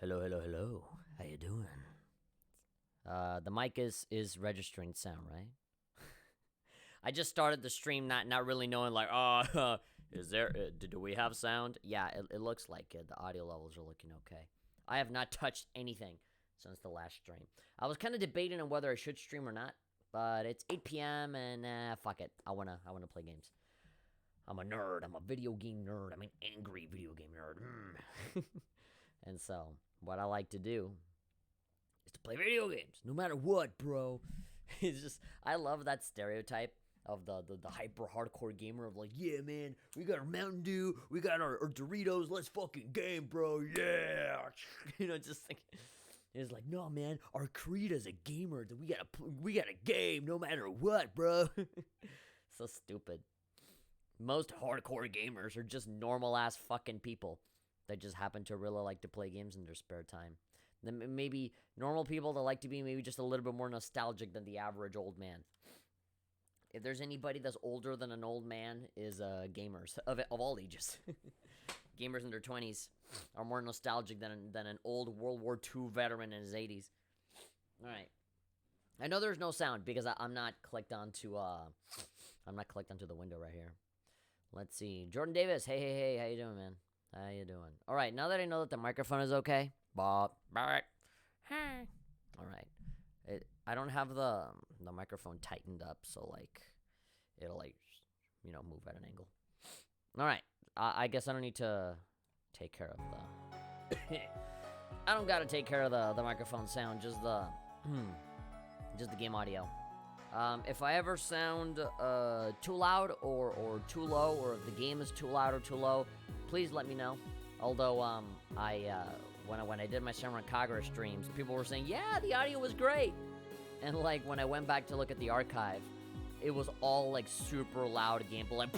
Hello. How you doing? The mic is registering sound, right? I just started the stream not really knowing, like, is there, do we have sound? Yeah, it looks like it. The audio levels are looking okay. I have not touched anything since the last stream. I was kind of debating on whether I should stream or not, but it's 8 p.m. and fuck it. I wanna play games. I'm a nerd. I'm a video game nerd. I'm an angry video game nerd. And so, what I like to do is to play video games, no matter what, bro. It's just, I love that stereotype of the hyper hardcore gamer of like, yeah, man, we got our Mountain Dew, we got our Doritos, let's fucking game, bro, yeah. Just like, it's like, no, man, our creed as a gamer, that we gotta game no matter what, bro. So stupid. Most hardcore gamers are just normal ass fucking people that just happen to really like to play games in their spare time. Then maybe normal people that like to be maybe just a little bit more nostalgic than the average old man. If there's anybody that's older than an old man, is gamers of all ages. Gamers in their 20s are more nostalgic than an old World War II veteran in his 80s. All right. I know there's no sound because I'm not clicked onto the window right here. Let's see. Jordan Davis, hey, how you doing, man? How you doing? All right, now that I know that the microphone is okay, Bob, hey. All right, I don't have the microphone tightened up, so like it'll like move at an angle. All right, I guess I don't need to take care of the. I don't gotta take care of the microphone sound, just the game audio. If I ever sound too loud or too low, or if the game is too loud or too low, please let me know. Although when I did my Samurai Kagura streams, people were saying, yeah, the audio was great. And like when I went back to look at the archive, it was all like super loud gameplay, like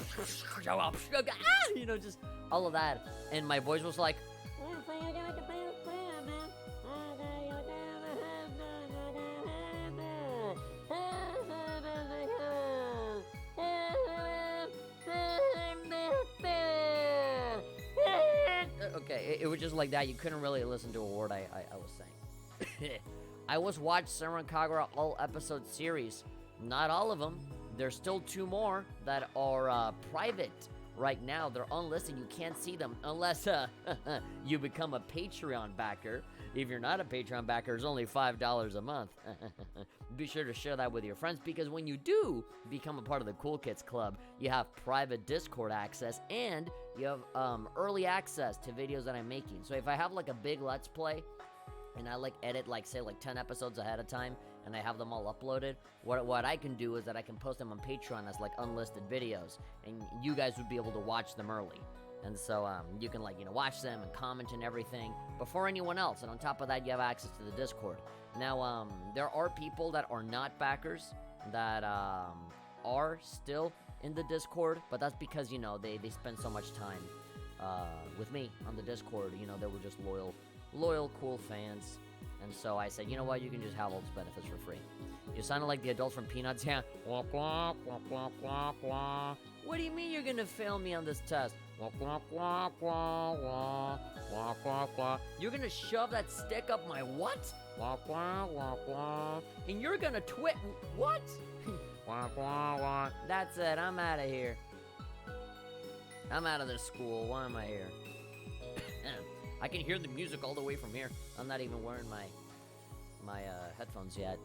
just all of that. And my voice was like, okay, it was just like that. You couldn't really listen to a word I was saying. I was watched Samurai Kagura all episode series. Not all of them. There's still 2 more that are private right now. They're unlisted. You can't see them unless you become a Patreon backer. If you're not a Patreon backer, it's only $5 a month. Be sure to share that with your friends, because when you do become a part of the Cool Kids Club, you have private Discord access and you have early access to videos that I'm making. So if I have like a big Let's Play and I like edit like say like 10 episodes ahead of time and I have them all uploaded, what I can do is that I can post them on Patreon as like unlisted videos, and you guys would be able to watch them early. And so you can like watch them and comment and everything before anyone else. And on top of that, you have access to the Discord. Now there are people that are not backers that are still in the Discord, but that's because they spend so much time with me on the Discord. They were just loyal cool fans. And so I said, you know what, you can just have all those benefits for free. You sounded like the adult from Peanuts. Yeah. What do you mean you're gonna fail me on this test? You're gonna shove that stick up my what? And you're gonna twit what? That's it, I'm out of here. I'm out of this school. Why am I here? I can hear the music all the way from here. I'm not even wearing my headphones yet.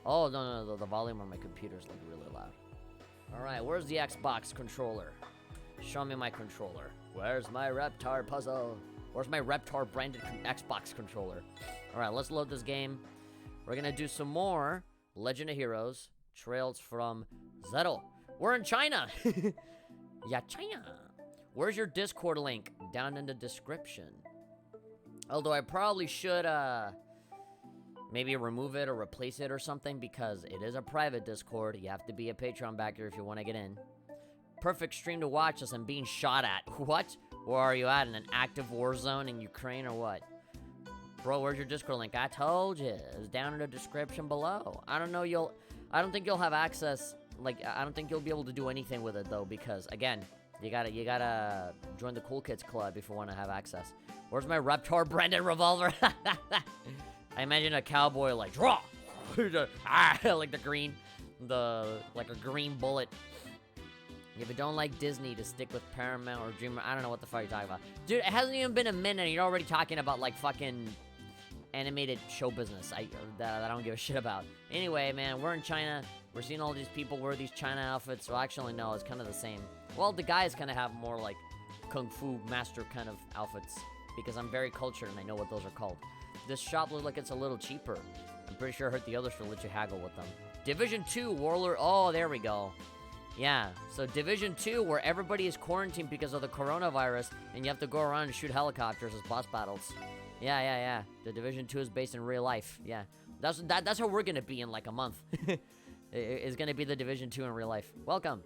Oh, no, the volume on my computer is like really loud. All right, where's the Xbox controller? Show me my controller. Where's my Reptar puzzle? Where's my Reptar branded Xbox controller? All right, let's load this game. We're gonna do some more Legend of Heroes, Trails from Zero. We're in China. Yeah, China. Where's your Discord link? Down in the description. Although I probably should maybe remove it or replace it or something, because it is a private Discord. You have to be a Patreon backer if you want to get in. Perfect stream to watch us and being shot at. What? Where are you at? In an active war zone in Ukraine or what? Bro, where's your Discord link? I told you. It's down in the description below. I don't think you'll have access. Like, I don't think you'll be able to do anything with it, though, because, again, You gotta join the Cool Kids Club if you want to have access. Where's my Reptar Brendan revolver? I imagine a cowboy like, draw! Like the green, like a green bullet. If you don't like Disney, to stick with Paramount or Dreamer. I don't know what the fuck you're talking about. Dude, it hasn't even been a minute and you're already talking about, like, fucking animated show business. That I don't give a shit about. Anyway, man, we're in China. We're seeing all these people wear these China outfits. Well, actually, no, it's kind of the same. Well, the guys kind of have more, like, Kung Fu master kind of outfits. Because I'm very cultured and I know what those are called. This shop looks like it's a little cheaper. I'm pretty sure I heard the others will let you haggle with them. Division 2, Warlord. Oh, there we go. Yeah, so Division 2, where everybody is quarantined because of the coronavirus, and you have to go around and shoot helicopters as boss battles. Yeah. The Division 2 is based in real life. Yeah, that's how we're gonna be in like a month. It's gonna be the Division 2 in real life. Welcome.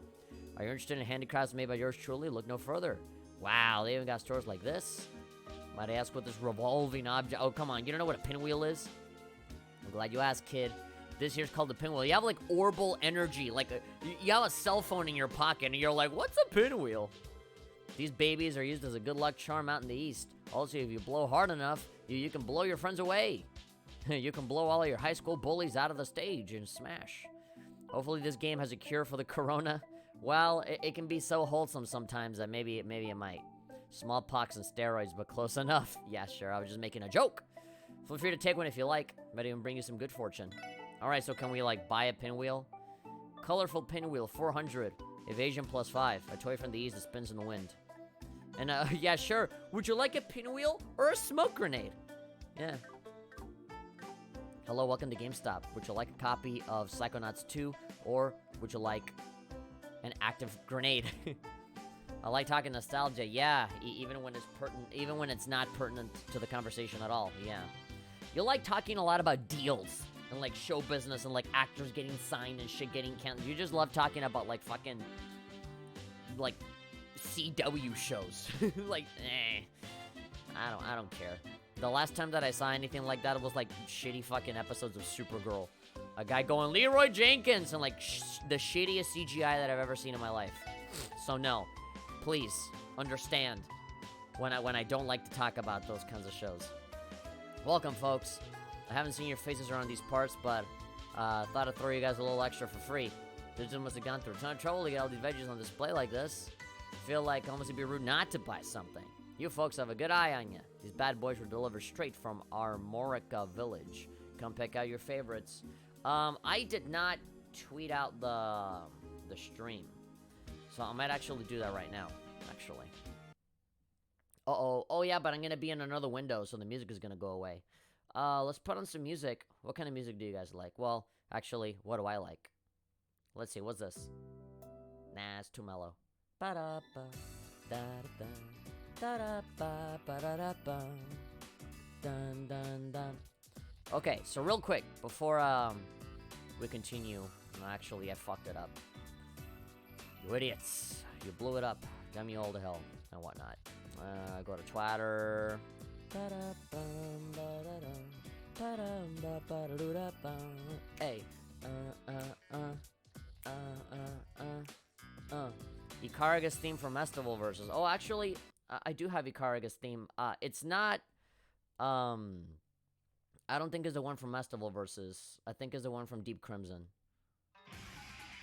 Are you interested in handicrafts made by yours truly? Look no further. Wow, they even got stores like this. Might I ask what this revolving object? Oh, come on, you don't know what a pinwheel is? I'm glad you asked, kid. This here's called the pinwheel. You have, like, orbal energy. Like, you have a cell phone in your pocket, and you're like, what's a pinwheel? These babies are used as a good luck charm out in the East. Also, if you blow hard enough, you can blow your friends away. You can blow all of your high school bullies out of the stage and smash. Hopefully this game has a cure for the corona. Well, it can be so wholesome sometimes that maybe it might. Smallpox and steroids, but close enough. Yeah, sure, I was just making a joke. Feel free to take one if you like. Might even bring you some good fortune. Alright, so can we, like, buy a pinwheel? Colorful pinwheel, 400. Evasion plus 5. A toy from the East that spins in the wind. And, yeah, sure. Would you like a pinwheel or a smoke grenade? Yeah. Hello, welcome to GameStop. Would you like a copy of Psychonauts 2? Or would you like an active grenade? I like talking nostalgia, yeah. Even when it's pertinent, even when it's not pertinent to the conversation at all, yeah. You like talking a lot about deals. And, like, show business and, like, actors getting signed and shit getting canceled. You just love talking about, like, fucking, like, CW shows. Like, I don't care. The last time that I saw anything like that, it was, like, shitty fucking episodes of Supergirl. A guy going, Leroy Jenkins, and, like, the shittiest CGI that I've ever seen in my life. So, no. Please, understand when I don't like to talk about those kinds of shows. Welcome, folks. I haven't seen your faces around these parts, but thought I'd throw you guys a little extra for free. This must have gone through a ton of trouble to get all these veggies on display like this. I feel like almost it'd be rude not to buy something. You folks have a good eye on you. These bad boys were delivered straight from Armorica Village. Come pick out your favorites. I did not tweet out the stream, so I might actually do that right now, actually. Oh yeah, but I'm gonna be in another window, so the music is gonna go away. Let's put on some music. What kind of music do you guys like? Well, actually, what do I like? Let's see, what's this? Nah, it's too mellow. Ba-da-ba, da-da-da, da-da-ba, ba-da-da-ba, dun, dun, dun. Okay, so real quick, before, we continue. No, actually, I fucked it up. You idiots. You blew it up. Damn you all to hell, and whatnot. Go to Twitter. Hey. Ikaraga's theme from Festival Versus. Oh, actually, I do have Ikaraga's theme. It's not, I don't think it's the one from Festival Versus. I think it's the one from Deep Crimson.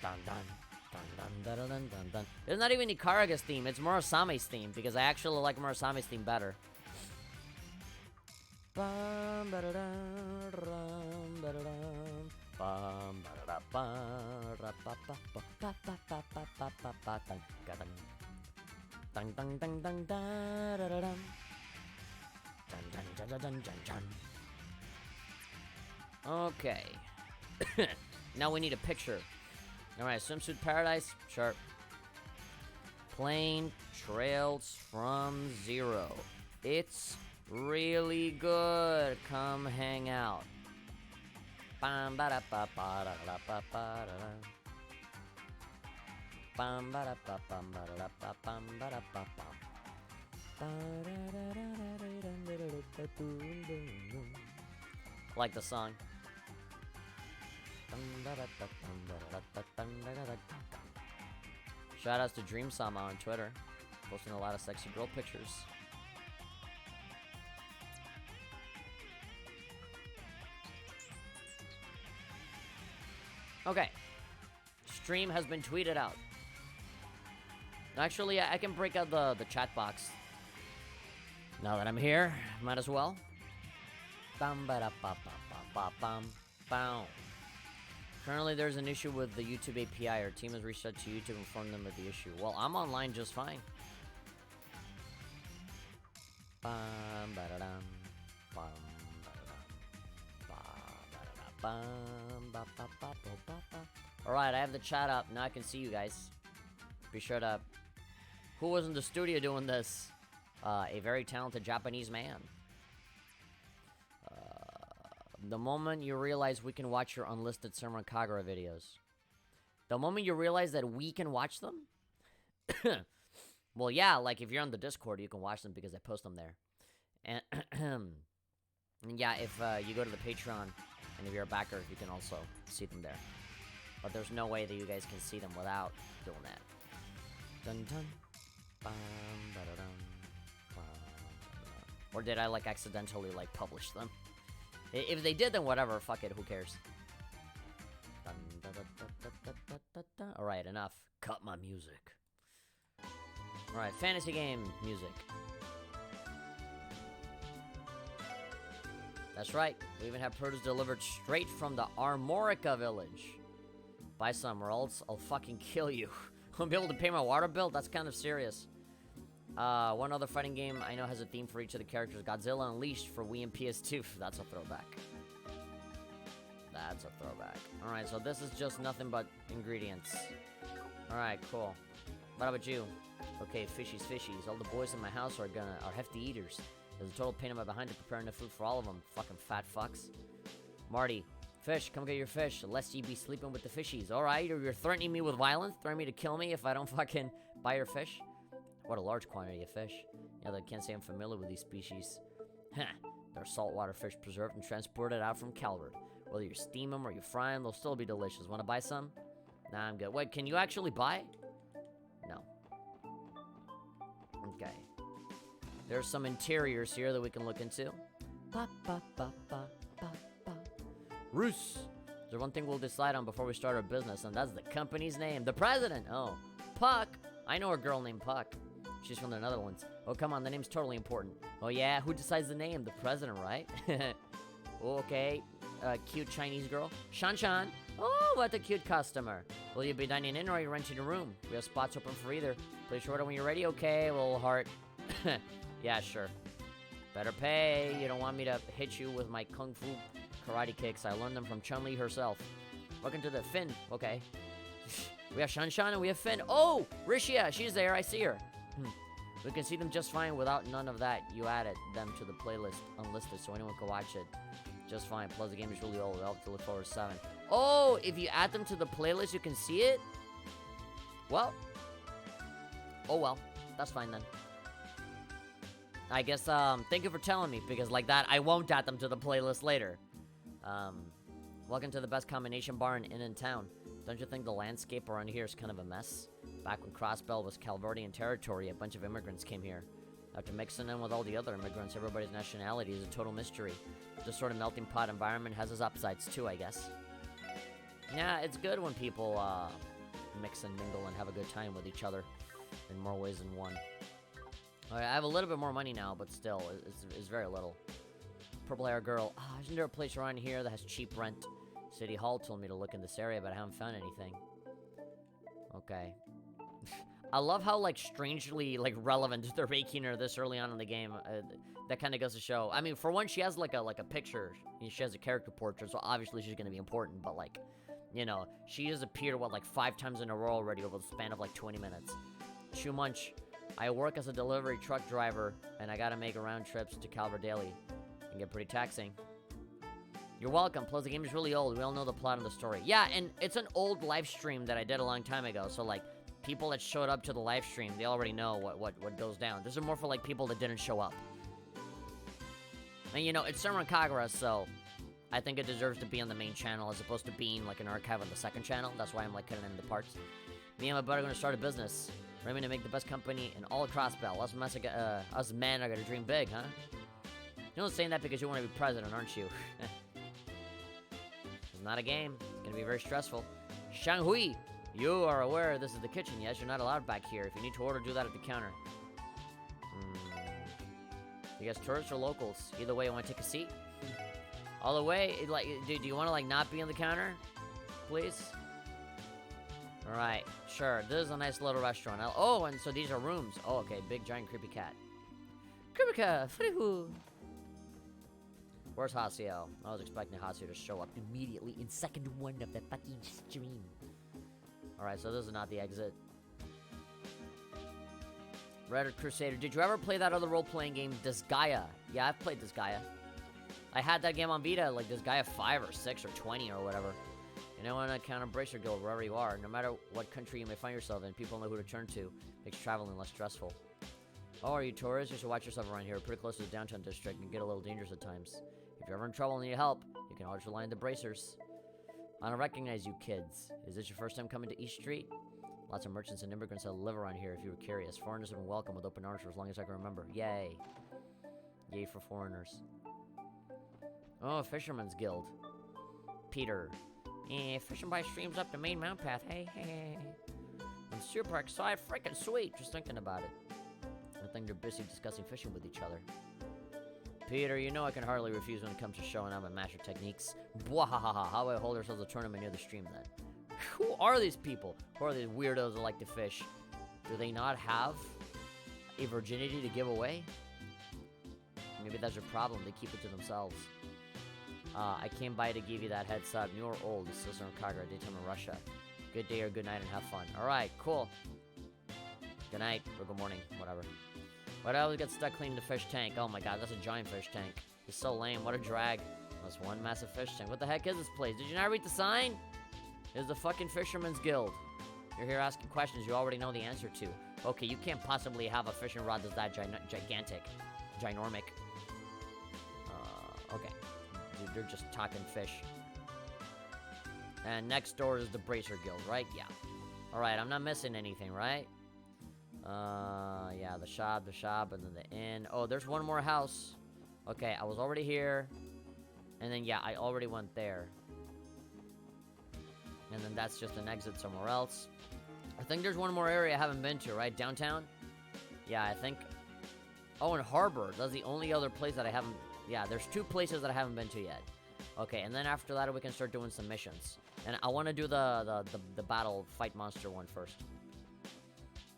Dun dun. Dun, dun, dun, dun, dun, dun. It's not even Ikaraga's theme, it's Murasame's theme, because I actually like Murasame's theme better. Okay. Now we need a picture. Alright, Swimsuit Paradise? Sure. Plane Trails from Zero. It's really good. Come hang out. Bam ba da ba ba da da ba ba da da. Bam ba da ba bam ba da ba bam ba da ba bam. Like the song. Shoutouts to Dream Sama on Twitter. Posting a lot of sexy girl pictures. Okay. Stream has been tweeted out. Actually, I can break out the chat box. Now that I'm here, might as well. Bum ba da ba ba ba bum bum. Currently, there's an issue with the YouTube API. Our team has reached out to YouTube and informed them of the issue. Well, I'm online just fine. Bum ba da dum. Bum ba da dum. Bum ba ba ba ba ba ba. Alright, I have the chat up. Now I can see you guys. Be sure to... Who was in the studio doing this? A very talented Japanese man. The moment you realize we can watch your unlisted Samurai Kagura videos. The moment you realize that we can watch them? Well, yeah, like if you're on the Discord, you can watch them because I post them there. And yeah, if you go to the Patreon, and if you're a backer, you can also see them there. But there's no way that you guys can see them without doing that. Dun dun. Bum, ba-da-dum, bum, ba-da-dum. Or did I, like, accidentally, like, publish them? If they did, then whatever. Fuck it. Who cares? Dun, da, da, da, da, da, da, da. Alright, enough. Cut my music. Alright, fantasy game music. That's right. We even have produce delivered straight from the Armorica village. Buy some or else I'll fucking kill you. Won't be able to pay my water bill? That's kind of serious. One other fighting game I know has a theme for each of the characters. Godzilla Unleashed for Wii and PS2. That's a throwback. That's a throwback. Alright, so this is just nothing but ingredients. Alright, cool. What about you? Okay, fishies. All the boys in my house are hefty eaters. There's a total pain in my behind to preparing the food for all of them. Fucking fat fucks. Marty. Fish, come get your fish, lest ye be sleeping with the fishies. Alright, you're threatening me with violence? Threatening me to kill me if I don't fucking buy your fish? What a large quantity of fish. Yeah, they can't say I'm familiar with these species. Heh, they're saltwater fish preserved and transported out from Calvert. Whether you steam them or you fry them, they'll still be delicious. Wanna buy some? Nah, I'm good. Wait, can you actually buy? No. Okay. There's some interiors here that we can look into. Ba, ba, ba, ba, ba. Roos. There's one thing we'll decide on before we start our business, and that's the company's name. The president. Oh, Puck. I know a girl named Puck. She's from the Netherlands. Oh, come on, the name's totally important. Oh, yeah? Who decides the name? The president, right? Okay. Cute Chinese girl. Shan. Oh, what a cute customer. Will you be dining in or are you renting a room? We have spots open for either. Place your order when you're ready. Okay, little heart. Yeah, sure. Better pay. You don't want me to hit you with my kung fu karate kicks. I learned them from Chun-Li herself. Welcome to the Finn. Okay. We have Shanshan and we have Finn. Oh, Rishia. She's there. I see her. We can see them just fine without none of that. You added them to the playlist unlisted so anyone can watch it just fine. Plus, the game is really old. I'll have to look forward to 7. Oh, if you add them to the playlist, you can see it? Well. Oh, well. That's fine then. I guess, thank you for telling me, because like that, I won't add them to the playlist later. Welcome to the best combination bar in town. Don't you think the landscape around here is kind of a mess? Back when Crossbell was Calvardian territory, a bunch of immigrants came here. After mixing in with all the other immigrants, everybody's nationality is a total mystery. This sort of melting pot environment has its upsides too, I guess. Yeah, it's good when people, mix and mingle and have a good time with each other in more ways than one. Alright, I have a little bit more money now, but still, it's very little. Purple hair girl. Ah, isn't there a place around here that has cheap rent? City Hall told me to look in this area, but I haven't found anything. Okay. I love how, like, strangely, like, relevant they're making her this early on in the game. That kind of goes to show. I mean, for one, she has, like a picture. She has a character portrait, so obviously she's gonna be important, but, like, you know, she has appeared, what, like, 5 times in a row already over the span of, like, 20 minutes. Chew Munch. I work as a delivery truck driver, and I gotta make round trips to Calvert daily. It can get pretty taxing. You're welcome. Plus, the game is really old. We all know the plot of the story. Yeah, and it's an old live stream that I did a long time ago, so, like, people that showed up to the live stream, they already know what goes down. This is more for, like, people that didn't show up. And, you know, it's Samurai Kagura, so I think it deserves to be on the main channel as opposed to being, like, an archive on the second channel. That's why I'm, like, cutting it into parts. Me and my brother are gonna start a business. We're to make the best company in all of Crossbell. Us men are gonna dream big, huh? You're not saying that because you want to be president, aren't you? It's not a game. It's gonna be very stressful. Shanghui, you are aware this is the kitchen, yes? You're not allowed back here. If you need to order, do that at the counter. You guys tourists or locals? Either way, you want to take a seat? All the way? Like, do you want to, like, not be on the counter? Please? Alright, sure. This is a nice little restaurant. Oh, and so these are rooms. Oh, okay. Big, giant, creepy cat. Creepy cat! Free-hoo! Where's Hasio? I was expecting Hasio to show up immediately in second one of the fucking stream. Alright, so this is not the exit. Reddit Crusader. Did you ever play that other role-playing game, Disgaea? Yeah, I've played Disgaea. I had that game on Vita, like Disgaea 5 or 6 or 20 or whatever. You know, on a counter bracer guild, wherever you are, no matter what country you may find yourself in, people know who to turn to. Makes traveling less stressful. Oh, are you tourists? You should watch yourself around here. We're pretty close to the downtown district and get a little dangerous at times. If you're ever in trouble and need help, you can always rely on the bracers. I don't recognize you kids. Is this your first time coming to East Street? Lots of merchants and immigrants that live around here if you were curious. Foreigners have been welcome with open arms for as long as I can remember. Yay. Yay for foreigners. Oh, Fisherman's Guild. Peter. Fishing by streams up the main mountain path. Hey. I'm super excited. Freaking sweet. Just thinking about it. I think they're busy discussing fishing with each other. Peter, you know I can hardly refuse when it comes to showing out my master techniques. Bwahaha. How do I hold ourselves a tournament near the stream then? Who are these people? Who are these weirdos that like to fish? Do they not have a virginity to give away? Maybe that's their problem. They keep it to themselves. I came by to give you that heads up. New or old, this is Kagra, daytime in Russia. Good day or good night and have fun. Alright, cool. Good night or good morning, whatever. Why'd I always get stuck cleaning the fish tank? Oh my god, that's a giant fish tank. It's so lame. What a drag. That's one massive fish tank. What the heck is this place? Did you not read the sign? It's the fucking Fisherman's Guild. You're here asking questions you already know the answer to. Okay, you can't possibly have a fishing rod that's that gigantic. Ginormic. Okay. Dude, they're just talking fish. And next door is the Bracer Guild, right? Yeah. Alright, I'm not missing anything, right? Yeah, the shop, and then the inn. Oh, there's one more house. Okay, I was already here. And then, yeah, I already went there. And then that's just an exit somewhere else. I think there's one more area I haven't been to, right? Downtown? Yeah, I think... Oh, and Harbor. That's the only other place that I haven't... Yeah, there's 2 places that I haven't been to yet. Okay, and then after that, we can start doing some missions. And I want to do the battle fight monster one first.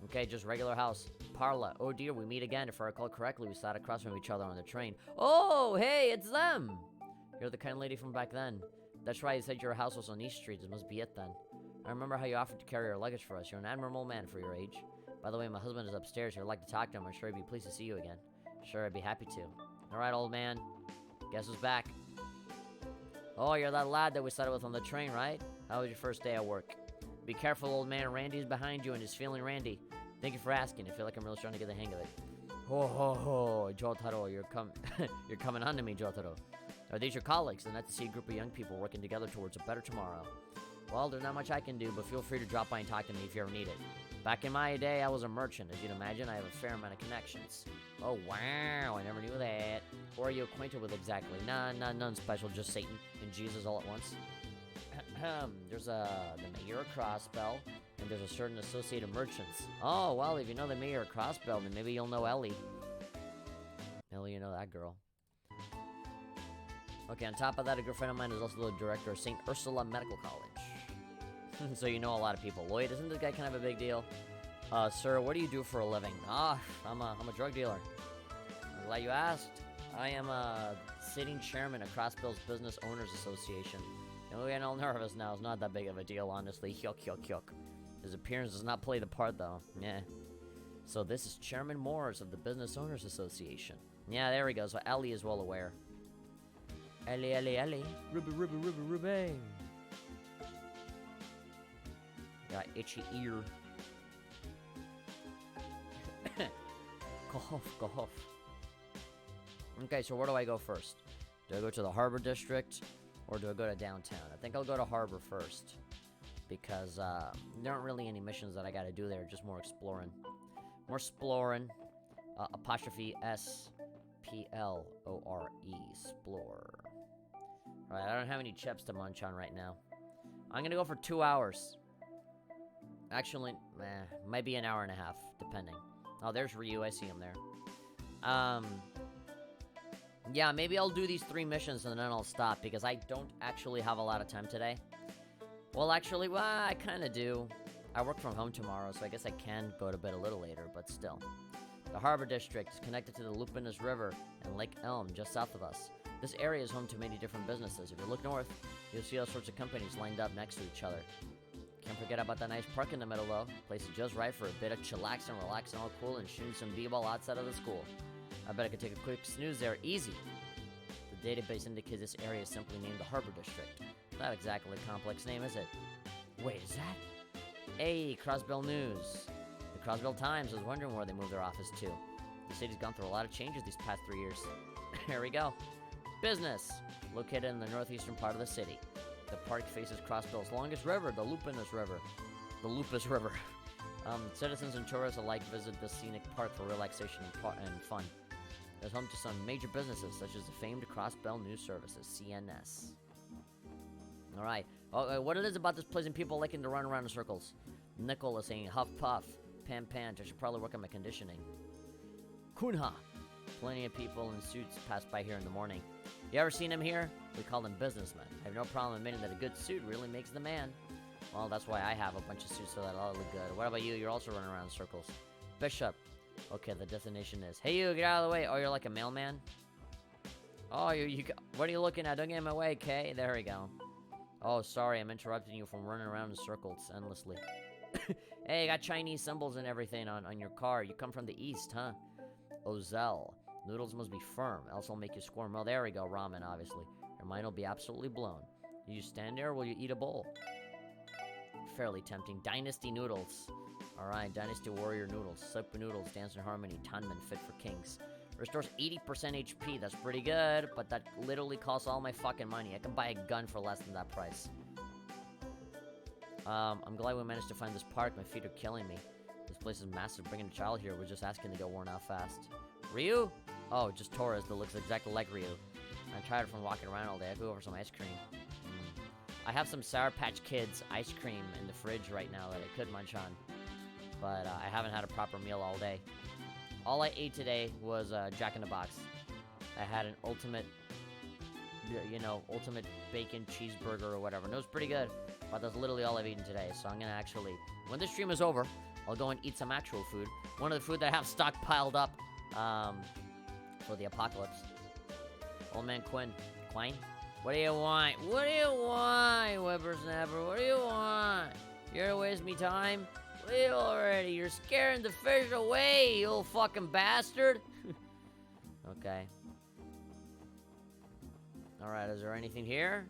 Okay, just regular house. Parla. Oh dear, we meet again. If I recall correctly, we sat across from each other on the train. Oh, hey, it's them! You're the kind lady from back then. That's right, you said your house was on East Street. This must be it then. I remember how you offered to carry our luggage for us. You're an admirable man for your age. By the way, my husband is upstairs here. I'd like to talk to him. I'm sure he'd be pleased to see you again. Sure, I'd be happy to. Alright, old man. Guess who's back? Oh, you're that lad that we started with on the train, right? How was your first day at work? Be careful, old man. Randy's behind you and is feeling randy. Thank you for asking. I feel like I'm really starting to get the hang of it. Ho ho ho, Jotaro, you're coming on to me, Jotaro. Are these your colleagues? Then nice to see a group of young people working together towards a better tomorrow. Well, there's not much I can do, but feel free to drop by and talk to me if you ever need it. Back in my day, I was a merchant. As you'd imagine, I have a fair amount of connections. Oh, wow, I never knew that. Who are you acquainted with exactly? None special, just Satan and Jesus all at once. There's the mayor of Crossbell, and there's a certain associated merchants. Oh, well, if you know the mayor of Crossbell, then maybe you'll know Ellie. Ellie, you know that girl. Okay, on top of that, a good friend of mine is also the director of St. Ursula Medical College. So you know a lot of people. Lloyd, isn't this guy kind of a big deal? Sir, what do you do for a living? I'm a drug dealer. I'm glad you asked. I am a sitting chairman of Crossbell's Business Owners Association. And we're getting all nervous now. It's not that big of a deal, honestly. Hyuk. His appearance does not play the part, though. Yeah. So this is Chairman Morris of the Business Owners Association. Yeah, there we go. So Ellie is well aware. Ellie. Ruby. Got itchy ear. Cough. Okay, so where do I go first? Do I go to the Harbor District, or do I go to downtown? I think I'll go to Harbor first. because there aren't really any missions that I gotta do there, just more exploring. More exploring. Apostrophe S-P-L-O-R-E, explore. Alright, I don't have any chips to munch on right now. I'm gonna go for 2 hours. Actually, might be an hour and a half, depending. Oh, there's Ryu, I see him there. Yeah, maybe I'll do these 3 missions and then I'll stop, because I don't actually have a lot of time today. Well, actually, I kinda do. I work from home tomorrow, so I guess I can go to bed a little later, but still. The Harbor District is connected to the Lupinus River and Lake Elm, just south of us. This area is home to many different businesses. If you look north, you'll see all sorts of companies lined up next to each other. Can't forget about that nice park in the middle, though. Place is just right for a bit of chillaxing, relaxing, all cool, and shooting some b-ball outside of the school. I bet I could take a quick snooze there, easy. The database indicates this area is simply named the Harbor District. Not exactly a complex name, is it? Wait, is that? Hey, Crossbell News. The Crossbell Times was wondering where they moved their office to. The city's gone through a lot of changes these past 3 years. Here we go. Business. Located in the northeastern part of the city. The park faces Crossbell's longest river, the Lupinus River. The Lupus River. Citizens and tourists alike visit the scenic park for relaxation and fun. It's home to some major businesses, such as the famed Crossbell News Services, CNS. Alright. What it is about this place and people liking to run around in circles. Nickel is saying huff puff, pan pant. I should probably work on my conditioning. Kunha. Plenty of people in suits pass by here in the morning. You ever seen him here? We call them businessmen. I have no problem admitting that a good suit really makes the man. Well, that's why I have a bunch of suits so that I'll look good. What about you? You're also running around in circles. Bishop. Okay, the destination is... Hey, you, get out of the way. Oh, you're like a mailman? Oh, what are you looking at? Don't get in my way, Kay. There we go. Oh, sorry, I'm interrupting you from running around in circles endlessly. Hey, you got Chinese symbols and everything on your car. You come from the east, huh? Ozell. Noodles must be firm, else I'll make you squirm. Well, there we go, ramen, obviously. Your mind will be absolutely blown. You stand there, or will you eat a bowl? Fairly tempting. Dynasty noodles. Alright, Dynasty Warrior noodles. Soup noodles, dance in harmony. Tanmen fit for kings. Restores 80% HP. That's pretty good, but that literally costs all my fucking money. I can buy a gun for less than that price. I'm glad we managed to find this park. My feet are killing me. This place is massive. Bringing a child here, we're just asking to get worn out fast. Ryu? Oh, just Torres that looks exactly like Ryu. I'm tired from walking around all day. I go over some ice cream. I have some Sour Patch Kids ice cream in the fridge right now that I could munch on. But I haven't had a proper meal all day. All I ate today was Jack in the Box. I had an ultimate, ultimate bacon cheeseburger or whatever. And it was pretty good. But that's literally all I've eaten today. So I'm going to actually, when this stream is over, I'll go and eat some actual food. One of the food that I have stockpiled up for the apocalypse. Old man Quinn. What do you want? What do you want, whippersnapper? What do you want? You're gonna waste me time? Leave already. You're scaring the fish away, you old fucking bastard. Okay. Alright, is there anything here?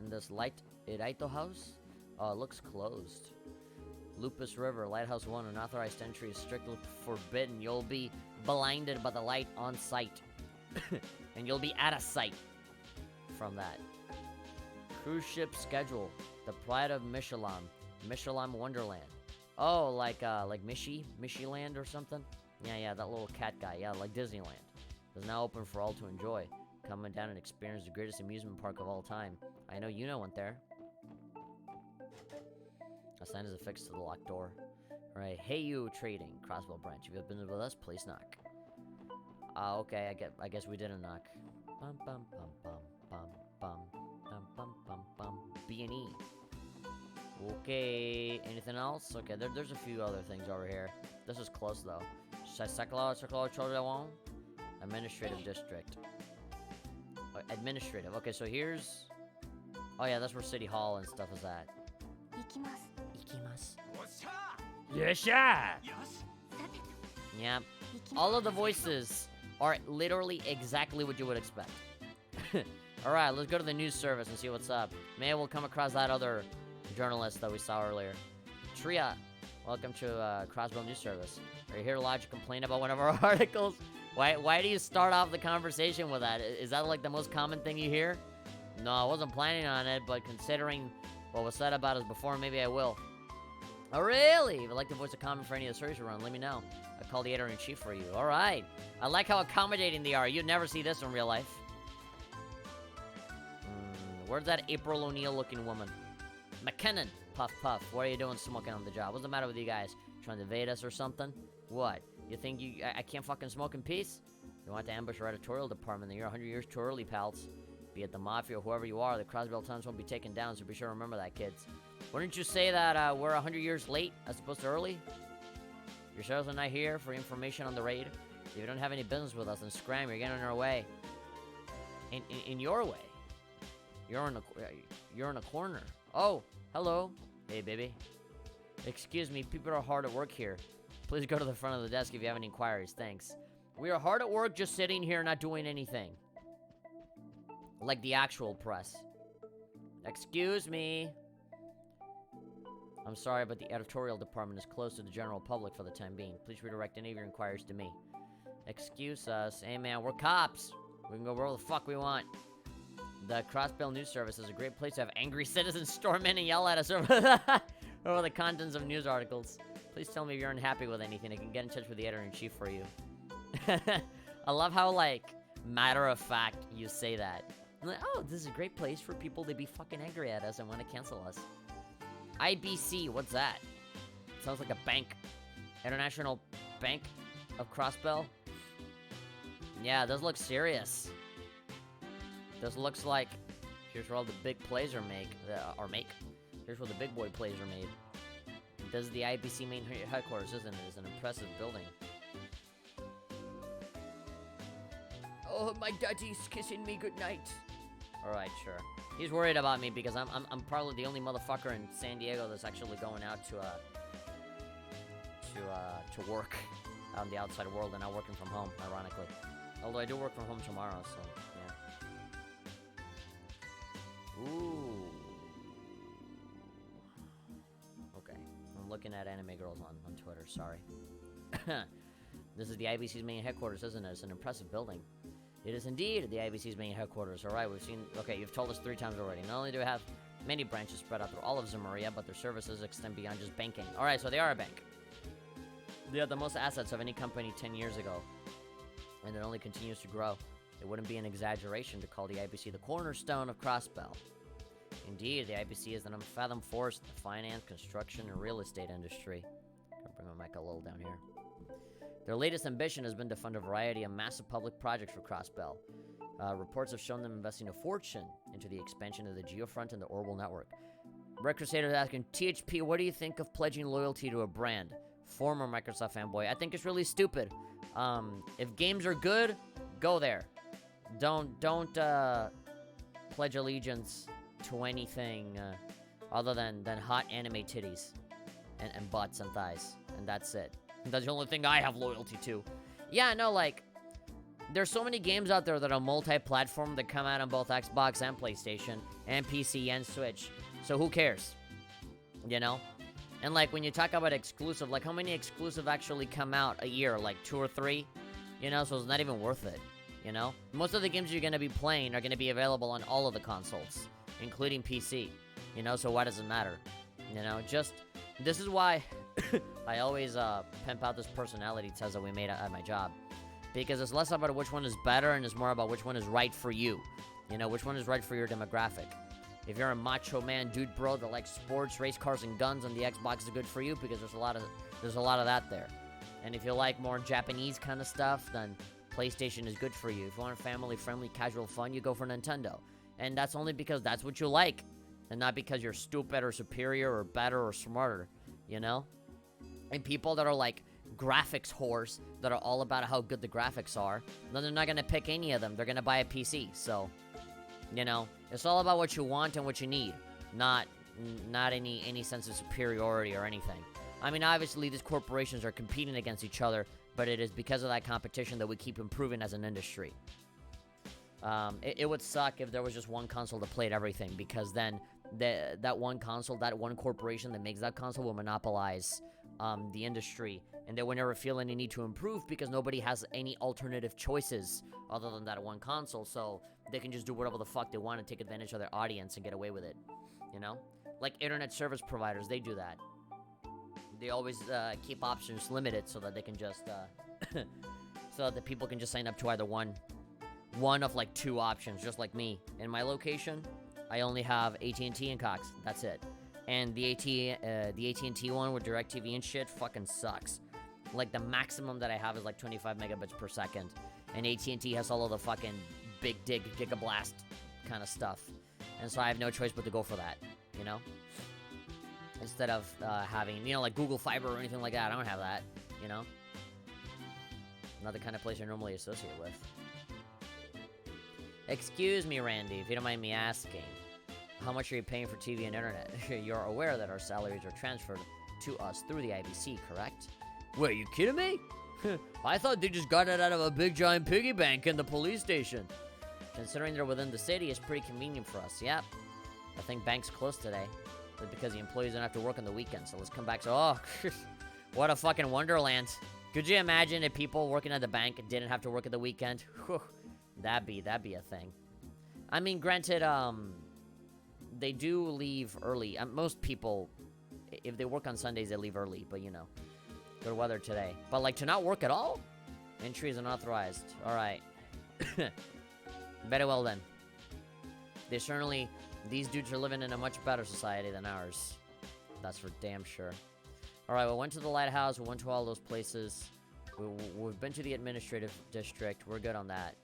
In this Iraito house? Oh, it looks closed. Lupus River, Lighthouse 1, unauthorized entry is strictly forbidden. You'll be blinded by the light on sight. And you'll be out of sight from that. Cruise ship schedule. The Pride of Mishalam. Mishalam Wonderland. Oh, like Mishyland or something? Yeah, that little cat guy. Yeah, like Disneyland. Is now open for all to enjoy. Come down and experience the greatest amusement park of all time. I know you went there. A sign is affixed to the locked door. Alright, hey you trading, Crossbow branch. If you've been with us, please knock. Okay, I guess we didn't knock. Bum bum bum bum bum bum bum bum bum bum. B&E. Okay, anything else? Okay, there's a few other things over here. This is close though. Administrative district. Administrative. Okay, so here's... Oh yeah, that's where City Hall and stuff is at. Ikimasu. Yesha! Yep. All of the voices are literally exactly what you would expect. Alright, let's go to the news service and see what's up. Maybe we'll come across that other journalist that we saw earlier. Tria, welcome to Crossbow News Service. Are you here to lodge a complaint about one of our articles? Why do you start off the conversation with that? Is that like the most common thing you hear? No, I wasn't planning on it, but considering What was said about us before, maybe I will. Oh, really? If you'd like to voice a comment for any of the stories we run, let me know. I'll call the editor-in-chief for you. All right. I like how accommodating they are. You'd never see this in real life. Where's that April O'Neil-looking woman? McKinnon. Puff, puff. What are you doing smoking on the job? What's the matter with you guys? Trying to evade us or something? What? You think I can't fucking smoke in peace? You want to ambush our editorial department, then you're 100 years too early, pals. Be it the Mafia or whoever you are, the Crosby Times won't be taken down, so be sure to remember that, kids. Wouldn't you say that we're 100 years late as opposed to early? Your sheriffs are not here for information on the raid. If you don't have any business with us, then scram, you're getting in our way. In your way? You're in a corner. Oh, hello. Hey, baby. Excuse me, people are hard at work here. Please go to the front of the desk if you have any inquiries. Thanks. We are hard at work just sitting here not doing anything. Like the actual press. Excuse me. I'm sorry, but the editorial department is closed to the general public for the time being. Please redirect any of your inquiries to me. Excuse us. Hey, man, we're cops. We can go wherever the fuck we want. The Crossbell News Service is a great place to have angry citizens storm in and yell at us over the contents of news articles. Please tell me if you're unhappy with anything. I can get in touch with the editor-in-chief for you. I love how, like, matter-of-fact you say that. I'm like, oh, this is a great place for people to be fucking angry at us and want to cancel us. IBC, what's that? Sounds like a bank. International Bank of Crossbell? Yeah, this looks serious. This looks like, here's where all the big plays are made. Here's where the big boy plays are made. This is the IBC main headquarters, isn't it? It's an impressive building. Oh, my daddy's kissing me goodnight. Alright, sure. He's worried about me because I'm probably the only motherfucker in San Diego that's actually going out to work out in the outside world and not working from home, ironically. Although I do work from home tomorrow, so, yeah. Ooh. Okay. I'm looking at anime girls on Twitter, sorry. This is the IBC's main headquarters, isn't it? It's an impressive building. It is indeed the IBC's main headquarters. All right, we've seen... Okay, you've told us 3 times already. Not only do we have many branches spread out through all of Zemuria, but their services extend beyond just banking. All right, so they are a bank. They had the most assets of any company 10 years ago, and it only continues to grow. It wouldn't be an exaggeration to call the IBC the cornerstone of Crossbell. Indeed, the IBC is an unfathomed force in the finance, construction, and real estate industry. I'll bring my mic a little down here. Their latest ambition has been to fund a variety of massive public projects for Crossbell. Reports have shown them investing a fortune into the expansion of the Geofront and the Orbital network. Red Crusader is asking, THP, what do you think of pledging loyalty to a brand? Former Microsoft fanboy. I think it's really stupid. If games are good, go there. Don't pledge allegiance to anything other than hot anime titties and butts and thighs, and that's it. That's the only thing I have loyalty to. Yeah, no, like, there's so many games out there that are multi-platform that come out on both Xbox and PlayStation and PC and Switch. So who cares? You know? And, like, when you talk about exclusive, like, how many exclusive actually come out a year? Like, 2 or 3? You know, so it's not even worth it. You know? Most of the games you're going to be playing are going to be available on all of the consoles, including PC. You know, so why does it matter? You know, just... This is why I always pimp out this personality test that we made at my job. Because it's less about which one is better and it's more about which one is right for you. You know, which one is right for your demographic. If you're a macho man dude bro that likes sports, race cars, and guns, and the Xbox is good for you because there's a lot of that there. And if you like more Japanese kind of stuff, then PlayStation is good for you. If you want family-friendly, casual fun, you go for Nintendo. And that's only because that's what you like. And not because you're stupid or superior or better or smarter, you know? And people that are like graphics whores that are all about how good the graphics are, then they're not going to pick any of them. They're going to buy a PC. So, you know, it's all about what you want and what you need, not any sense of superiority or anything. I mean, obviously, these corporations are competing against each other, but it is because of that competition that we keep improving as an industry. It would suck if there was just one console that played everything, because then that one console, that one corporation that makes that console will monopolize the industry, and they will never feel any need to improve because nobody has any alternative choices other than that one console, so they can just do whatever the fuck they want and take advantage of their audience and get away with it, you know? Like internet service providers, they do that. They always keep options limited so that they can just so that the people can just sign up to either one of like 2 options, just like me. In my location, I only have AT&T and Cox. That's it. And the AT&T one with DirecTV and shit fucking sucks. Like the maximum that I have is like 25 megabits per second, and AT&T has all of the fucking big dig gigablast kind of stuff, and so I have no choice but to go for that, you know. Instead of having, you know, like Google Fiber or anything like that. I don't have that, you know. Not the kind of place I normally associate with. Excuse me, Randy, if you don't mind me asking, how much are you paying for TV and internet? You're aware that our salaries are transferred to us through the IBC, correct? Wait, you kidding me? I thought they just got it out of a big giant piggy bank in the police station. Considering they're within the city, it's pretty convenient for us. Yep. I think bank's closed today, but because the employees don't have to work on the weekend. So let's come back to, oh, what a fucking wonderland. Could you imagine if people working at the bank didn't have to work at the weekend? Whew, that'd be a thing. I mean, granted, they do leave early. Most people, if they work on Sundays, they leave early, but you know, good weather today. But like to not work at all? Entry is unauthorized. All right. Very well then. These dudes are living in a much better society than ours. That's for damn sure. All right, we went to the lighthouse. We went to all those places. We've been to the administrative district. We're good on that.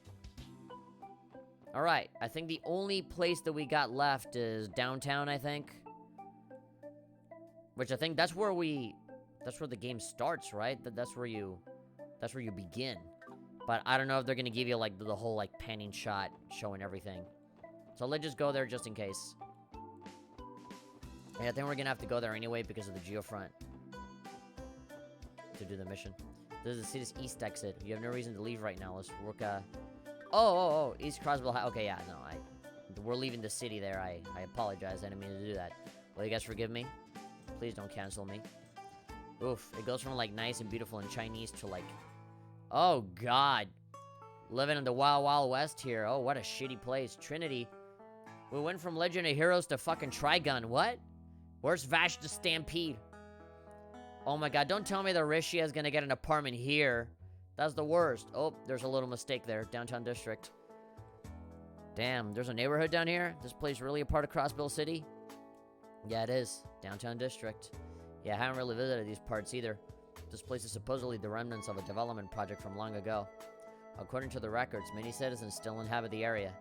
All right, I think the only place that we got left is downtown, I think. Which I think that's where the game starts, right? That's where you begin. But I don't know if they're gonna give you like the whole like panning shot showing everything. So let's just go there just in case. Yeah, I think we're gonna have to go there anyway because of the geofront to do the mission. This is the city's east exit. You have no reason to leave right now. Let's work. Oh, East Crossville High. Okay, yeah, no, we're leaving the city there. I apologize. I didn't mean to do that. Will you guys forgive me? Please don't cancel me. Oof, it goes from like nice and beautiful in Chinese to like, oh god, living in the Wild Wild West here. Oh, what a shitty place. Trinity. We went from Legend of Heroes to fucking Trigun. What? Where's Vash the Stampede? Oh my god, don't tell me that Rishia is gonna get an apartment here. That's the worst. Oh, there's a little mistake there. Downtown District. Damn, there's a neighborhood down here? This place really a part of Crossville City? Yeah, it is. Downtown District. Yeah, I haven't really visited these parts either. This place is supposedly the remnants of a development project from long ago. According to the records, many citizens still inhabit the area.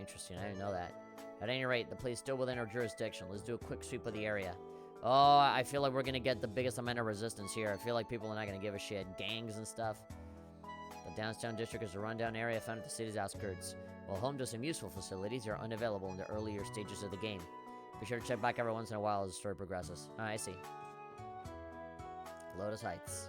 Interesting, I didn't know that. At any rate, the place is still within our jurisdiction. Let's do a quick sweep of the area. Oh, I feel like we're gonna get the biggest amount of resistance here. I feel like people are not gonna give a shit. Gangs and stuff. The downtown district is a rundown area found at the city's outskirts. While home to some useful facilities, they are unavailable in the earlier stages of the game. Be sure to check back every once in a while as the story progresses. Oh, I see. Lotus Heights.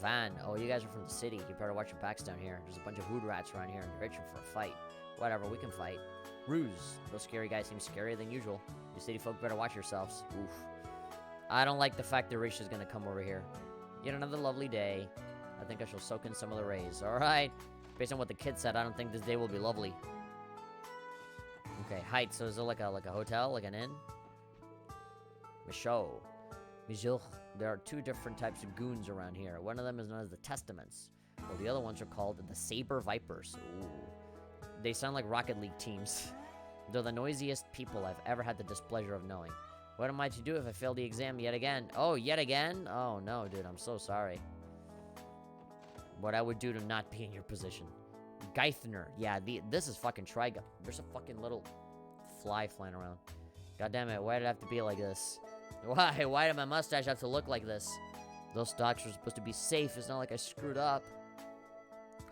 Van. Oh, you guys are from the city. You better watch your backs down here. There's a bunch of hood rats around here and they're itching for a fight. Whatever, we can fight. Ruse. Those scary guys seem scarier than usual. You city folk better watch yourselves. Oof. I don't like the fact that Risha's gonna come over here. Yet another lovely day. I think I shall soak in some of the rays. Alright. Based on what the kid said, I don't think this day will be lovely. Okay, Heights. So is it like a hotel? Like an inn? Michaud. There are 2 different types of goons around here. One of them is known as the Testaments, while the other ones are called the Saber Vipers. Ooh. They sound like Rocket League teams. They're the noisiest people I've ever had the displeasure of knowing. What am I to do if I fail the exam yet again? Oh, yet again? Oh, no, dude, I'm so sorry. What I would do to not be in your position. Geithner. Yeah, this is fucking Trigun. There's a fucking little fly flying around. God damn it, why did it have to be like this? Why did my mustache have to look like this? Those stocks are supposed to be safe. It's not like I screwed up.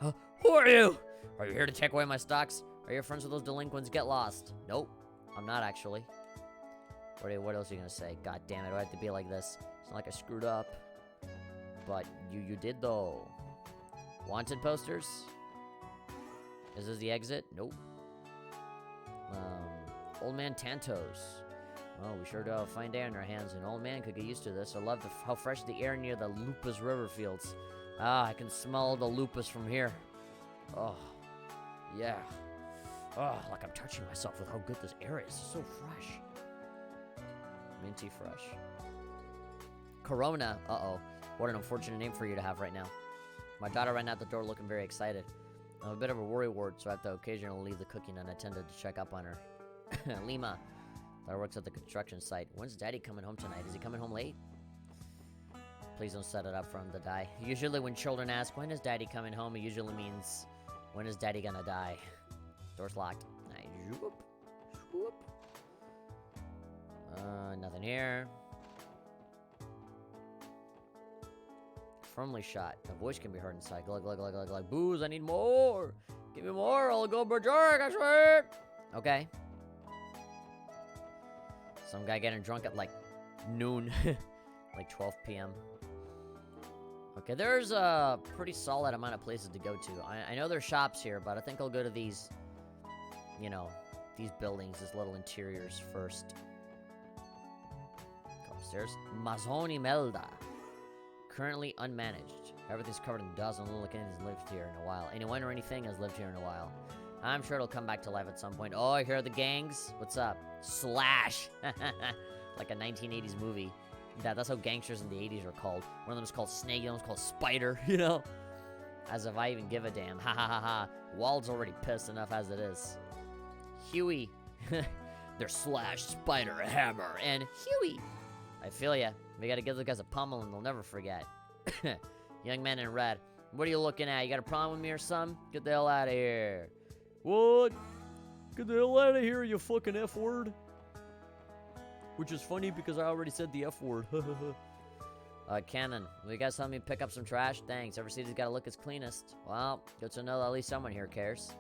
Huh? Who are you? Are you here to take away my stocks? Are you friends with those delinquents? Get lost. Nope. I'm not actually. What else are you gonna say? God damn it, do I have to be like this? It's not like I screwed up. But you did though. Wanted posters? Is this the exit? Nope. Old Man Tantos. Oh, we sure do have fine air in our hands. An old man could get used to this. I love how fresh the air near the Lupus River feels. Ah, I can smell the lupus from here. Oh, yeah. Oh, like I'm touching myself with how good this air is. It's so fresh. Minty fresh. Corona. Uh-oh. What an unfortunate name for you to have right now. My daughter ran out the door looking very excited. I'm a bit of a worrywart, so I have to occasionally leave the cooking unattended to check up on her. Lima. Daughter works at the construction site. When's Daddy coming home tonight? Is he coming home late? Please don't set it up for him to die. Usually when children ask, when is Daddy coming home, it usually means, when is Daddy gonna die? Door's locked. Nice. Whoop. Whoop. Nothing here. Firmly shot. The voice can be heard inside. Glug, glug, glug, glug, glug. Booze, I need more. Give me more. I'll go berserk, I swear. Okay. Some guy getting drunk at like noon. Like 12 p.m. Okay, there's a pretty solid amount of places to go to. I know there's shops here, but I think I'll go to these, you know, these buildings, these little interiors first. Go upstairs. Mazzoni Melda. Currently unmanaged. Everything's covered in dust and look anything's lived here in a while. Anyone or anything has lived here in a while. I'm sure it'll come back to life at some point. Oh, I hear the gangs. What's up? Slash. Like a 1980s movie. Yeah, that's how gangsters in the 80s were called. One of them was called Snake, the other one was called Spider, you know? As if I even give a damn. Ha ha ha ha. Wald's already pissed enough as it is. Huey. They're Slash, Spider, Hammer, and Huey. I feel ya. We gotta give the guys a pummel and they'll never forget. Young man in red. What are you looking at? You got a problem with me or something? Get the hell out of here. What? Get the hell out of here, you fucking F-word. Which is funny because I already said the F-word. Cannon. Will you guys help me pick up some trash? Thanks. Every city's gotta look its cleanest. Well, good to know that at least someone here cares.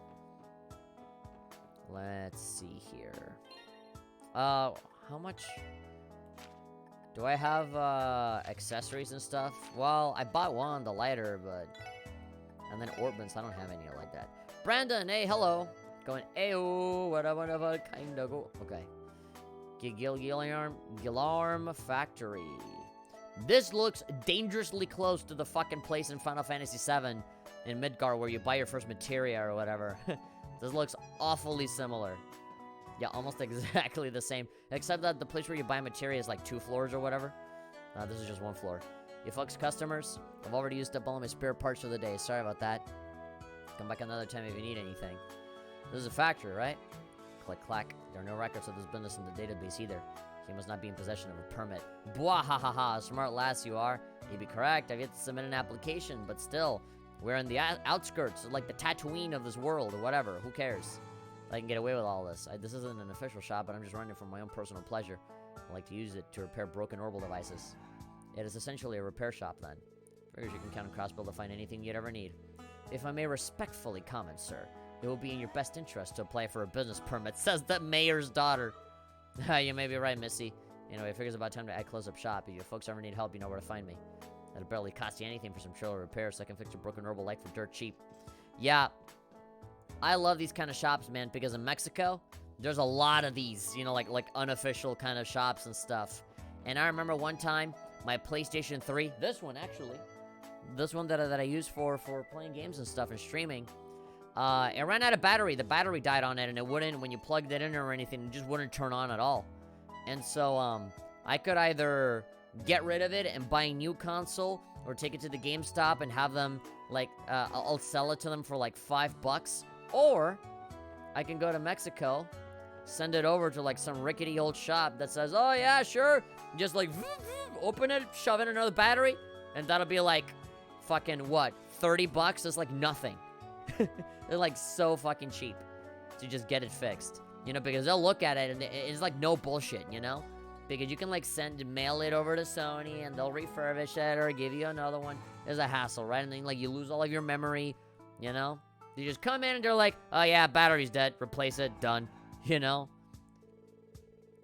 Let's see here. How much... Do I have, accessories and stuff? Well, I bought one, the lighter, but... And then ornaments, I don't have any like that. Brandon, hey, hello. Going, ayo, whatever, kinda go. Okay. Gilarm Factory. This looks dangerously close to the fucking place in Final Fantasy VII in Midgar where you buy your first materia or whatever. This looks awfully similar. Yeah, almost exactly the same. Except that the place where you buy materia is like 2 floors or whatever. This is just 1 floor. You fucks customers, I've already used up all of my spare parts for the day. Sorry about that. Come back another time if you need anything. This is a factory, right? Click, clack. There are no records of this business in the database either. He must not be in possession of a permit. Bwahahaha, smart lass you are. You'd be correct. I've yet to submit an application, but still, we're in the outskirts, like the Tatooine of this world, or whatever. Who cares? I can get away with all this. This isn't an official shop, but I'm just running it for my own personal pleasure. I like to use it to repair broken orbital devices. It is essentially a repair shop, then. Figures you can count on Crossbill to find anything you'd ever need. If I may respectfully comment, sir, it will be in your best interest to apply for a business permit, says the mayor's daughter. You may be right, Missy. Anyway, it figures about time to close up shop. If you folks ever need help, you know where to find me. It'll barely cost you anything for some trailer repairs, so I can fix a broken orbital light for dirt cheap. Yeah. I love these kind of shops, man, because in Mexico, there's a lot of these, you know, like unofficial kind of shops and stuff. And I remember one time, my PlayStation 3, this one actually, this one that I use for playing games and stuff and streaming, it ran out of battery. The battery died on it, and it wouldn't, when you plugged it in or anything, it just wouldn't turn on at all. And so, I could either get rid of it and buy a new console, or take it to the GameStop and have them, like, I'll sell it to them for like $5. Or, I can go to Mexico, send it over to, like, some rickety old shop that says, oh, yeah, sure. Just, like, open it, shove in another battery, and that'll be, like, fucking, what, $30? It's, like, nothing. They're, like, so fucking cheap to just get it fixed. You know, because they'll look at it, and it's, like, no bullshit, you know? Because you can, like, mail it over to Sony, and they'll refurbish it or give you another one. It's a hassle, right? And then, like, you lose all of your memory, you know? You just come in and they're like, oh yeah, battery's dead. Replace it. Done. You know?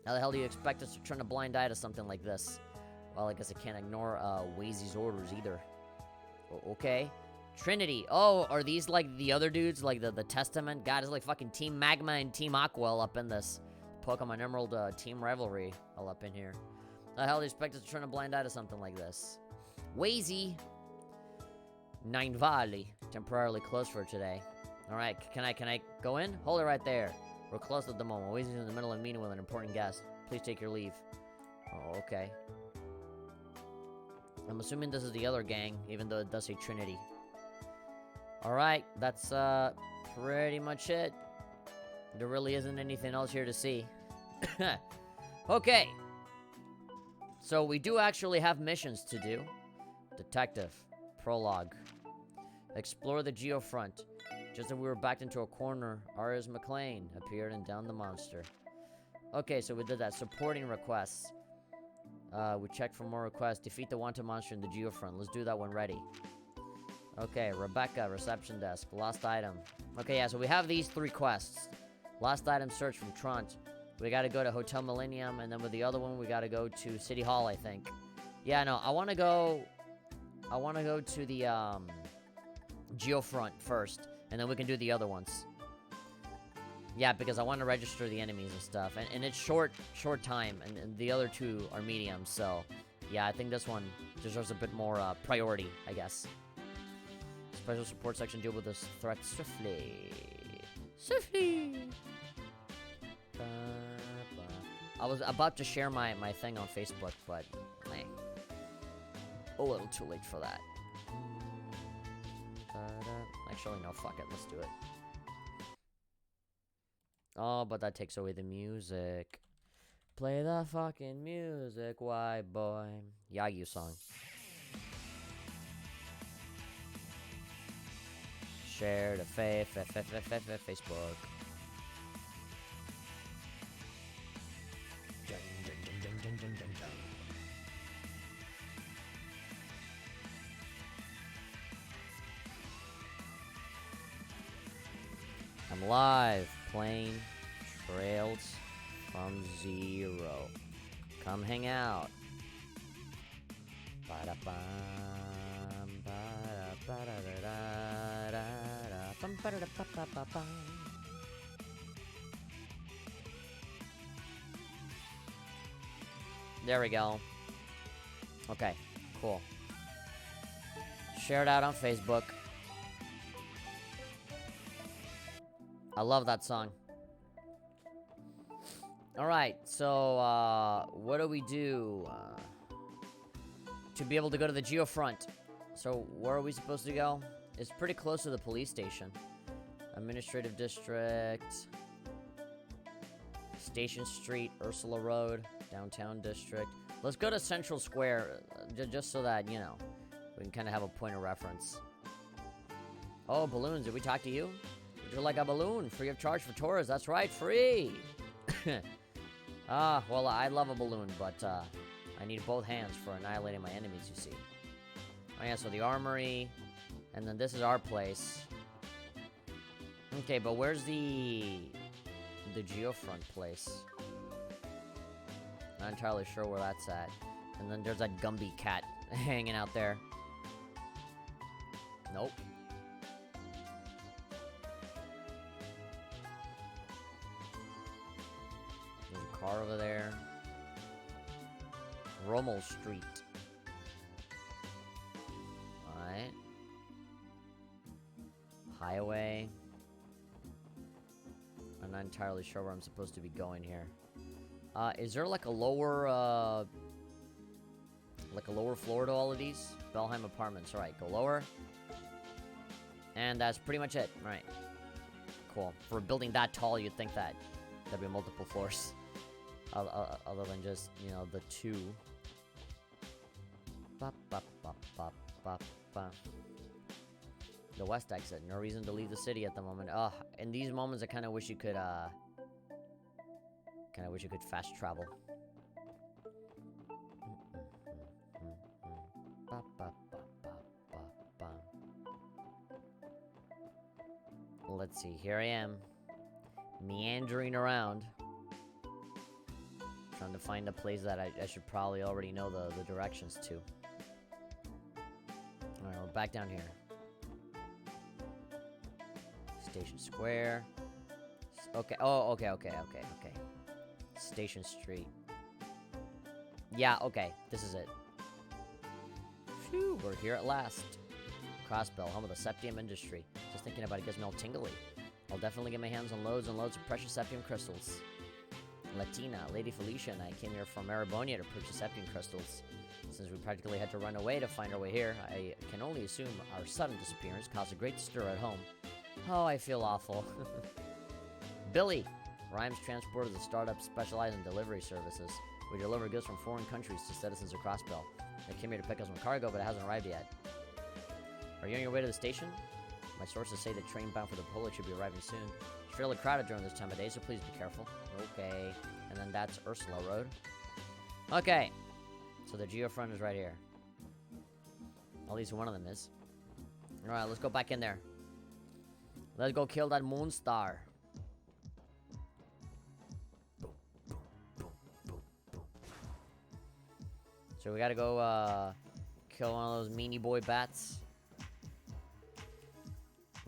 How the hell do you expect us to turn a blind eye to something like this? Well, I guess I can't ignore Wazy's orders either. Okay. Trinity. Oh, are these like the other dudes? Like the Testament? God, it's like fucking Team Magma and Team Aqua all up in this. Pokemon Emerald team rivalry all up in here. How the hell do you expect us to turn a blind eye to something like this? Wazy. Nine Valley. Temporarily closed for today. Alright, can I go in? Hold it right there. We're closed at the moment. Wazy's in the middle of a meeting with an important guest. Please take your leave. Oh, okay. I'm assuming this is the other gang, even though it does say Trinity. Alright, that's pretty much it. There really isn't anything else here to see. Okay. So we do actually have missions to do. Detective. Prologue. Explore the geofront. Just as we were backed into a corner, R.S. McLean appeared and downed the monster. Okay, so we did that. Supporting requests. We checked for more requests. Defeat the wanted monster in the geofront. Let's do that when ready. Okay, Rebecca, reception desk. Lost item. Okay, yeah, so we have these 3 quests. Lost item search from Trant. We gotta go to Hotel Millennium, and then with the other one, we gotta go to City Hall, I think. Yeah, no, I wanna go to the, geofront first, and then we can do the other ones. Yeah, because I want to register the enemies and stuff, and it's short time, and the other 2 are medium, so yeah, I think this one deserves a bit more priority, I guess. Special support section deal with this threat swiftly. I was about to share my thing on Facebook, but a little too late for that. Actually, no, fuck it, let's do it. Oh, but that takes away the music. Play the fucking music, white boy. Yagyu song. Share the Facebook. I'm live playing Trails from Zero. Come hang out. There we go. Okay, cool. Share it out on Facebook. I love that song. Alright, so, what do we do? To be able to go to the geofront. So, where are we supposed to go? It's pretty close to the police station. Administrative District. Station Street, Ursula Road, Downtown District. Let's go to Central Square, just so that, you know, we can kind of have a point of reference. Oh, balloons, did we talk to you? Would you like a balloon? Free of charge for tourists. That's right, free! Well, I love a balloon, but, I need both hands for annihilating my enemies, you see. Oh yeah, so the armory, and then this is our place. Okay, but where's the geofront place? Not entirely sure where that's at. And then there's that Gumby cat hanging out there. Nope. There's a car over there. Rommel Street. Alright. Highway. I'm not entirely sure where I'm supposed to be going here. Is there like a lower floor to all of these? Belheim Apartments. Alright, go lower. And that's pretty much it. Alright. Cool. For a building that tall, you'd think that there'd be multiple floors. Other than just, you know, the 2. The west exit. No reason to leave the city at the moment. Ugh. In these moments, I kind of wish you could, fast travel. Let's see. Here I am. Meandering around. Trying to find a place that I should probably already know the directions to. Alright, we're back down here. Station Square. Okay. Oh, okay. Station Street. Yeah, okay. This is it. Phew, we're here at last. Crossbell, home of the Septium industry. Just thinking about it gets me all tingly. I'll definitely get my hands on loads and loads of precious Septium crystals. Latina, Lady Felicia and I came here from Maribonia to purchase Epian crystals. Since we practically had to run away to find our way here, I can only assume our sudden disappearance caused a great stir at home. Oh, I feel awful. Billy. Rhymes transport is a startup specialized in delivery services. We deliver goods from foreign countries to citizens across Bell. They came here to pick up some cargo, but it hasn't arrived yet. Are you on your way to the station? My sources say the train bound for the Polo should be arriving soon. It's fairly crowded during this time of day, so please be careful. Okay. And then that's Ursula Road. Okay. So the geofront is right here. At least one of them is. Alright, let's go back in there. Let's go kill that moon star. So we gotta go, kill one of those meanie boy bats.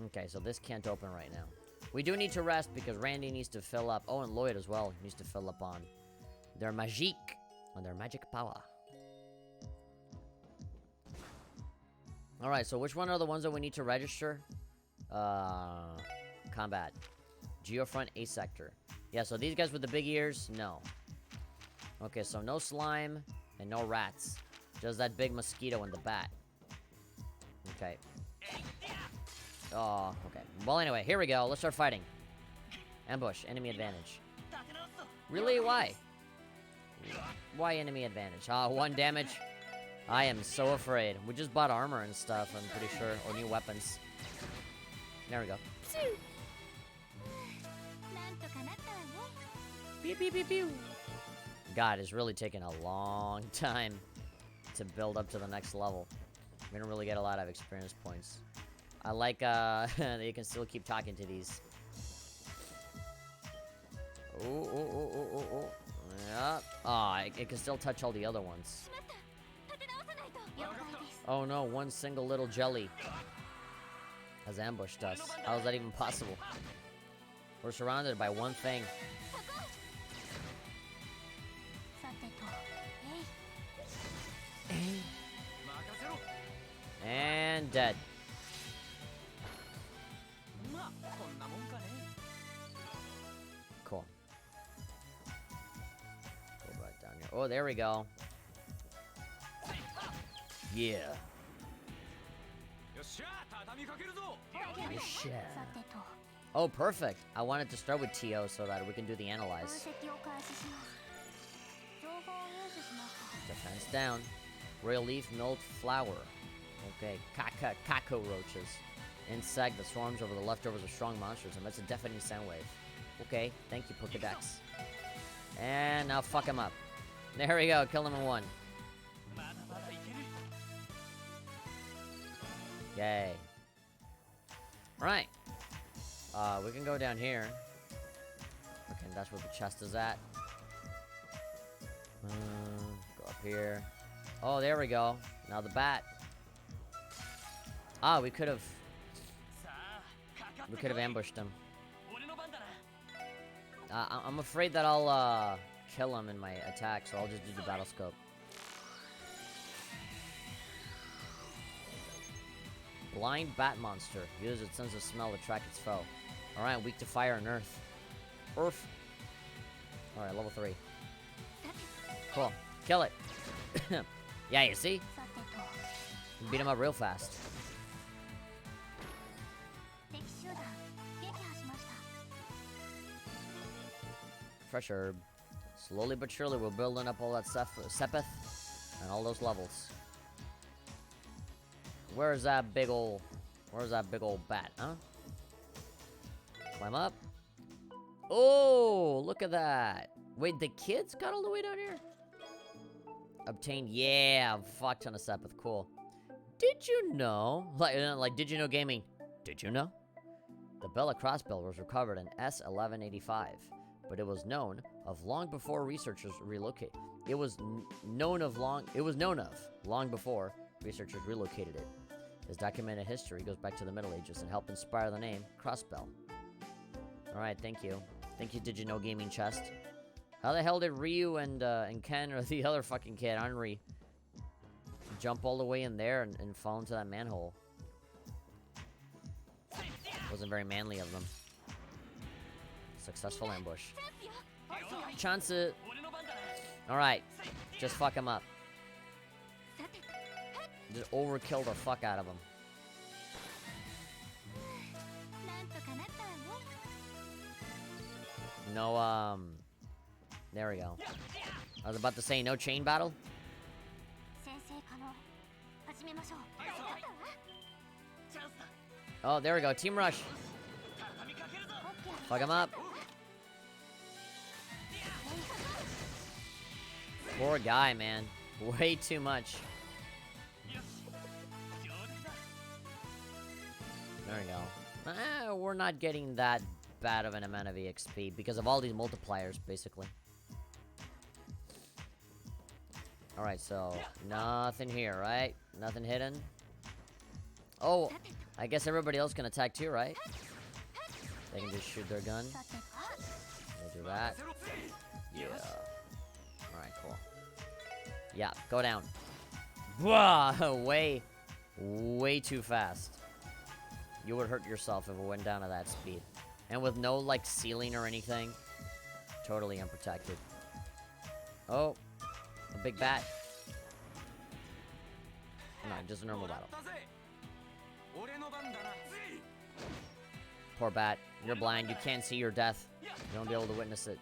Okay, so this can't open right now. We do need to rest because Randy needs to fill up. Oh, and Lloyd as well needs to fill up on their magic. On their magic power. Alright, so which one are the ones that we need to register? Combat. Geofront A sector. Yeah, so these guys with the big ears, no. Okay, so no slime and no rats. Just that big mosquito and the bat. Okay. Oh, okay. Well, anyway, here we go. Let's start fighting. Ambush. Enemy advantage. Really? Why? Why enemy advantage? Ah, 1 damage. I am so afraid. We just bought armor and stuff, I'm pretty sure. Or new weapons. There we go. Pew, pew, pew, pew. God, it's really taking a long time to build up to the next level. We don't really get a lot of experience points. I like, that you can still keep talking to these. Oh. Yeah. Ah, it can still touch all the other ones. Oh no, one single little jelly has ambushed us. How is that even possible? We're surrounded by one thing. And dead. Cool. Go right down here. Oh, there we go. Yeah. Oh, perfect. I wanted to start with TO so that we can do the analyze. Defense down. Royal leaf, milled flour. Okay, cockroaches. Insect that swarms over the leftovers of strong monsters and emits a deafening sound wave. Okay, thank you, Pokedex. And now fuck him up. There we go, kill him in 1. Yay. Right. We can go down here. Okay, that's where the chest is at. Go up here. Oh, there we go. Now the bat. Ah, we could have ambushed him. I'm afraid that I'll kill him in my attack, so I'll just do the battle scope. Blind bat monster. Uses its sense of smell to track its foe. Alright, weak to fire and earth. Earth. Alright, level 3. Cool. Kill it. Yeah, you see? You beat him up real fast. Fresh herb. Slowly but surely we're building up all that sepith and all those levels. Where's that big old bat, huh? Climb up. Oh, look at that. Wait, the kids got all the way down here? Obtained, yeah, a fuck ton of sepith, cool. Did you know, like did you know gaming? Did you know? The Bella Crossbell was recovered in S1185, but it was known of long before researchers relocated. It was known of long before researchers relocated it. His documented history goes back to the Middle Ages and helped inspire the name Crossbell. Alright, thank you. Thank you, Did You Know Gaming Chest. How the hell did Ryu and Ken, or the other fucking kid, Henry, jump all the way in there and fall into that manhole? Wasn't very manly of them. Successful ambush. Chance. Alright. Just fuck him up. Just overkill the fuck out of him. No, there we go. I was about to say, no chain battle? Oh, there we go. Team rush. Fuck him up. Poor guy, man. Way too much. There we go. We're not getting that bad of an amount of EXP because of all these multipliers, basically. Alright, so nothing here, right? Nothing hidden. Oh, I guess everybody else can attack too, right? They can just shoot their gun. They do that. Yeah. Alright, cool. Yeah, go down. Whoa, way too fast. You would hurt yourself if it went down to that speed. And with no, like, ceiling or anything. Totally unprotected. Oh. A big bat. No, just a normal battle. Poor bat. You're blind. You can't see your death. You won't be able to witness it.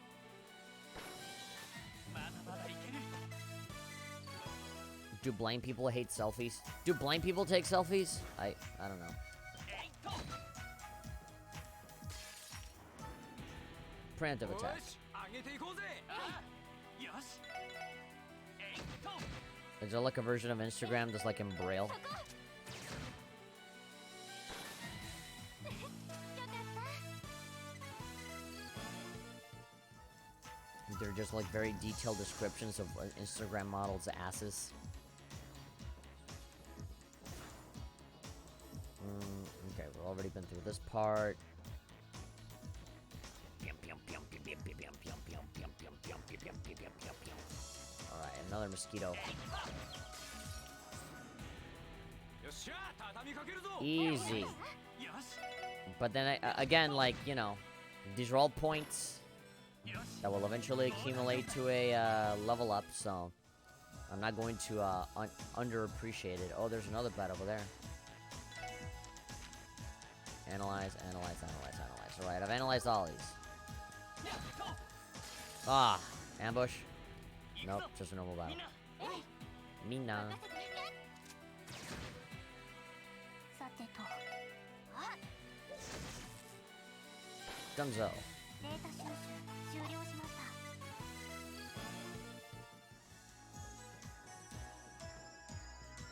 Do blind people hate selfies? Do blind people take selfies? I don't know. Preemptive attack. Is there like a version of Instagram just like in Braille? They're just like very detailed descriptions of Instagram models' asses. Okay, we've already been through this part. Alright, another mosquito. Easy. But then, again, like, you know, these are all points that will eventually accumulate to a level up, so I'm not going to underappreciate it. Oh, there's another bat over there. Analyze, analyze, analyze, analyze. Alright, I've analyzed all these. Ah, ambush. Nope, just a normal battle. Mina. Dunzo.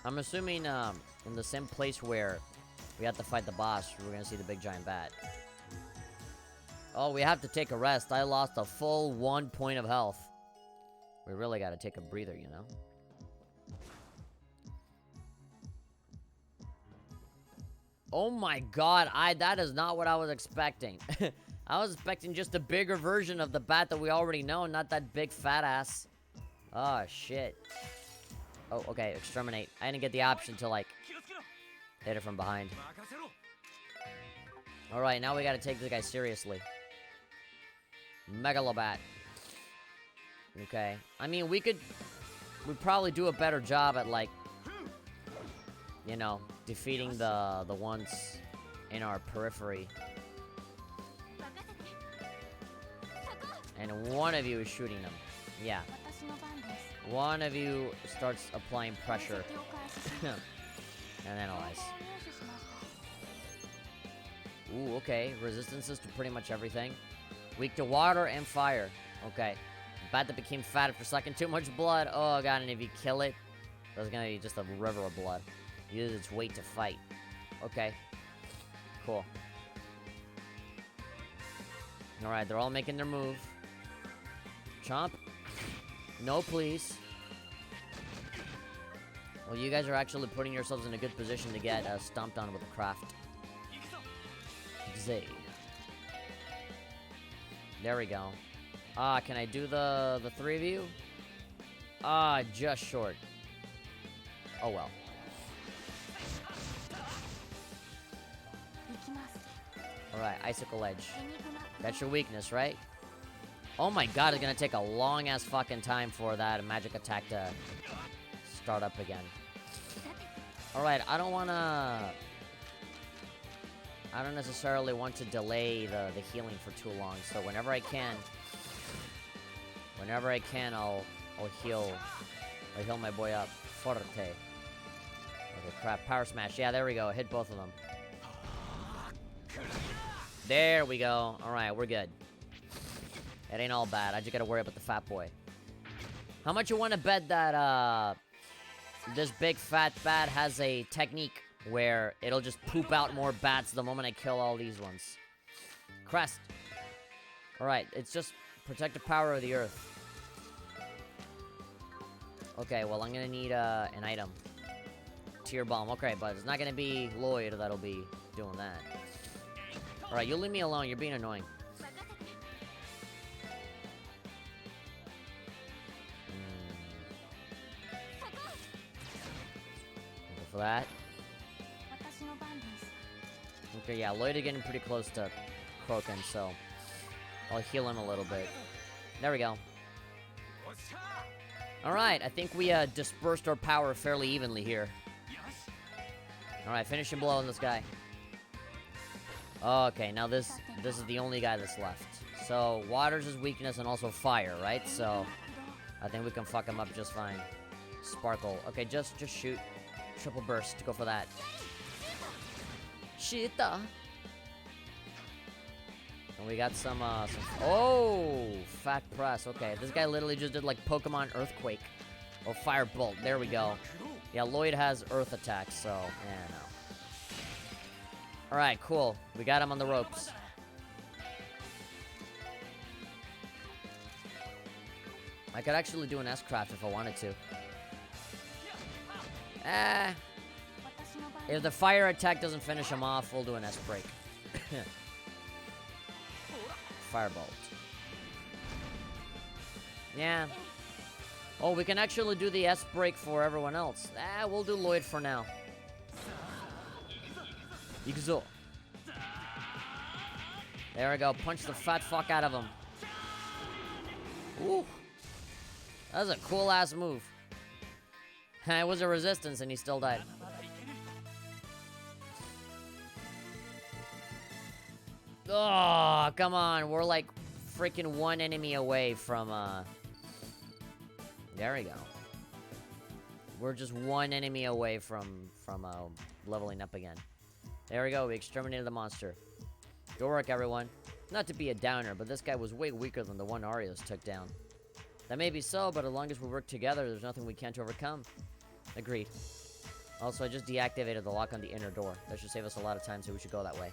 I'm assuming, in the same place where we have to fight the boss, we're gonna see the big giant bat. Oh, we have to take a rest. I lost a full 1 point of health. We really gotta take a breather, you know? Oh my god, that is not what I was expecting. I was expecting just a bigger version of the bat that we already know, not that big fat ass. Oh, shit. Oh, okay, exterminate. I didn't get the option to, like, hit it from behind. Alright, now we gotta take this guy seriously. Megalobat. Okay. I mean, we'd probably do a better job at, like, you know, defeating the ones in our periphery. And one of you is shooting them. Yeah. One of you starts applying pressure. And analyze. Ooh, okay. Resistances to pretty much everything. Weak to water and fire. Okay. Bat that became fat after sucking too much blood. Oh god, and if you kill it, there's gonna be just a river of blood. Use its weight to fight. Okay. Cool. Alright, they're all making their move. Chomp. No, please. Well, you guys are actually putting yourselves in a good position to get stomped on with a craft. Z. There we go. Ah, can I do the three of you? Ah, just short. Oh well. Alright, Icicle Edge. That's your weakness, right? Oh my god, it's gonna take a long-ass fucking time for that magic attack to start up again. Alright, I don't necessarily want to delay the healing for too long, so whenever I can, I'll heal my boy up. Forte. Okay, crap. Power smash. Yeah, there we go. Hit both of them. There we go. Alright, we're good. It ain't all bad. I just gotta worry about the fat boy. How much you want to bet that, this big fat bat has a technique where it'll just poop out more bats the moment I kill all these ones? Crest. Alright, it's just protective power of the earth. Okay, well, I'm gonna need, an item. Tear bomb. Okay, but it's not gonna be Lloyd that'll be doing that. Alright, you leave me alone. You're being annoying. Go for that. Okay, yeah, Lloyd is getting pretty close to Croaking, so I'll heal him a little bit. There we go. Alright, I think we dispersed our power fairly evenly here. Alright, finishing blow on this guy. Okay, now this is the only guy that's left. So, water's his weakness and also fire, right? So, I think we can fuck him up just fine. Sparkle. Okay, just shoot. Triple burst. Go for that. Shita. And we got some oh, fat press. Okay, this guy literally just did like Pokemon Earthquake. Or Firebolt. There we go. Yeah, Lloyd has Earth attacks, so, yeah, no. Alright, cool. We got him on the ropes. I could actually do an S-Craft if I wanted to. If the fire attack doesn't finish him off, we'll do an S-Break. Firebolt. Yeah. Oh, we can actually do the S-Break for everyone else. We'll do Lloyd for now. Ikuzo. There we go. Punch the fat fuck out of him. Ooh. That was a cool-ass move. It was a resistance and he still died. Oh, come on. We're like freaking one enemy away from, There we go. We're just one enemy away from leveling up again. There we go. We exterminated the monster. Good work, everyone. Not to be a downer, but this guy was way weaker than the one Arios took down. That may be so, but as long as we work together, there's nothing we can't overcome. Agreed. Also, I just deactivated the lock on the inner door. That should save us a lot of time, so we should go that way.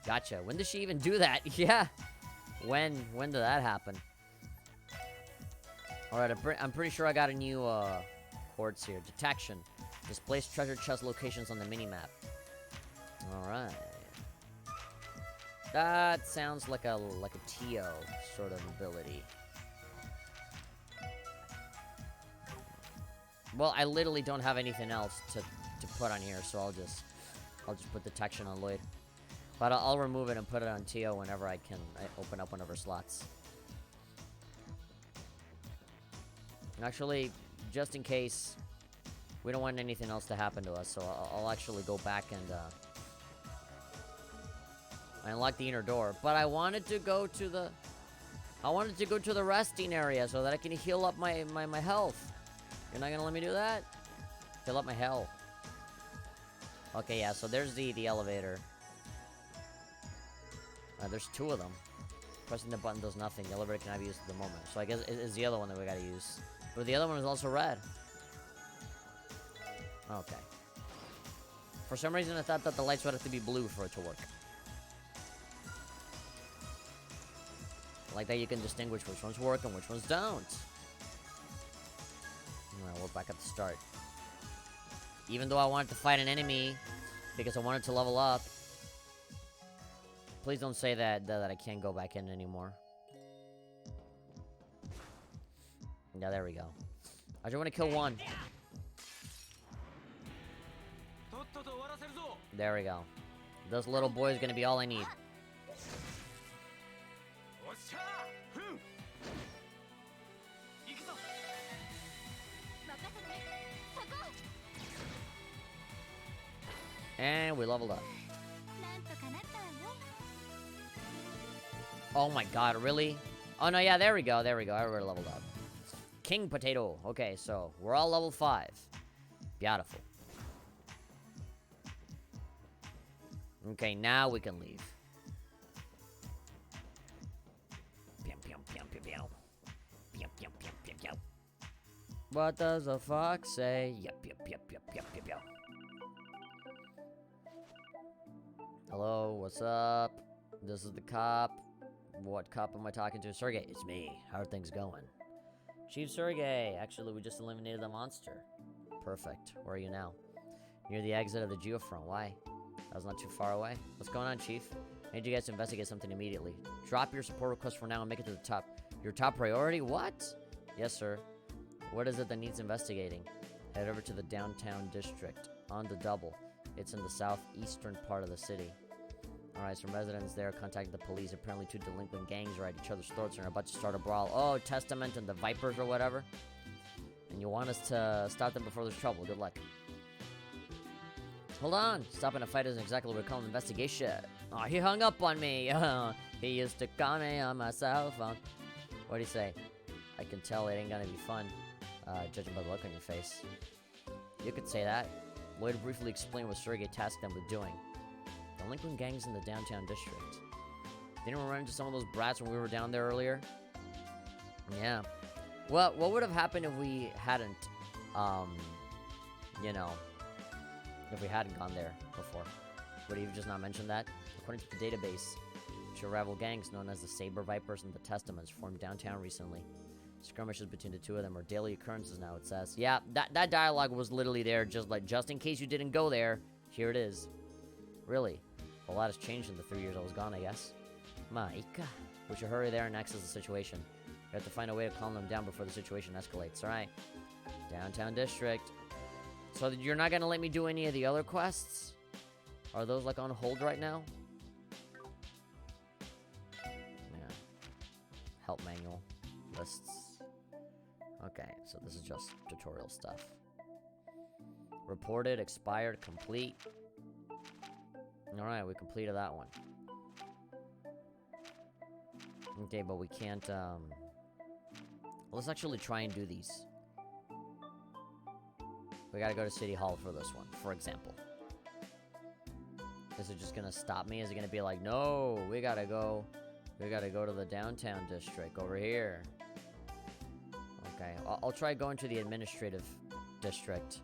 Gotcha. When did she even do that? Yeah. When did that happen? Alright, I'm pretty sure I got a new, chords here. Detection. Displace treasure chest locations on the minimap. Alright. That sounds like a Tio sort of ability. Well, I literally don't have anything else to put on here, so I'll just put detection on Lloyd. But I'll remove it and put it on Tio whenever I open up one of her slots. Actually, just in case, we don't want anything else to happen to us, so I'll actually go back and unlock the inner door. But I wanted to go to the resting area so that I can heal up my health. You're not gonna let me do that? Heal up my health. Okay, yeah, so there's the elevator. There's two of them. Pressing the button does nothing. The elevator cannot be used at the moment. So I guess it's the other one that we gotta use. But the other one is also red. Okay. For some reason, I thought that the lights would have to be blue for it to work. Like that you can distinguish which ones work and which ones don't. Alright, we're back at the start. Even though I wanted to fight an enemy, because I wanted to level up. Please don't say that I can't go back in anymore. Yeah, there we go. I just want to kill one. There we go. This little boy is going to be all I need. And we leveled up. Oh my god, really? Oh no, yeah, there we go, there we go. I already leveled up. King Potato. Okay, so we're all level 5. Beautiful. Okay, now we can leave. What does a fox say? Yep. Hello, what's up? This is the cop. What cop am I talking to? Sergey, it's me. How are things going? Chief Sergey. Actually, we just eliminated the monster. Perfect. Where are you now? Near the exit of the geofront. Why? That was not too far away. What's going on, Chief? I need you guys to investigate something immediately. Drop your support request for now and make it to the top. Your top priority? What? Yes, sir. What is it that needs investigating? Head over to the downtown district. On the double. It's in the southeastern part of the city. Alright, some residents there contacted the police. Apparently 2 delinquent gangs are at each other's throats and are about to start a brawl. Oh, Testament and the Vipers or whatever. And you want us to stop them before there's trouble. Good luck. Hold on. Stopping a fight isn't exactly what we call an investigation. Oh, he hung up on me. He used to call me on my cell phone. What do you say? I can tell it ain't gonna be fun, judging by the look on your face. You could say that. Lloyd briefly explained what Sergey tasked them with doing. Delinquent gangs in the downtown district. Didn't we run into some of those brats when we were down there earlier? Yeah. Well, what would have happened if we hadn't, you know, if we hadn't gone there before? Would he have just not mentioned that? According to the database, 2 rival gangs known as the Saber Vipers and the Testaments formed downtown recently. Skirmishes between the 2 of them are daily occurrences now, it says. Yeah, that dialogue was literally there, just in case you didn't go there. Here it is. Really? A lot has changed in the 3 years I was gone, I guess. Maika. We should hurry there and access the situation. We have to find a way to calm them down before the situation escalates. Alright. Downtown district. So you're not gonna let me do any of the other quests? Are those like on hold right now? Yeah. Help manual. Lists. Okay, so this is just tutorial stuff. Reported, expired, complete. Alright, we completed that one. Okay, but we can't, let's actually try and do these. We gotta go to City Hall for this one, for example. Is it just gonna stop me? Is it gonna be like, no, we gotta go to the downtown district over here. Okay, I'll try going to the administrative district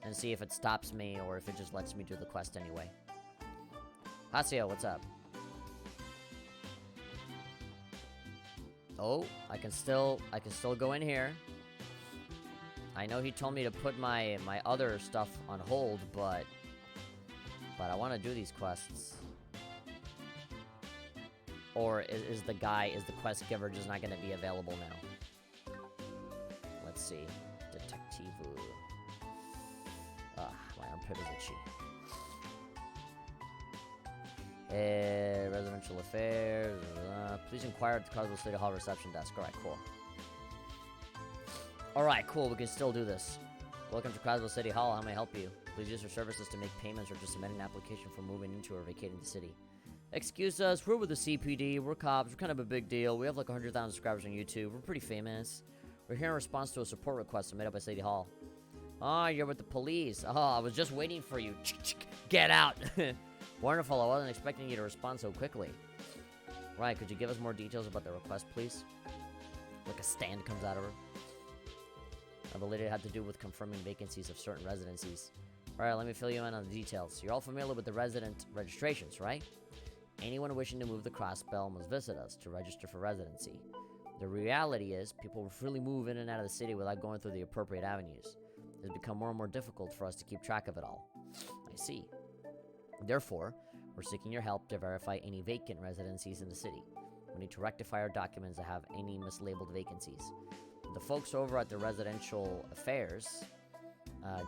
and see if it stops me or if it just lets me do the quest anyway. Hasio, what's up? Oh, I can still go in here. I know he told me to put my other stuff on hold, but I want to do these quests. Or is the quest giver just not going to be available now? Let's see. Detectivo. My armpit is itchy. Residential affairs. Please inquire at the Carswell City Hall reception desk. Alright, cool. Alright, cool. We can still do this. Welcome to Carswell City Hall. How may I help you? Please use your services to make payments or to submit an application for moving into or vacating the city. Excuse us, we're with the CPD, we're cops, we're kind of a big deal. We have like 100,000 subscribers on YouTube, we're pretty famous. We're here in response to a support request submitted by City Hall. Oh, you're with the police. Oh, I was just waiting for you. Get out. Wonderful, I wasn't expecting you to respond so quickly. Right, could you give us more details about the request, please? Like a stand comes out of her. I believe it had to do with confirming vacancies of certain residencies. Alright, let me fill you in on the details. You're all familiar with the resident registrations, right? Anyone wishing to move the Crossbell must visit us to register for residency. The reality is, people will freely move in and out of the city without going through the appropriate avenues. It's become more and more difficult for us to keep track of it all. I see. Therefore, we're seeking your help to verify any vacant residencies in the city. We need to rectify our documents that have any mislabeled vacancies. The folks over at the Residential Affairs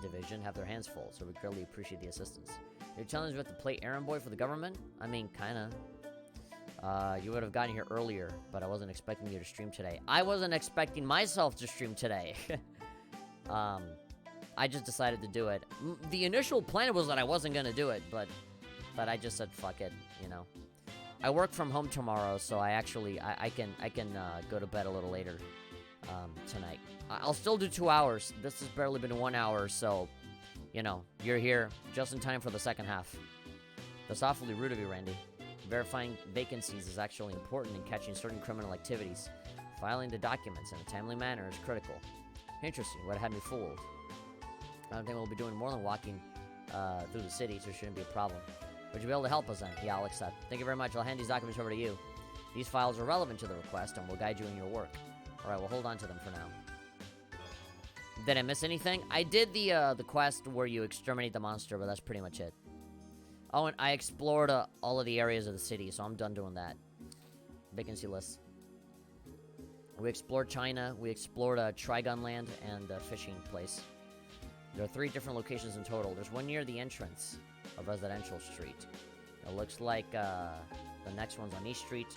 division have their hands full, so we greatly appreciate the assistance. You're telling us we have to play errand boy for the government? I mean, kinda. You would have gotten here earlier, but I wasn't expecting you to stream today. I wasn't expecting myself to stream today. I just decided to do it. The initial plan was that I wasn't gonna do it, but I just said fuck it, you know. I work from home tomorrow, so I actually I can go to bed a little later tonight. I'll still do 2 hours. This has barely been 1 hour, so you know, you're here just in time for the second half. That's awfully rude of you, Randy. Verifying vacancies is actually important in catching certain criminal activities. Filing the documents in a timely manner is critical. Interesting, what had me fooled. I don't think we'll be doing more than walking through the city, so it shouldn't be a problem. Would you be able to help us then? Yeah, I'll accept. Thank you very much. I'll hand these documents over to you. These files are relevant to the request and will guide you in your work. Alright, we'll hold on to them for now. Did I miss anything? I did the quest where you exterminate the monster, but that's pretty much it. Oh, and I explored all of the areas of the city, so I'm done doing that. Vacancy list. We explored China, we explored Trigun Land, and the fishing place. There are 3 different locations in total. There's one near the entrance of Residential Street. It looks like the next one's on East Street.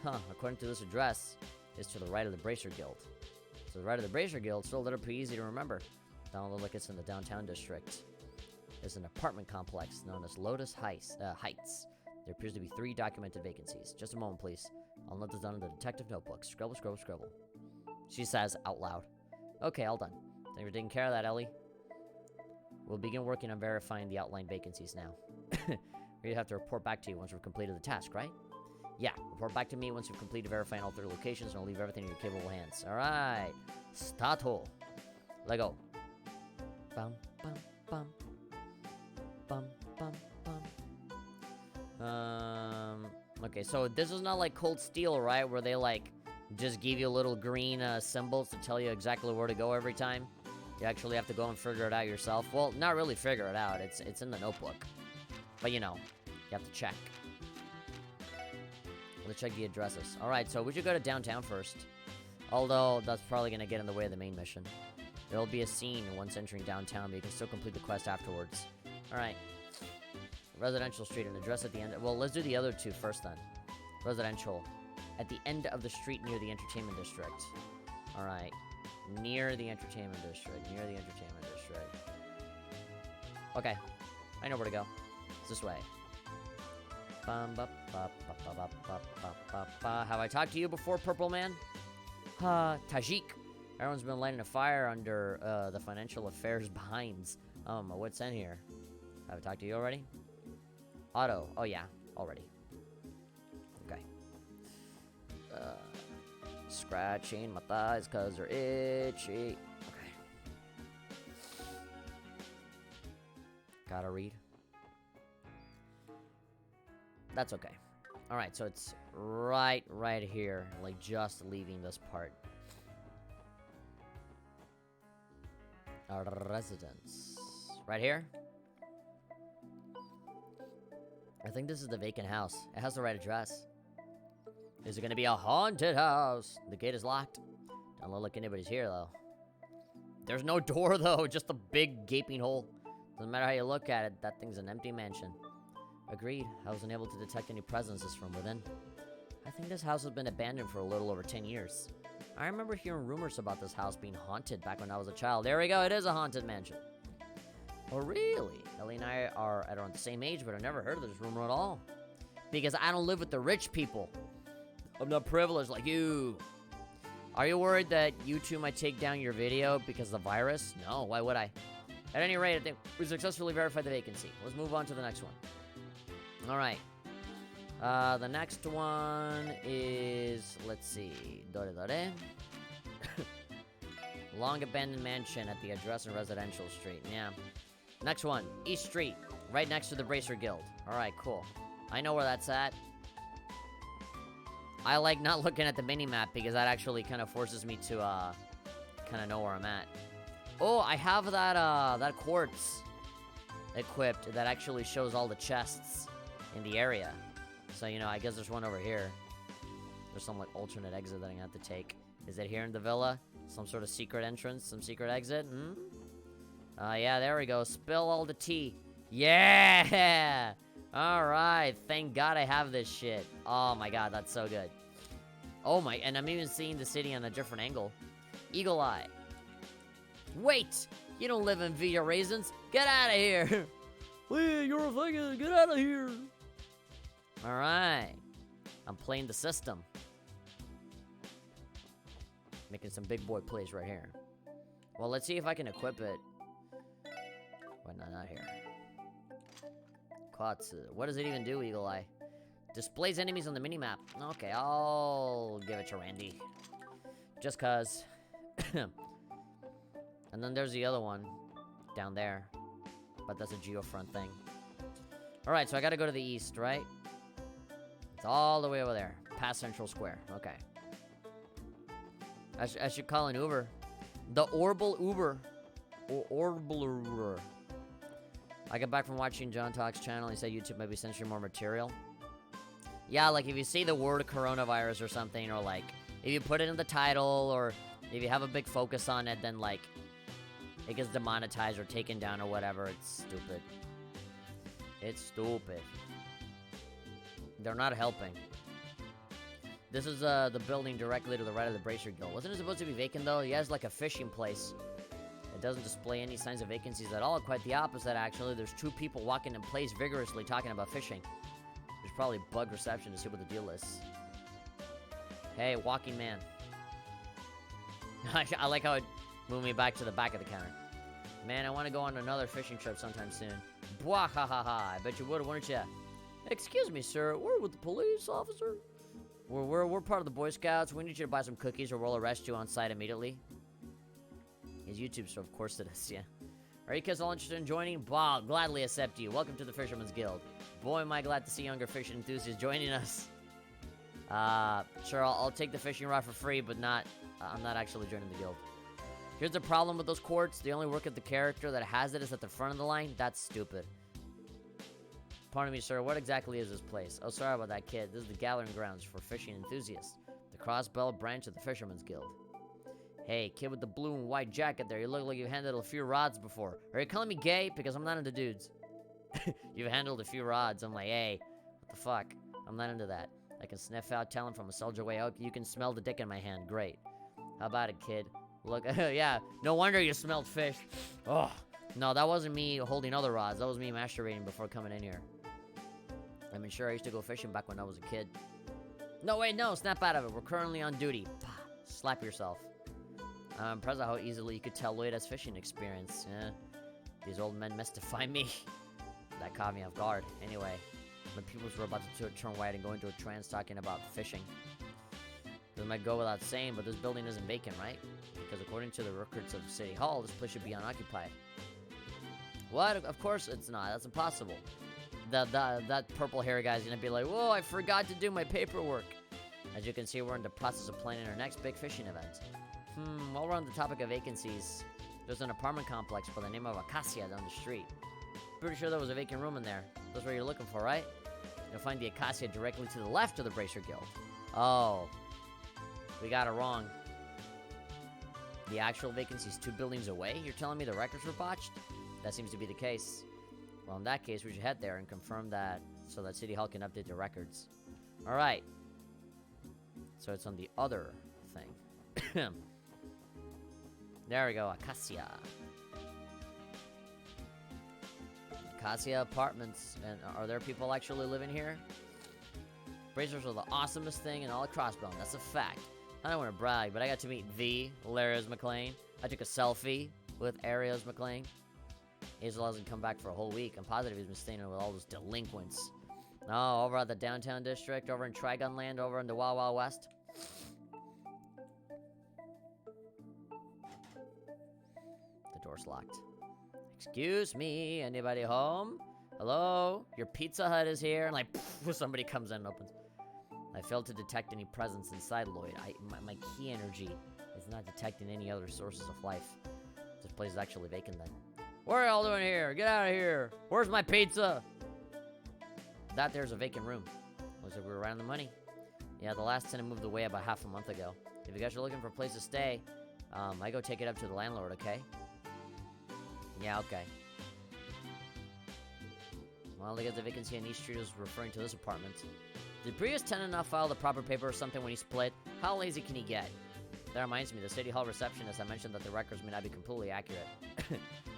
Huh, according to this address, it's to the right of the Bracer Guild. To the right of the Bracer Guild, still a little pretty easy to remember. Down look, it's in the downtown district. There's an apartment complex known as Lotus Heights. There appears to be 3 documented vacancies. Just a moment, please. I'll note this down in the detective notebook. Scribble, scribble, scribble. She says out loud. Okay, all done. Thank you for taking care of that, Ellie. We'll begin working on verifying the outlined vacancies now. We have to report back to you once we've completed the task, right? Yeah, report back to me once you've completed verifying all 3 locations, and I'll leave everything in your capable hands. Alright. Stato. Let go. Bum, bum, bum. Bum, bum, bum. Okay, so this is not like Cold Steel, right? Where they, like, just give you little green symbols to tell you exactly where to go every time. You actually have to go and figure it out yourself. Well, not really figure it out. It's in the notebook. But, you know, you have to check. Let's check the addresses. Alright, so we should go to downtown first. Although, that's probably going to get in the way of the main mission. There will be a scene once entering downtown, but you can still complete the quest afterwards. Alright. Residential Street, an address at the end. Well, let's do the other 2 first then. Residential. At the end of the street near the entertainment district. Alright. Near the entertainment district. Near the entertainment district. Okay. I know where to go. It's this way. Have I talked to you before, Purple Man? Tajik. Everyone's been lighting a fire under the financial affairs behinds. What's in here? Have I talked to you already? Otto. Oh, yeah. Already. Okay. Scratching my thighs because they're itchy. Okay. Gotta read. That's okay. Alright, so it's right here. Like, just leaving this part. Our residence. Right here? I think this is the vacant house. It has the right address. Is it gonna be a haunted house? The gate is locked. Don't look like anybody's here, though. There's no door, though. Just a big gaping hole. Doesn't matter how you look at it. That thing's an empty mansion. Agreed. I wasn't able to detect any presences from within. I think this house has been abandoned for a little over 10 years. I remember hearing rumors about this house being haunted back when I was a child. There we go. It is a haunted mansion. Oh, really? Ellie and I are at around the same age, but I've never heard of this rumor at all. Because I don't live with the rich people. I'm not privileged like you. Are you worried that YouTube might take down your video because of the virus? No, why would I? At any rate, I think we successfully verified the vacancy. Let's move on to the next one. Alright. The next one is... Let's see. Long abandoned mansion at the address in Residential Street. Yeah. Next one. East Street. Right next to the Bracer Guild. Alright, cool. I know where that's at. I like not looking at the mini-map because that actually kind of forces me to, kind of know where I'm at. Oh, I have that, that quartz equipped that actually shows all the chests in the area. So, you know, I guess there's one over here. There's some, like, alternate exit that I'm gonna have to take. Is it here in the villa? Some sort of secret entrance? Some secret exit? Yeah, there we go. Spill all the tea. Yeah! Alright, thank God I have this shit. Oh my god, that's so good. Oh my, and I'm even seeing the city on a different angle. Eagle Eye. Wait! You don't live in Villa Raisins. Get out of here. Wait, you're a fucking... Get out of here. All right. I'm playing the system. Making some big boy plays right here. Well, let's see if I can equip it. Wait, no, not here. Kwatsu. What does it even do, Eagle Eye? Displays enemies on the minimap. Okay, I'll give it to Randy. Just cause. And then there's the other one. Down there. But that's a Geofront thing. Alright, so I gotta go to the east, right? It's all the way over there. Past Central Square. Okay. I should call an Uber. The Orbital Uber. Orbital Uber. I got back from watching John Talk's channel. He said YouTube might be censoring more material. Yeah, like if you see the word coronavirus or something, or like if you put it in the title, or if you have a big focus on it, then like it gets demonetized or taken down or whatever. It's stupid. It's stupid. They're not helping. This is the building directly to the right of the Bracer Guild. Wasn't it supposed to be vacant though? He has like a fishing place. It doesn't display any signs of vacancies at all. Quite the opposite, actually. There's 2 people walking in place vigorously talking about fishing. There's probably bug reception to see what the deal is. Hey, walking man. I like how it moved me back to the back of the counter. Man, I want to go on another fishing trip sometime soon. Bwah, ha ha ha. I bet you would, wouldn't you? Excuse me, sir. We're with the police officer. We're part of the Boy Scouts. We need you to buy some cookies or we'll arrest you on site immediately. His YouTube, so of course it is, yeah. Are you guys all interested in joining? I'll gladly accept you. Welcome to the Fisherman's Guild. Boy, am I glad to see younger fishing enthusiasts joining us. Sure, I'll take the fishing rod for free, but I'm not actually joining the guild. Here's the problem with those quartz. They only work if the character that has it is at the front of the line. That's stupid. Pardon me, sir. What exactly is this place? Oh, sorry about that, kid. This is the gathering grounds for fishing enthusiasts. The Crossbell branch of the Fisherman's Guild. Hey, kid with the blue and white jacket there. You look like you've handled a few rods before. Are you calling me gay? Because I'm not into dudes. You've handled a few rods. I'm like, hey, what the fuck? I'm not into that. I can sniff out talent from a soldier way out. You can smell the dick in my hand. Great. How about it, kid? Look, yeah. No wonder you smelled fish. Oh, no, that wasn't me holding other rods. That was me masturbating before coming in here. I mean, sure, I used to go fishing back when I was a kid. No, wait, no. Snap out of it. We're currently on duty. Slap yourself. I'm impressed at how easily you could tell Lloyd has fishing experience. Yeah. These old men mystify me. That caught me off guard. Anyway, the pupils were about to turn white and go into a trance talking about fishing. This might go without saying, but this building isn't vacant, right? Because according to the records of City Hall, this place should be unoccupied. What? Of course it's not. That's impossible. That purple hair guy's gonna be like, whoa, I forgot to do my paperwork. As you can see, we're in the process of planning our next big fishing event. While we're on the topic of vacancies, there's an apartment complex by the name of Acacia down the street. Pretty sure there was a vacant room in there. That's what you're looking for, right? You'll find the Acacia directly to the left of the Bracer Guild. Oh. We got it wrong. The actual vacancy is 2 buildings away? You're telling me the records were botched? That seems to be the case. Well, in that case, we should head there and confirm that so that City Hall can update the records. Alright. So it's on the other thing. There we go, Acacia. Acacia Apartments. And are there people actually living here? Bracers are the awesomest thing in all of Crossbone. That's a fact. I don't want to brag, but I got to meet the Hilarious McLean. I took a selfie with Arios McLean. Hazel hasn't come back for a whole week. I'm positive he's been staying with all those delinquents. Oh, over at the downtown district, over in Trigun Land, over in the Wild Wild West. The door's locked. Excuse me, anybody home? Hello? Your Pizza Hut is here. And like, poof, somebody comes in and opens. I failed to detect any presence inside Lloyd. My key energy is not detecting any other sources of life. This place is actually vacant then. What are y'all doing here? Get out of here. Where's my pizza? That there's a vacant room. Looks like we were right on the money. Yeah, the last tenant moved away about half a month ago. If you guys are looking for a place to stay, I go take it up to the landlord, okay? Yeah, okay. Well, I guess the vacancy on East Street is referring to this apartment. Did previous tenant not file the proper paper or something when he split? How lazy can he get? That reminds me, the City Hall receptionist, I mentioned that the records may not be completely accurate.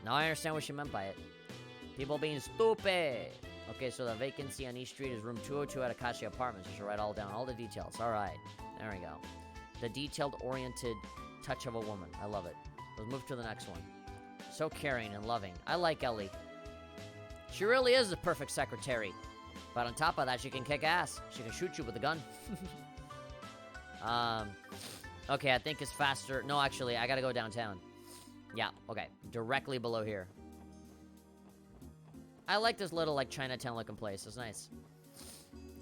Now I understand what she meant by it. People being stupid. Okay, so the vacancy on East Street is room 202 at Akashi Apartments. You should write all down, all the details. All right, there we go. The detailed-oriented touch of a woman. I love it. Let's move to the next one. So caring and loving. I like Ellie. She really is the perfect secretary. But on top of that, she can kick ass. She can shoot you with a gun. Okay, I think it's faster. No, actually, I gotta go downtown. Yeah, okay. Directly below here. I like this little, like, Chinatown-looking place. It's nice.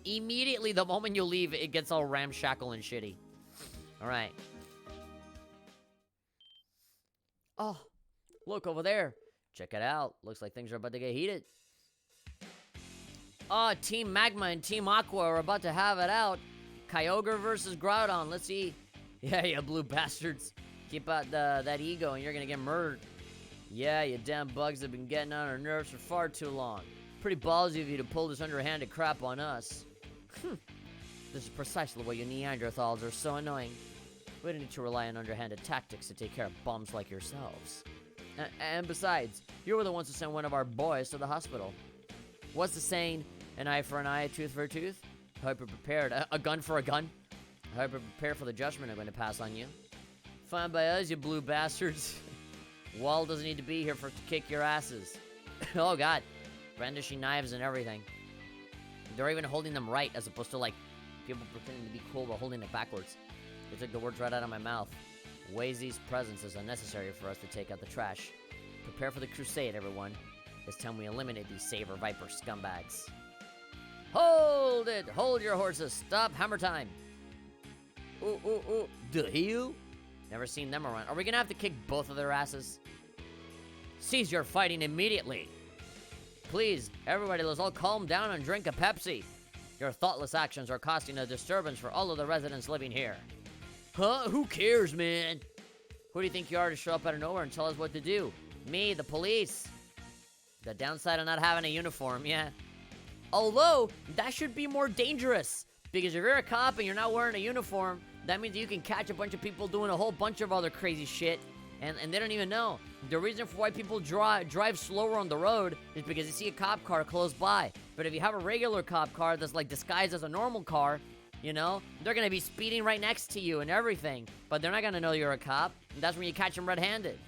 Immediately, the moment you leave, it gets all ramshackle and shitty. Alright. Oh, look over there. Check it out. Looks like things are about to get heated. Oh, Team Magma and Team Aqua are about to have it out. Kyogre versus Groudon. Let's see. Yeah, you blue bastards. Keep out that ego and you're gonna get murdered. Yeah, you damn bugs have been getting on our nerves for far too long. Pretty ballsy of you to pull this underhanded crap on us. This is precisely why you Neanderthals are so annoying. We don't need to rely on underhanded tactics to take care of bums like yourselves. And besides, you were the ones who sent one of our boys to the hospital. What's the saying? An eye for an eye, a tooth for a tooth? I hope you're prepared. A gun for a gun? I hope you're prepared for the judgment I'm going to pass on you. Fine by us, you blue bastards. Wall doesn't need to be here to kick your asses. Oh god. Brandishing knives and everything. They're even holding them right as opposed to like people pretending to be cool while holding it backwards. They took the words right out of my mouth. Wazy's presence is unnecessary for us to take out the trash. Prepare for the crusade, everyone. It's time we eliminate these Saber Viper scumbags. Hold it! Hold your horses! Stop! Hammer time! Ooh, ooh, ooh. The heel? Never seen them around. Are we gonna have to kick both of their asses? Cease your fighting immediately! Please, everybody, let's all calm down and drink a Pepsi. Your thoughtless actions are causing a disturbance for all of the residents living here. Huh? Who cares, man? Who do you think you are to show up out of nowhere and tell us what to do? Me, the police. The downside of not having a uniform, yeah. Although, that should be more dangerous. Because if you're a cop and you're not wearing a uniform, that means you can catch a bunch of people doing a whole bunch of other crazy shit. And they don't even know. The reason for why people drive slower on the road is because they see a cop car close by. But if you have a regular cop car that's like disguised as a normal car, you know, they're gonna be speeding right next to you and everything. But they're not gonna know you're a cop. And that's when you catch them red-handed.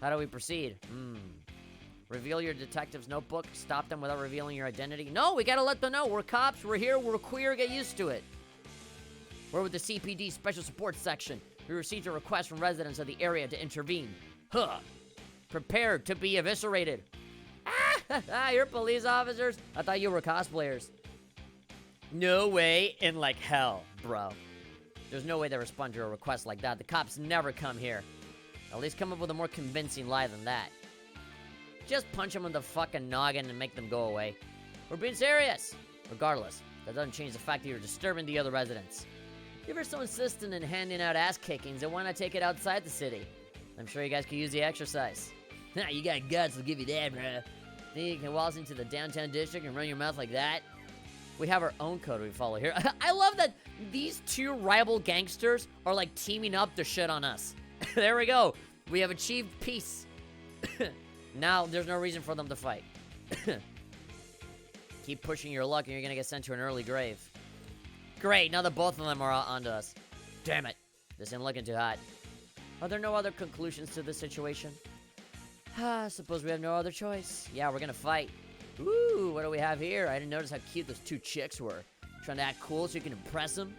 How do we proceed? Reveal your detective's notebook. Stop them without revealing your identity. No, we gotta let them know. We're cops, we're here, we're queer, get used to it. We're with the CPD Special Support Section. We received a request from residents of the area to intervene. Huh. Prepared to be eviscerated. Ah, you're police officers? I thought you were cosplayers. No way in like hell, bro. There's no way they respond to a request like that. The cops never come here. At least come up with a more convincing lie than that. Just punch them in the fucking noggin and make them go away. We're being serious. Regardless, that doesn't change the fact that you're disturbing the other residents. If you're so insistent in handing out ass kickings, then why not take it outside the city? I'm sure you guys could use the exercise. You got guts, I'll give you that, bro. Think you can waltz into the downtown district and run your mouth like that? We have our own code we follow here. I love that these two rival gangsters are like teaming up to shit on us. There we go. We have achieved peace. Now, there's no reason for them to fight. Keep pushing your luck and you're gonna get sent to an early grave. Great, now that both of them are onto us. Damn it. This ain't looking too hot. Are there no other conclusions to this situation? I suppose we have no other choice. Yeah, we're gonna fight. Ooh, what do we have here? I didn't notice how cute those two chicks were. Trying to act cool so you can impress them?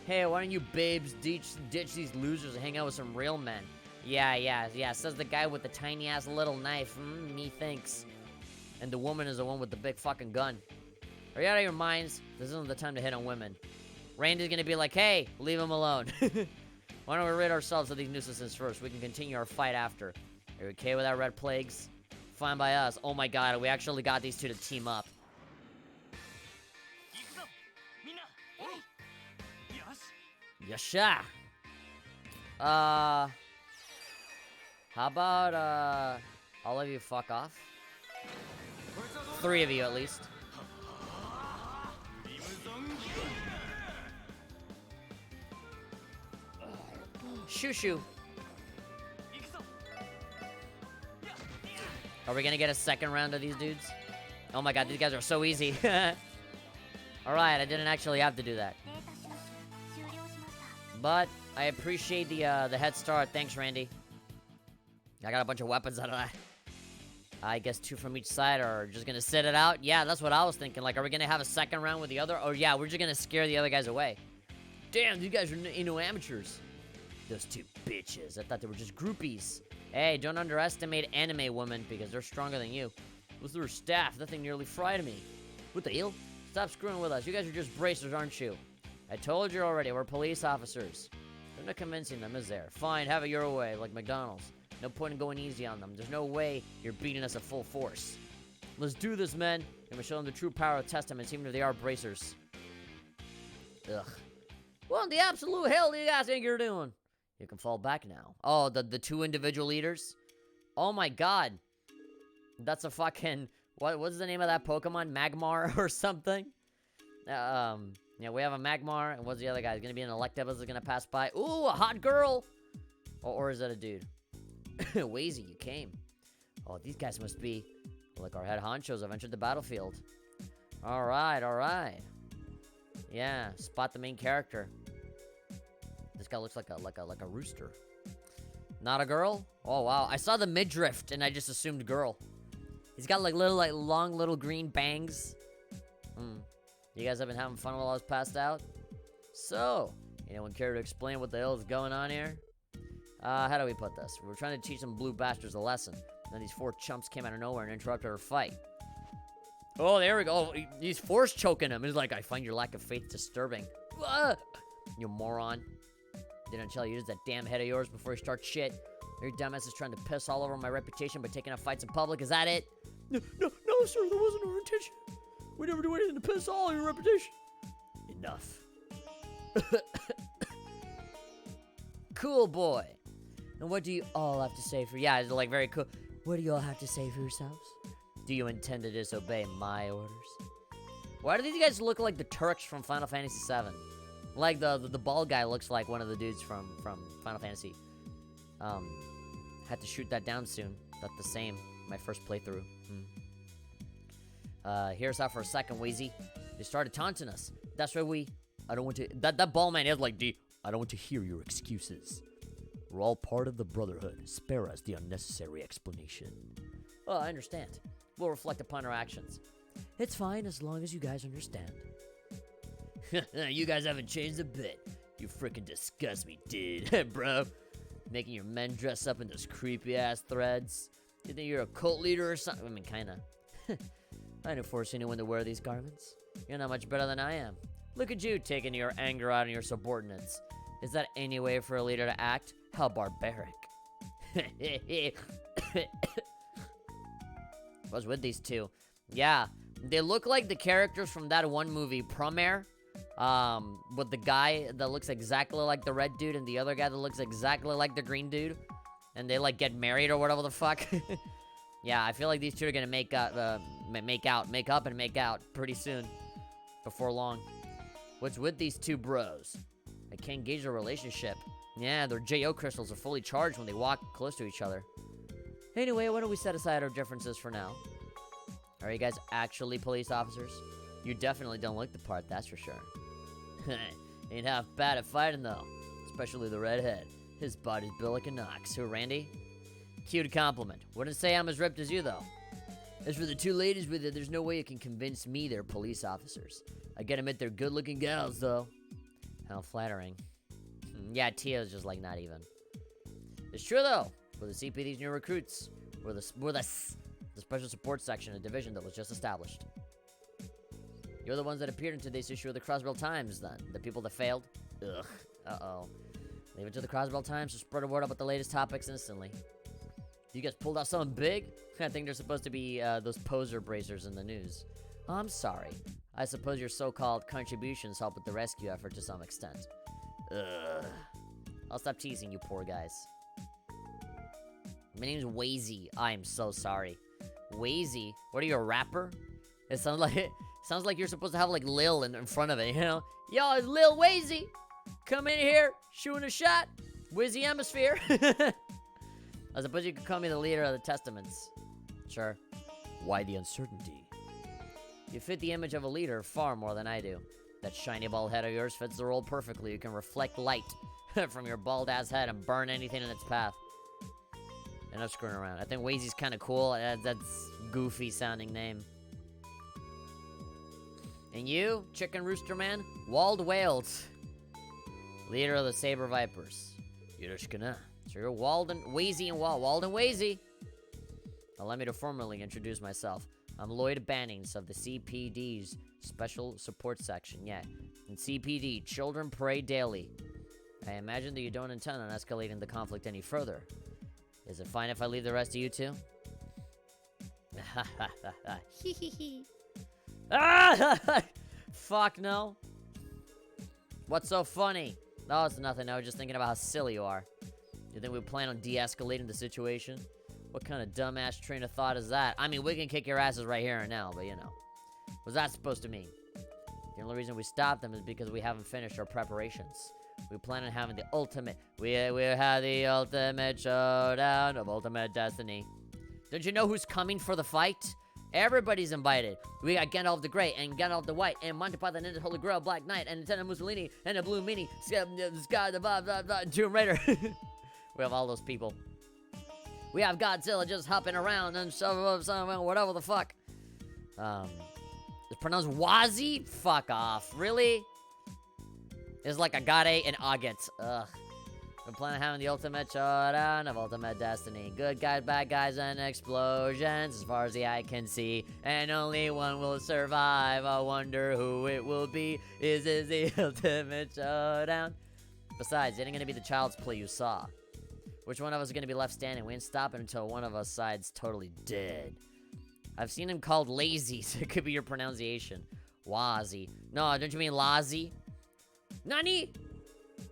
Hey, why don't you babes ditch these losers and hang out with some real men? Yeah, says the guy with the tiny-ass little knife. Methinks. And the woman is the one with the big fucking gun. Are you out of your minds? This isn't the time to hit on women. Randy's gonna be like, hey, leave him alone. Why don't we rid ourselves of these nuisances first? We can continue our fight after. Are you okay with that, Red Plagues? Fine by us. Oh my god, we actually got these two to team up. Yasha! How about, all of you fuck off? 3 of you, at least. Shoo-shoo. Are we gonna get a second round of these dudes? Oh my god, these guys are so easy. Alright, I didn't actually have to do that. But I appreciate the head start. Thanks, Randy. I got a bunch of weapons out of that. I guess 2 from each side are just gonna sit it out. Yeah, that's what I was thinking. Like, are we gonna have a second round with the other? Or yeah, we're just gonna scare the other guys away. Damn, these guys are amateurs. Those 2 bitches. I thought they were just groupies. Hey, don't underestimate anime women because they're stronger than you. With their staff, that thing nearly fried me. What the hell? Stop screwing with us. You guys are just bracers, aren't you? I told you already, we're police officers. There's no convincing them, is there? Fine, have it your way, like McDonald's. No point in going easy on them. There's no way you're beating us at full force. Let's do this, men. And we'll show them the true power of testaments, even if they are bracers. Ugh. What in the absolute hell do you guys think you're doing? You can fall back now. Oh, the 2 individual leaders? Oh my god. That's a fucking... What's the name of that Pokemon? Magmar or something? Yeah, we have a Magmar. And what's the other guy? Is gonna be an Electabuzz that's gonna pass by. Ooh, a hot girl! Or is that a dude? Wazy, you came. Oh, these guys must be like our head honchos have entered the battlefield. Alright, alright. Yeah, spot the main character. This guy looks like a rooster. Not a girl? Oh wow. I saw the midriff and I just assumed girl. He's got like long little green bangs. You guys have been having fun while I was passed out? So, anyone care to explain what the hell is going on here? How do we put this? We're trying to teach some blue bastards a lesson. Then these 4 chumps came out of nowhere and interrupted our fight. Oh, there we go. He's force choking him. He's like, I find your lack of faith disturbing. You moron. Didn't tell you use that damn head of yours before you start shit. Your dumbass is trying to piss all over my reputation by taking up fights in public. Is that it? No, sir. That wasn't our intention. We never do anything to piss all your reputation. Enough. Cool boy. And what do you all have to say for... Yeah, it's like very cool. What do you all have to say for yourselves? Do you intend to disobey my orders? Why do these guys look like the Turks from Final Fantasy VII? Like the bald guy looks like one of the dudes from Final Fantasy. Had to shoot that down soon. That's the same. My first playthrough. Here's how for a second, Wheezy. They started taunting us. That's why I don't want to... That ball man is like, I don't want to hear your excuses. We're all part of the Brotherhood. Spare us the unnecessary explanation. Oh, I understand. We'll reflect upon our actions. It's fine as long as you guys understand. You guys haven't changed a bit. You freaking disgust me, dude. Bro. Making your men dress up in those creepy-ass threads. You think you're a cult leader or something? I mean, kinda. I didn't force anyone to wear these garments. You're not much better than I am. Look at you taking your anger out on your subordinates. Is that any way for a leader to act? How barbaric. What's with these 2? Yeah, they look like the characters from that one movie, Prom Air. With the guy that looks exactly like the red dude and the other guy that looks exactly like the green dude. And they like get married or whatever the fuck. Yeah, I feel like these 2 are gonna make up and make out pretty soon. Before long. What's with these 2 bros? I can't gauge their relationship. Yeah, their J.O. crystals are fully charged when they walk close to each other. Anyway, why don't we set aside our differences for now? Are you guys actually police officers? You definitely don't look the part, that's for sure. Ain't half bad at fighting, though. Especially the redhead. His body's built like an ox. Who, Randy? Cute compliment. Wouldn't say I'm as ripped as you, though. As for the 2 ladies with it, there's no way you can convince me they're police officers. I gotta admit they're good-looking gals, though. How flattering. Yeah, Tia's just like not even. It's true, though. We're the CPD's new recruits. We're the Special Support Section, a division that was just established. You're the ones that appeared in today's issue of the Crossbell Times, then. The people that failed? Ugh. Uh-oh. Leave it to the Crossbell Times to spread a word about the latest topics instantly. You guys pulled off something big? I think they're supposed to be those poser bracers in the news. Oh, I'm sorry. I suppose your so-called contributions help with the rescue effort to some extent. Ugh. I'll stop teasing you poor guys. My name's Wazy. I'm so sorry. Wazy? What are you, a rapper? It sounds like you're supposed to have like Lil in front of it, you know? Yo, it's Lil Wazy. Come in here, shooting a shot. Wizzy Hemisphere. I suppose you could call me the leader of the Testaments. Sure. Why the uncertainty? You fit the image of a leader far more than I do. That shiny bald head of yours fits the role perfectly. You can reflect light from your bald-ass head and burn anything in its path. Enough screwing around. I think Wazy's kind of cool. That's goofy-sounding name. And you, Chicken Rooster Man? Walled Wales. Leader of the Saber Vipers. Yurushkana. So you're Walden, Wazy and Walden Wazy. Allow me to formally introduce myself. I'm Lloyd Bannings of the CPD's Special Support Section. Yeah, in CPD, children pray daily. I imagine that you don't intend on escalating the conflict any further. Is it fine if I leave the rest of you two? Fuck no. What's so funny? No, it's nothing. I was just thinking about how silly you are. You think we plan on de-escalating the situation? What kind of dumbass train of thought is that? I mean, we can kick your asses right here and now, but you know. What's that supposed to mean? The only reason we stopped them is because we haven't finished our preparations. We plan on having the ultimate... We have the ultimate showdown of ultimate destiny. Don't you know who's coming for the fight? Everybody's invited. We got Gandalf the Grey, and Gandalf the White, and Monty Python and the Holy Grail, Black Knight, and Lieutenant Mussolini, and the Blue Meanie, Sky, the blah, blah, blah, Tomb Raider. We have all those people. We have Godzilla just hopping around and whatever the fuck. It's pronounced Wazi? Fuck off. Really? It's like Agate and Agate. Ugh. We plan on having the ultimate showdown of ultimate destiny. Good guys, bad guys, and explosions as far as the eye can see. And only one will survive. I wonder who it will be. Is this the ultimate showdown? Besides, it ain't gonna be the child's play you saw. Which one of us is gonna be left standing? We ain't stopping until one of us side's totally dead. I've seen him called lazy, so it could be your pronunciation. Wazi. No, don't you mean Lazy? Nani?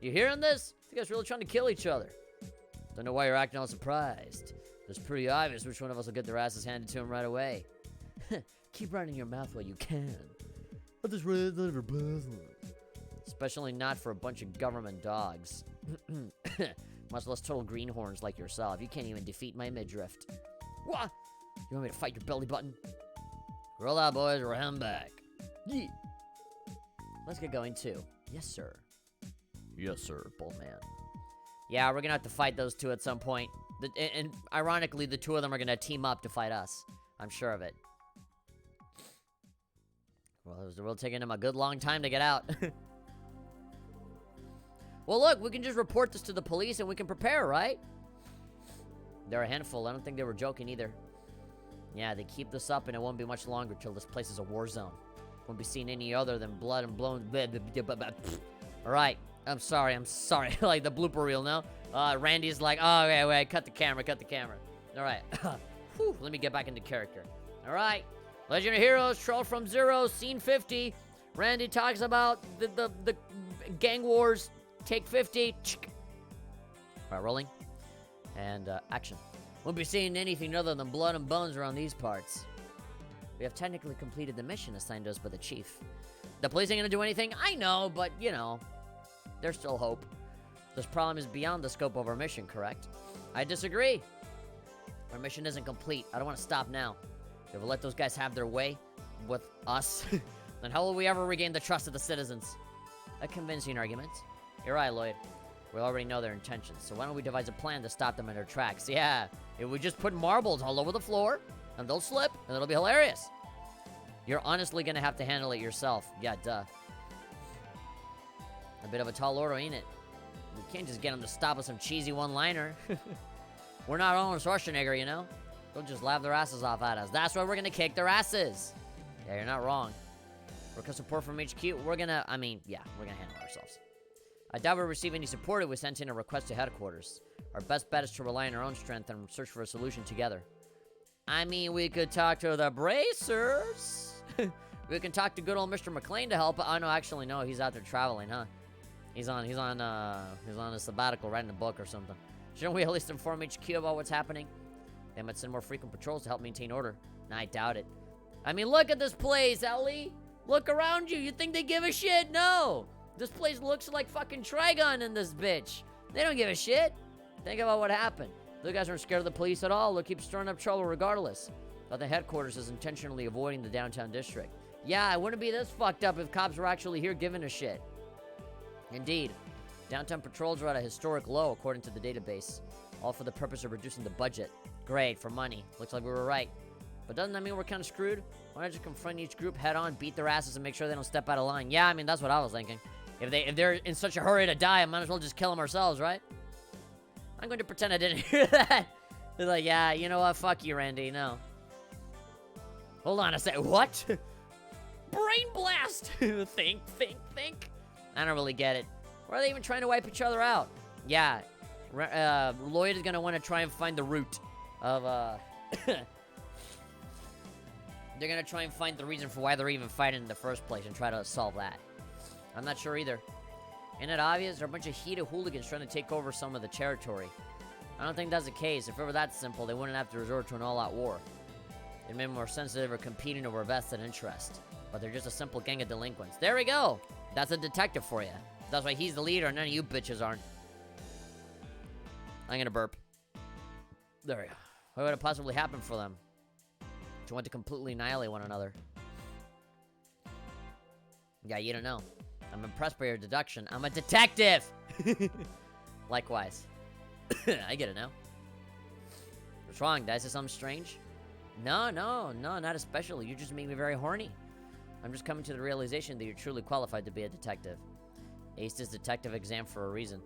You hearing this? You guys really trying to kill each other. Don't know why you're acting all surprised. It's pretty obvious which one of us will get their asses handed to him right away. Keep running your mouth while you can. But this really is none of your business. Especially not for a bunch of government dogs. Much less total greenhorns like yourself. You can't even defeat my midriff. What? You want me to fight your belly button? Roll out, boys. We're heading back. Yeah. Let's get going, too. Yes, sir. Yes, sir, bold man. Yeah, we're gonna have to fight those two at some point. And ironically, the two of them are gonna team up to fight us. I'm sure of it. Well, it was taking them a good long time to get out. Well, look, we can just report this to the police and we can prepare, right? They're a handful. I don't think they were joking either. Yeah, they keep this up and it won't be much longer till this place is a war zone. Won't be seen any other than blood and blown... Alright, I'm sorry. Like the blooper reel, no? Randy's like, oh, okay, wait, cut the camera. Alright. Let me get back into character. Alright. Legend of Heroes, Troll from Zero, Scene 50. Randy talks about the gang wars. Take 50. Alright, rolling. And, action. Won't be seeing anything other than blood and bones around these parts. We have technically completed the mission assigned to us by the chief. The police ain't gonna do anything? I know, but, you know, there's still hope. This problem is beyond the scope of our mission, correct? I disagree. Our mission isn't complete. I don't want to stop now. If we let those guys have their way with us, then how will we ever regain the trust of the citizens? A convincing argument. You're right, Lloyd. We already know their intentions, so why don't we devise a plan to stop them in their tracks? Yeah, if we just put marbles all over the floor, and they'll slip, and it'll be hilarious. You're honestly gonna have to handle it yourself. Yeah, duh. A bit of a tall order, ain't it? We can't just get them to stop with some cheesy one-liner. We're not Arnold Schwarzenegger, you know? They'll just laugh their asses off at us. That's why we're gonna kick their asses. Yeah, you're not wrong. With support from HQ, we're gonna handle ourselves. I doubt we'll receive any support if we sent in a request to headquarters. Our best bet is to rely on our own strength and search for a solution together. I mean, we could talk to the bracers. We can talk to good old Mr. McLean to help. Oh, no, actually, no. He's out there traveling, huh? He's on a sabbatical writing a book or something. Shouldn't we at least inform HQ about what's happening? They might send more frequent patrols to help maintain order. Nah, I doubt it. I mean, look at this place, Ellie. Look around you. You think they give a shit? No. This place looks like fucking Trigon in this bitch. They don't give a shit. Think about what happened. Those guys aren't scared of the police at all. They'll keep stirring up trouble regardless. but the headquarters is intentionally avoiding the downtown district. Yeah, it wouldn't be this fucked up if cops were actually here giving a shit. Indeed. Downtown patrols are at a historic low, according to the database. All for the purpose of reducing the budget. Great, for money. Looks like we were right. But doesn't that mean we're kind of screwed? Why not just confront each group head on, beat their asses, and make sure they don't step out of line? Yeah, I mean, that's what I was thinking. If they're in such a hurry to die, I might as well just kill them ourselves, right? I'm going to pretend I didn't hear that. They're like, yeah, you know what? Fuck you, Randy. No. Hold on a sec. What? Brain blast! Think. I don't really get it. Why are they even trying to wipe each other out? Yeah. Lloyd is going to want to try and find the root of, They're going to try and find the reason for why they're even fighting in the first place and try to solve that. I'm not sure either. Isn't it obvious? There are a bunch of heated hooligans trying to take over some of the territory. I don't think that's the case. If it were that simple, they wouldn't have to resort to an all-out war. It'd be more sensitive or competing over vested interest. But they're just a simple gang of delinquents. There we go! That's a detective for you. That's why he's the leader and none of you bitches aren't. I'm gonna burp. There we go. What would have possibly happened for them? To want to completely annihilate one another. Yeah, you don't know. I'm impressed by your deduction. I'm a detective! Likewise. I get it now. What's wrong? Did I say something strange? No, not especially. You just make me very horny. I'm just coming to the realization that you're truly qualified to be a detective. Aced his detective exam for a reason.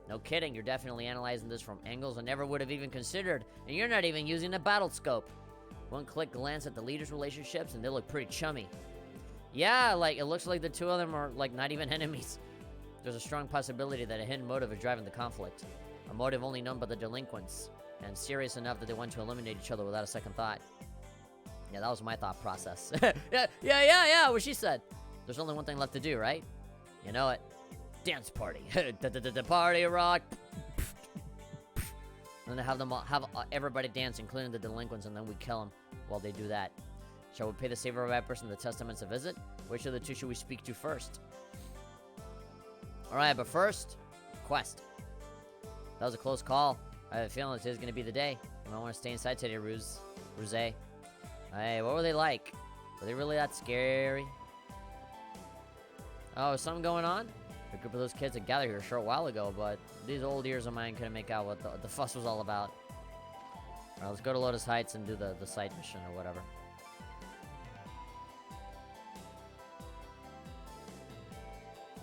No kidding, you're definitely analyzing this from angles I never would have even considered, and you're not even using a battle scope. One quick glance at the leaders' relationships, and they look pretty chummy. Yeah, like, it looks like the two of them are, like, not even enemies. There's a strong possibility that a hidden motive is driving the conflict. A motive only known by the delinquents, and serious enough that they want to eliminate each other without a second thought. Yeah, that was my thought process. Yeah, what she said. There's only one thing left to do, right? You know it. Dance party. Party rock. And then have everybody dance, including the delinquents, and then we kill them while they do that. Shall we pay the saver of that person the testaments a visit? Which of the two should we speak to first? Alright, but first, quest. That was a close call. I have a feeling today's gonna be the day. You might want to stay inside today, Ruse. Hey, what were they like? Were they really that scary? Oh, is something going on? A group of those kids had gathered here a short while ago, but these old ears of mine couldn't make out what the fuss was all about. Alright, let's go to Lotus Heights and do the side mission or whatever.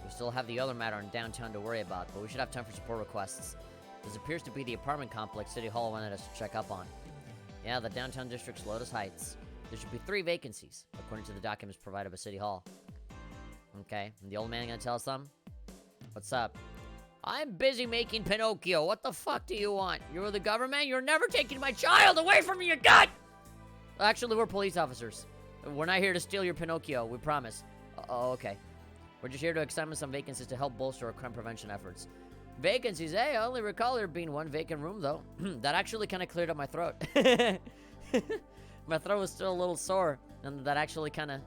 We still have the other matter in downtown to worry about, but we should have time for support requests. This appears to be the apartment complex City Hall wanted us to check up on. Yeah, the downtown district's Lotus Heights. There should be 3 vacancies, according to the documents provided by City Hall. Okay, and the old man gonna tell us something? What's up? I'm busy making Pinocchio. What the fuck do you want? You're the government? You're never taking my child away from me, you gut! Actually, we're police officers. We're not here to steal your Pinocchio, we promise. Oh, okay. We're just here to examine some vacancies to help bolster our crime prevention efforts. Vacancies, eh? I only recall there being 1 vacant room, though. That actually kind of cleared up my throat. My throat was still a little sore, and that actually kind of...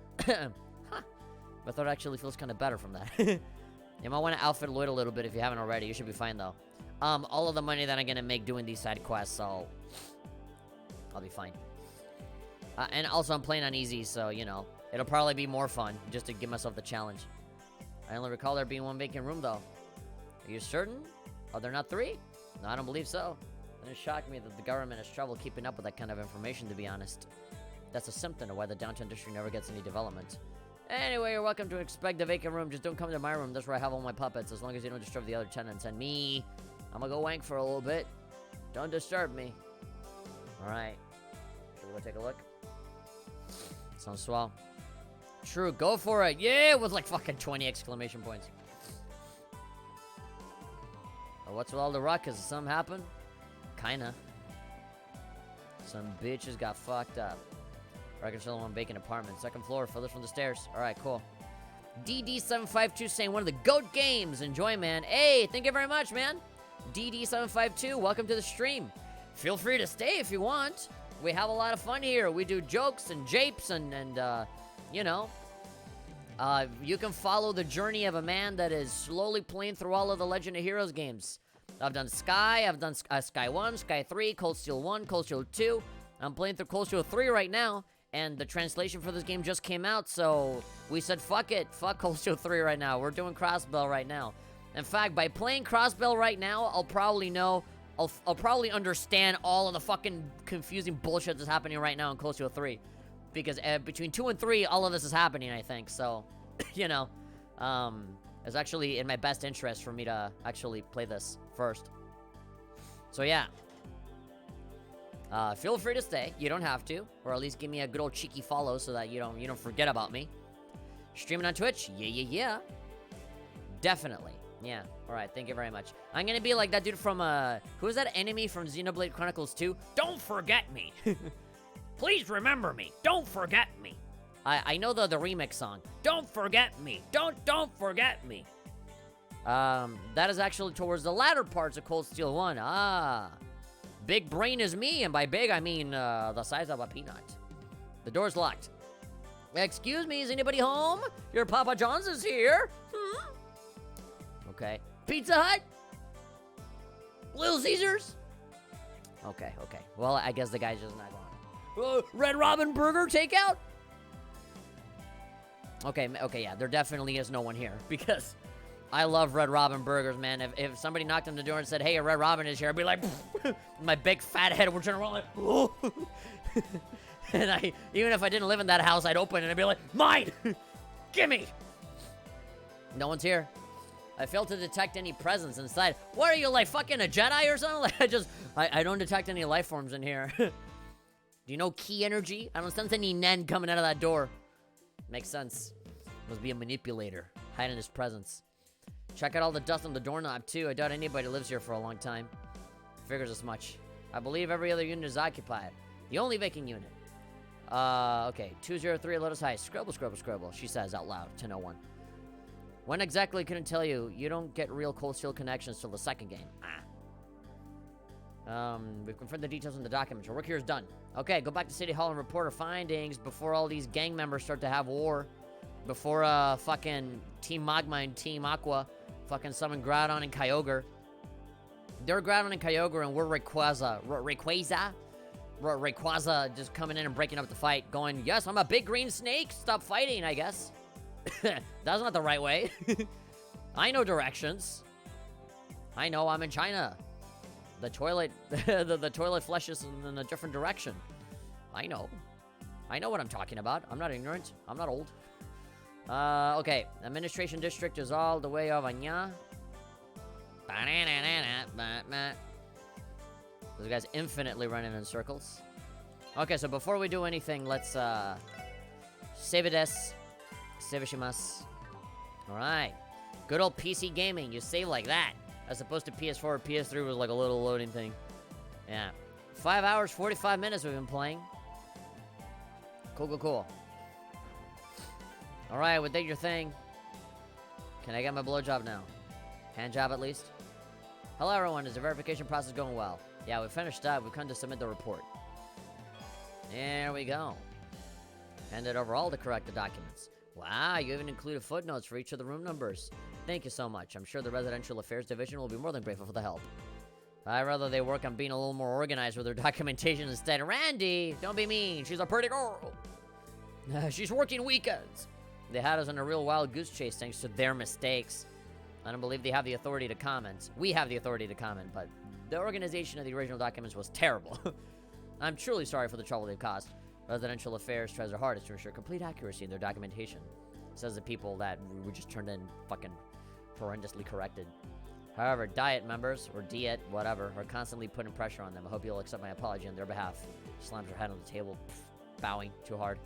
My throat actually feels kind of better from that. You might want to outfit Lloyd a little bit if you haven't already. You should be fine, though. All of the money that I'm going to make doing these side quests, so... I'll be fine. And also, I'm playing on easy, so, you know, it'll probably be more fun, just to give myself the challenge. I only recall there being 1 vacant room, though. Are you certain? Are there not 3? No, I don't believe so. It shocked me that the government has trouble keeping up with that kind of information, to be honest. That's a symptom of why the downtown district never gets any development. Anyway, you're welcome to expect the vacant room. Just don't come to my room. That's where I have all my puppets, as long as you don't disturb the other tenants. And me, I'm gonna go wank for a little bit. Don't disturb me. Alright. Should we go take a look? Sounds swell. True, go for it. Yeah, with like fucking 20 exclamation points. What's with all the ruckus? Did something happen? Kinda. Some bitches got fucked up. Reconcile 1 vacant apartment. 2nd floor, further from the stairs. Alright, cool. DD752 saying one of the GOAT games. Enjoy, man. Hey, thank you very much, man. DD752, welcome to the stream. Feel free to stay if you want. We have a lot of fun here. We do jokes and japes and you know. You can follow the journey of a man that is slowly playing through all of the Legend of Heroes games. I've done Sky, I've done Sky 1, Sky 3, Cold Steel 1, Cold Steel 2. I'm playing through Cold Steel 3 right now, and the translation for this game just came out, so we said, fuck it. Fuck Cold Steel 3 right now. We're doing Crossbell right now. In fact, by playing Crossbell right now, I'll probably know, I'll probably understand all of the fucking confusing bullshit that's happening right now in Cold Steel 3. Because between 2 and 3, all of this is happening, I think, so, you know, it's actually in my best interest for me to actually play this first. So, yeah. Feel free to stay. You don't have to. Or at least give me a good old cheeky follow so that you don't forget about me. Streaming on Twitch? Yeah. Definitely. Yeah. Alright, thank you very much. I'm gonna be like that dude from, who's that enemy from Xenoblade Chronicles 2? Don't forget me! Please remember me! Don't forget me! I know the remix song. Don't forget me! Don't forget me! That is actually towards the latter parts of Cold Steel 1. Ah. Big brain is me, and by big, I mean, the size of a peanut. The door's locked. Excuse me, is anybody home? Your Papa John's is here. Okay. Pizza Hut? Little Caesars? Okay. Well, I guess the guy's just not going. Red Robin Burger takeout? Okay, yeah, there definitely is no one here, because I love Red Robin burgers, man. If somebody knocked on the door and said, hey, a Red Robin is here, I'd be like, my big fat head would turn around like, oh. And even if I didn't live in that house, I'd open it and I'd be like, mine! Gimme! No one's here. I failed to detect any presence inside. What are you, like, fucking a Jedi or something? Like, I don't detect any life forms in here. Do you know key energy? I don't sense any Nen coming out of that door. Makes sense. Must be a manipulator, hiding his presence. Check out all the dust on the doorknob, too. I doubt anybody lives here for a long time. Figures as much. I believe every other unit is occupied. The only vacant unit. Okay. 203 Lotus High. Scribble, she says out loud to no one. When exactly, couldn't tell you. You don't get real Cold Steel connections till the second game. We've confirmed the details in the documents. Our work here is done. Okay, go back to City Hall and report our findings before all these gang members start to have war. Before, fucking Team Magma and Team Aqua fucking summon Groudon and Kyogre. They're Groudon and Kyogre, and we're Rayquaza just coming in and breaking up the fight, going, yes, I'm a big green snake, stop fighting, I guess. That's not the right way. I know directions. I know I'm in China. The toilet, the toilet flushes in a different direction. I know what I'm talking about. I'm not ignorant. I'm not old. Okay. Administration district is all the way over nya. This guy's infinitely running in circles. Okay, so before we do anything, let's, save it as. Save shimasu. Alright. Good old PC gaming. You save like that. As opposed to PS4 or PS3 was like a little loading thing. Yeah. 5 hours, 45 minutes we've been playing. Cool. Alright, we did your thing. Can I get my blowjob now? Hand job at least? Hello everyone, is the verification process going well? Yeah, we finished up. We've come to submit the report. There we go. Handed over all the corrected documents. Wow, you even included footnotes for each of the room numbers. Thank you so much. I'm sure the Residential Affairs Division will be more than grateful for the help. I'd rather they work on being a little more organized with their documentation instead. Randy, don't be mean. She's a pretty girl. She's working weekends. They had us on a real wild goose chase thanks to their mistakes. I don't believe they have the authority to comment. We have the authority to comment, but the organization of the original documents was terrible. I'm truly sorry for the trouble they've caused. Residential Affairs tries their hardest to ensure complete accuracy in their documentation. Says the people that we just turned in fucking horrendously corrected. However, Diet members, or Diet, whatever, are constantly putting pressure on them. I hope you'll accept my apology on their behalf. Slams her head on the table, bowing too hard.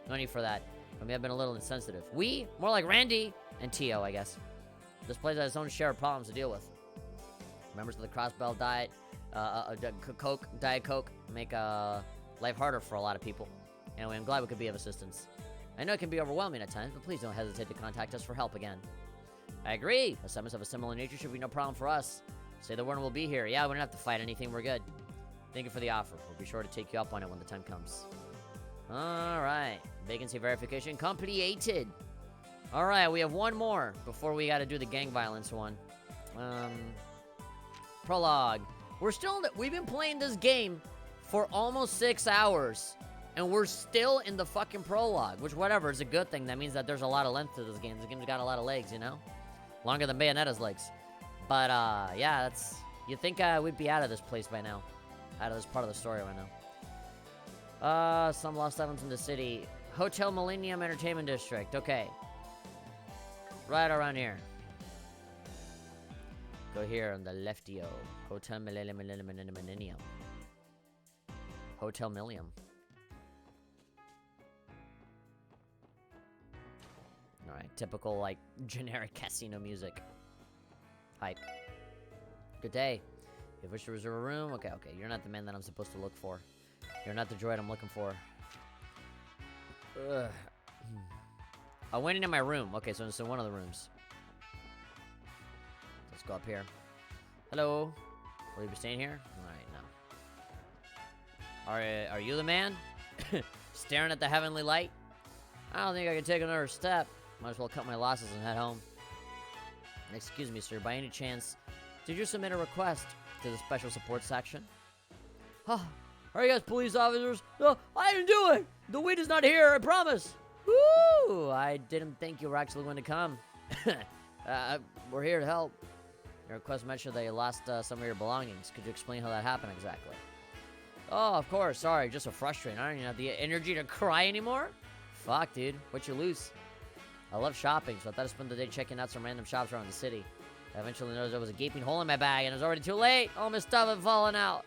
No need for that. I may have been a little insensitive. We? More like Randy and Tio, I guess. This place has its own share of problems to deal with. Members of the Crossbell Diet, Diet Coke, make life harder for a lot of people. Anyway, I'm glad we could be of assistance. I know it can be overwhelming at times, but please don't hesitate to contact us for help again. I agree. Assignments of a similar nature should be no problem for us. Say the word and we'll be here. Yeah, we don't have to fight anything. We're good. Thank you for the offer. We'll be sure to take you up on it when the time comes. Alright. Vacancy verification completed. Alright, we have one more before we gotta do the gang violence one. Prologue. We've been playing this game for almost 6 hours. And we're still in the fucking prologue, which, whatever, is a good thing. That means that there's a lot of length to this game. This game's got a lot of legs, you know? Longer than Bayonetta's legs. But, yeah, that's... You'd think we'd be out of this place by now. Out of this part of the story right now. Some lost items in the city. Hotel Millennium Entertainment District. Okay. Right around here. Go here on the leftio. Hotel Millennium. Hotel Millennium. Alright, typical, like, generic casino music. Hype. Good day. You wish to reserve a room? Okay, you're not the man that I'm supposed to look for. You're not the droid I'm looking for. Ugh. I went into my room. Okay, so it's in one of the rooms. Let's go up here. Hello. Will you be staying here? Alright, no. Are you the man? Staring at the heavenly light? I don't think I can take another step. Might as well cut my losses and head home. Excuse me, sir. By any chance, did you submit a request to the special support section? Huh. Are you guys police officers? No, I didn't do it! The weed is not here, I promise! Woo! I didn't think you were actually going to come. We're here to help. Your request mentioned that you lost some of your belongings. Could you explain how that happened exactly? Oh, of course. Sorry, just so frustrating. I don't even have the energy to cry anymore. Fuck, dude. What you lose? I love shopping, so I thought I'd spend the day checking out some random shops around the city. I eventually noticed there was a gaping hole in my bag, and it was already too late. All my stuff had fallen out.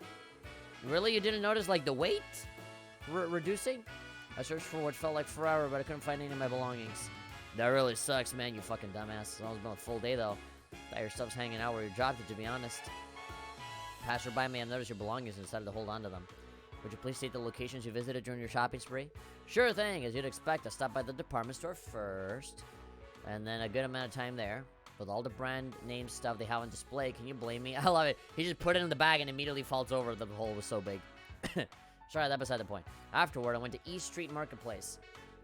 Really? You didn't notice, like, the weight reducing? I searched for what felt like forever, but I couldn't find any of my belongings. That really sucks, man, you fucking dumbass. It's almost been a full day, though. Thought your stuff's hanging out where you dropped it, to be honest. Passerby may have noticed your belongings and decided to hold on to them. Would you please state the locations you visited during your shopping spree? Sure thing, as you'd expect. I stopped by the department store first, and then a good amount of time there. With all the brand name stuff they have on display, can you blame me? I love it. He just put it in the bag and immediately falls over. The hole was so big. Sorry, that's beside the point. Afterward, I went to East Street Marketplace.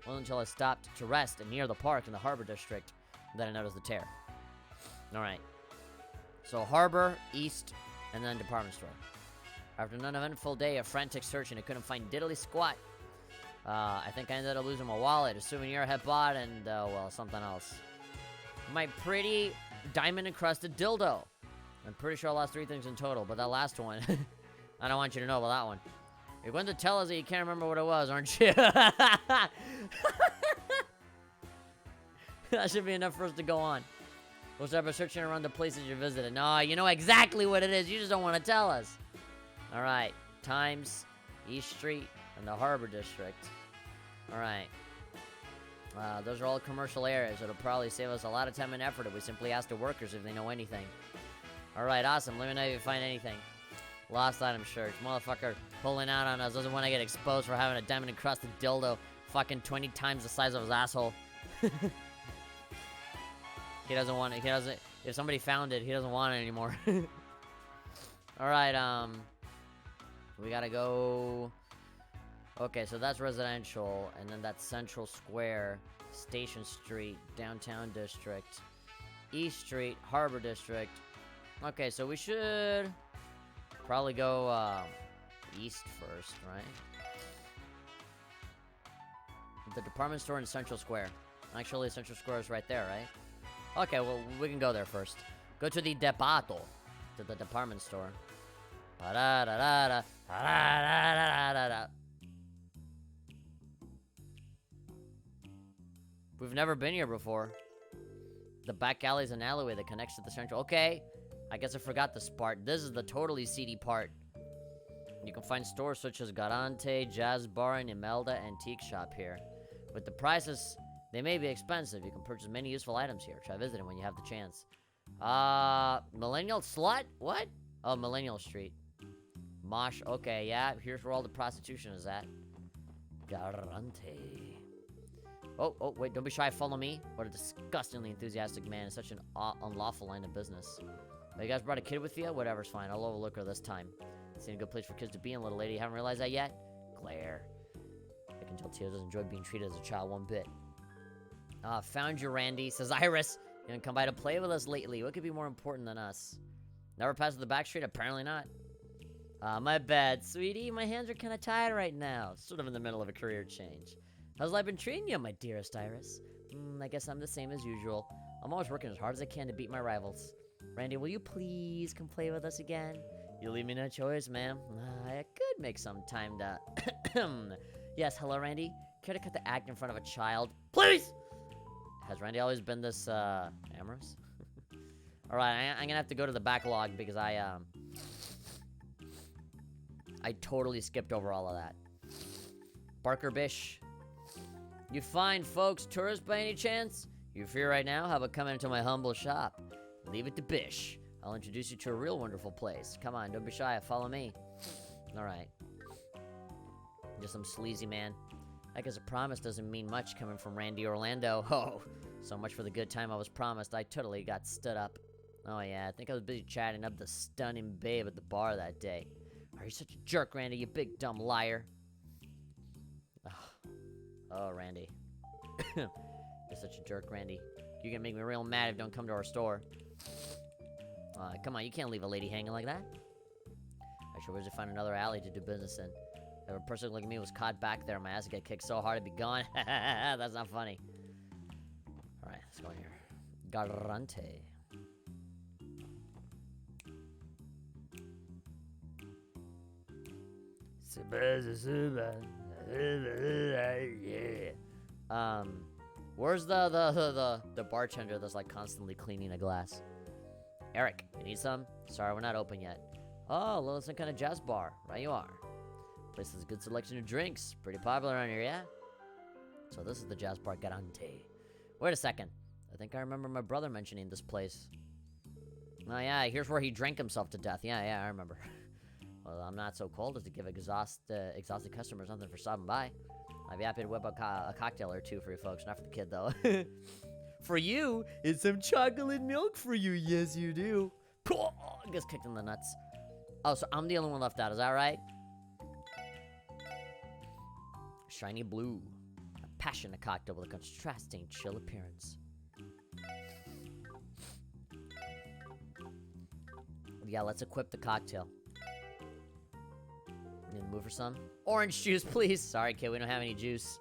Well, until I stopped to rest near the park in the Harbor District. Then I noticed the tear. Alright. So, Harbor, East, and then department store. After an uneventful day of frantic searching, I couldn't find diddly squat. I think I ended up losing my wallet, a souvenir I had bought, and, well, something else. My pretty diamond-encrusted dildo. I'm pretty sure I lost 3 things in total, but that last one, I don't want you to know about that one. You're going to tell us that you can't remember what it was, aren't you? That should be enough for us to go on. We'll start by searching around the places you visited. No, you know exactly what it is. You just don't want to tell us. Alright. Times, East Street, and the Harbor District. Alright. Those are all commercial areas. It'll probably save us a lot of time and effort if we simply ask the workers if they know anything. Alright, awesome. Let me know if you find anything. Lost item search. Motherfucker pulling out on us. Doesn't want to get exposed for having a diamond-encrusted dildo fucking 20 times the size of his asshole. He doesn't want it. He doesn't... If somebody found it, he doesn't want it anymore. Alright, we gotta go... Okay, so that's residential, and then that's Central Square, Station Street, Downtown District, East Street, Harbor District. Okay, so we should probably go, east first, right? The department store in Central Square. Actually, Central Square is right there, right? Okay, well, we can go there first. Go to the depato, to the department store. Da-da-da-da-da, da-da-da-da-da-da. We've never been here before. The back alley is an alleyway that connects to the central. Okay, I guess I forgot this part. This is the totally seedy part. You can find stores such as Garante, Jazz Bar, and Imelda Antique Shop here. With the prices, they may be expensive. You can purchase many useful items here. Try visiting when you have the chance. Millennial Slut? What? Oh, Millennial Street. Mosh. Okay, yeah. Here's where all the prostitution is at. Garante. Oh, wait, don't be shy, follow me. What a disgustingly enthusiastic man. It's such an unlawful line of business. Oh, you guys brought a kid with you? Whatever's fine, I'll overlook her this time. This ain't a good place for kids to be in, little lady. Haven't realized that yet? Glare. I can tell Tio doesn't enjoy being treated as a child one bit. Found you, Randy, says Iris. You didn't come by to play with us lately. What could be more important than us? Never passed the back street? Apparently not. My bad, sweetie. My hands are kind of tired right now. Sort of in the middle of a career change. How's life been treating you, my dearest Iris? I guess I'm the same as usual. I'm always working as hard as I can to beat my rivals. Randy, will you please come play with us again? You leave me no choice, ma'am. I could make some time to... Yes, hello, Randy. Care to cut the act in front of a child? Please! Has Randy always been this, amorous? Alright, I'm gonna have to go to the backlog because I totally skipped over all of that. Barker Bish. You fine folks tourists by any chance? You're free right now? How about coming into my humble shop? Leave it to Bish. I'll introduce you to a real wonderful place. Come on, don't be shy. Follow me. Alright. Just some sleazy man. I guess a promise doesn't mean much coming from Randy Orlando. Oh, so much for the good time I was promised. I totally got stood up. Oh yeah, I think I was busy chatting up the stunning babe at the bar that day. Are you such a jerk, Randy, you big dumb liar? Oh, Randy. You're such a jerk, Randy. You're gonna make me real mad if you don't come to our store. Come on, you can't leave a lady hanging like that. I sure wish to find another alley to do business in. If a person like me was caught back there, my ass would get kicked so hard I'd be gone. That's not funny. Alright, let's go in here. Garante. Where's the bartender that's like constantly cleaning a glass? Eric, you need some? Sorry, we're not open yet. Oh, well, it's some kind of jazz bar. Right you are. Place has a good selection of drinks. Pretty popular around here, yeah? So this is the jazz bar Garante. Wait a second. I think I remember my brother mentioning this place. Oh yeah, here's where he drank himself to death. Yeah, I remember. Well, I'm not so cold as to give exhausted customers something for stopping by. I'd be happy to whip a cocktail or two for you folks. Not for the kid, though. For you, it's some chocolate milk for you. Yes, you do. Gets kicked in the nuts. Oh, so I'm the only one left out. Is that right? Shiny blue. A passionate cocktail with a contrasting chill appearance. Yeah, let's equip the cocktail. Need to move for some? Orange juice, please. Sorry, kid, we don't have any juice.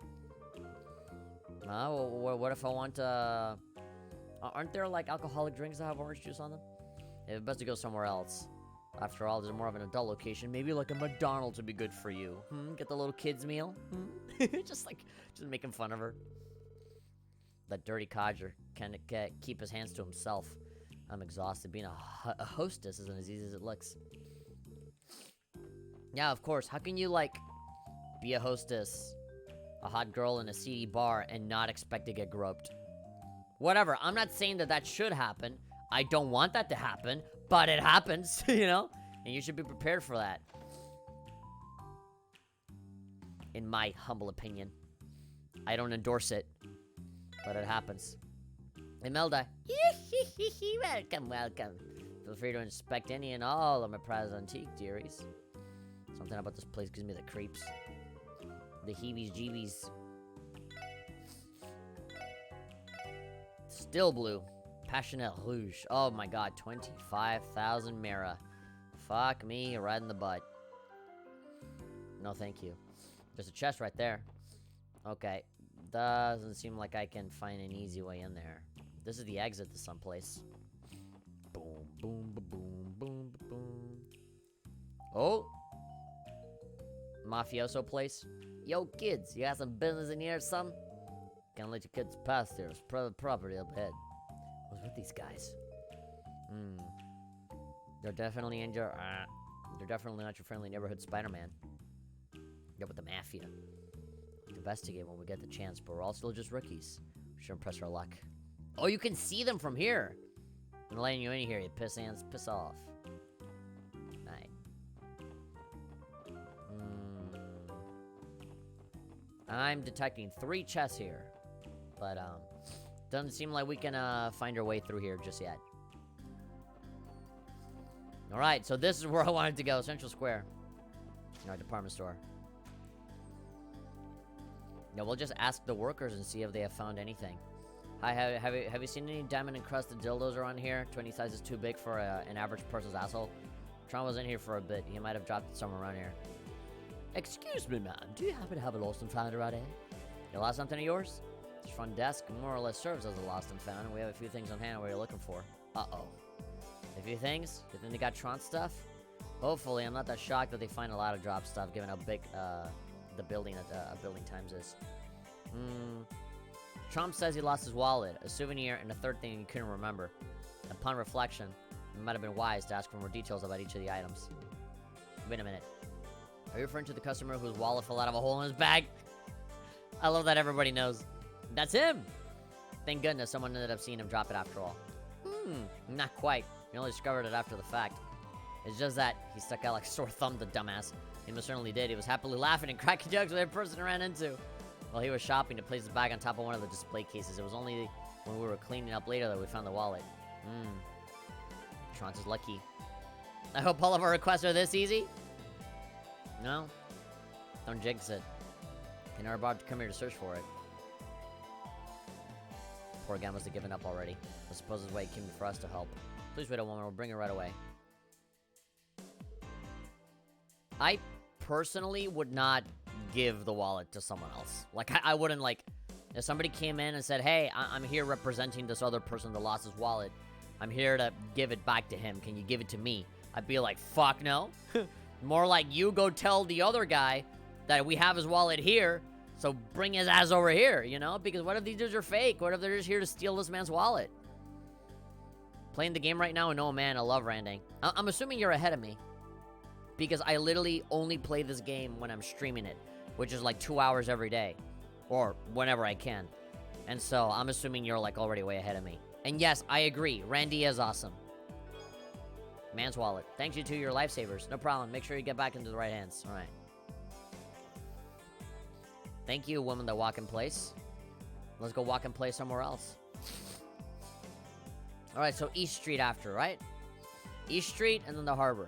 What if I want, aren't there, like, alcoholic drinks that have orange juice on them? It's best to go somewhere else. After all, there's more of an adult location. Maybe, like, a McDonald's would be good for you. Get the little kid's meal? just making fun of her. That dirty codger can't keep his hands to himself. I'm exhausted. Being a hostess isn't as easy as it looks. Yeah, of course. How can you, like, be a hostess, a hot girl in a seedy bar, and not expect to get groped? Whatever. I'm not saying that should happen. I don't want that to happen, but it happens, you know? And you should be prepared for that. In my humble opinion. I don't endorse it, but it happens. Imelda. Welcome. Feel free to inspect any and all of my prized antique, dearies. Something about this place gives me the creeps. The heebies-jeebies. Still blue. Passionate Rouge. Oh my god, 25,000 Mira. Fuck me right in the butt. No, thank you. There's a chest right there. Okay. Doesn't seem like I can find an easy way in there. This is the exit to someplace. Boom, boom, boom, boom, boom. Oh! Mafioso place. Yo, kids, you got some business in here or something? Can't let your kids pass there. It's private property up ahead. What's with these guys? They're definitely in your... they're definitely not your friendly neighborhood Spider-Man. They're with the Mafia. We'll investigate when we get the chance, but we're all still just rookies. We shouldn't press our luck. Oh, you can see them from here! I'm letting you in here, you piss ants. Piss off. Alright. I'm detecting 3 chests here. But, doesn't seem like we can, find our way through here just yet. Alright, so this is where I wanted to go. Central Square. Our department store. Now, we'll just ask the workers and see if they have found anything. Hi, have you seen any diamond-encrusted dildos around here? 20 sizes too big for an average person's asshole? Tron was in here for a bit. He might have dropped it somewhere around here. Excuse me, ma'am. Do you happen to have a lost and found around here? You lost something of yours? This front desk more or less serves as a lost and found, and we have a few things on hand what you're looking for. Uh-oh. A few things? You think they got Tron stuff? Hopefully. I'm not that shocked that they find a lot of drop stuff, given how big the building at Building Times is. Trump says he lost his wallet, a souvenir, and a third thing he couldn't remember. Upon reflection, it might have been wise to ask for more details about each of the items. Wait a minute. Are you referring to the customer whose wallet fell out of a hole in his bag? I love that everybody knows. That's him! Thank goodness someone ended up seeing him drop it after all. Not quite. He only discovered it after the fact. It's just that he stuck out like a sore thumb, the dumbass. He most certainly did. He was happily laughing and cracking jokes with every person he ran into. While he was shopping to place his bag on top of one of the display cases. It was only when we were cleaning up later that we found the wallet. Trance is lucky. I hope all of our requests are this easy. No? Don't jinx it. Can our Bob come here to search for it? Poor guy must have given up already. I suppose his way came for us to help. Please wait a moment, we'll bring it right away. I personally would not give the wallet to someone else. Like, I wouldn't, like, if somebody came in and said, hey, I'm here representing this other person that lost his wallet. I'm here to give it back to him. Can you give it to me? I'd be like, fuck no. More like, you go tell the other guy that we have his wallet here, so bring his ass over here, you know? Because what if these dudes are fake? What if they're just here to steal this man's wallet? Playing the game right now, and no, man, I love Randing. I'm assuming you're ahead of me. Because I literally only play this game when I'm streaming it, which is like 2 hours every day. Or whenever I can. And so, I'm assuming you're like already way ahead of me. And yes, I agree. Randy is awesome. Man's wallet. Thanks you to your lifesavers. No problem. Make sure you get back into the right hands. Alright. Thank you, woman that walk in place. Let's go walk in place somewhere else. Alright, so East Street after, right? East Street and then the harbor.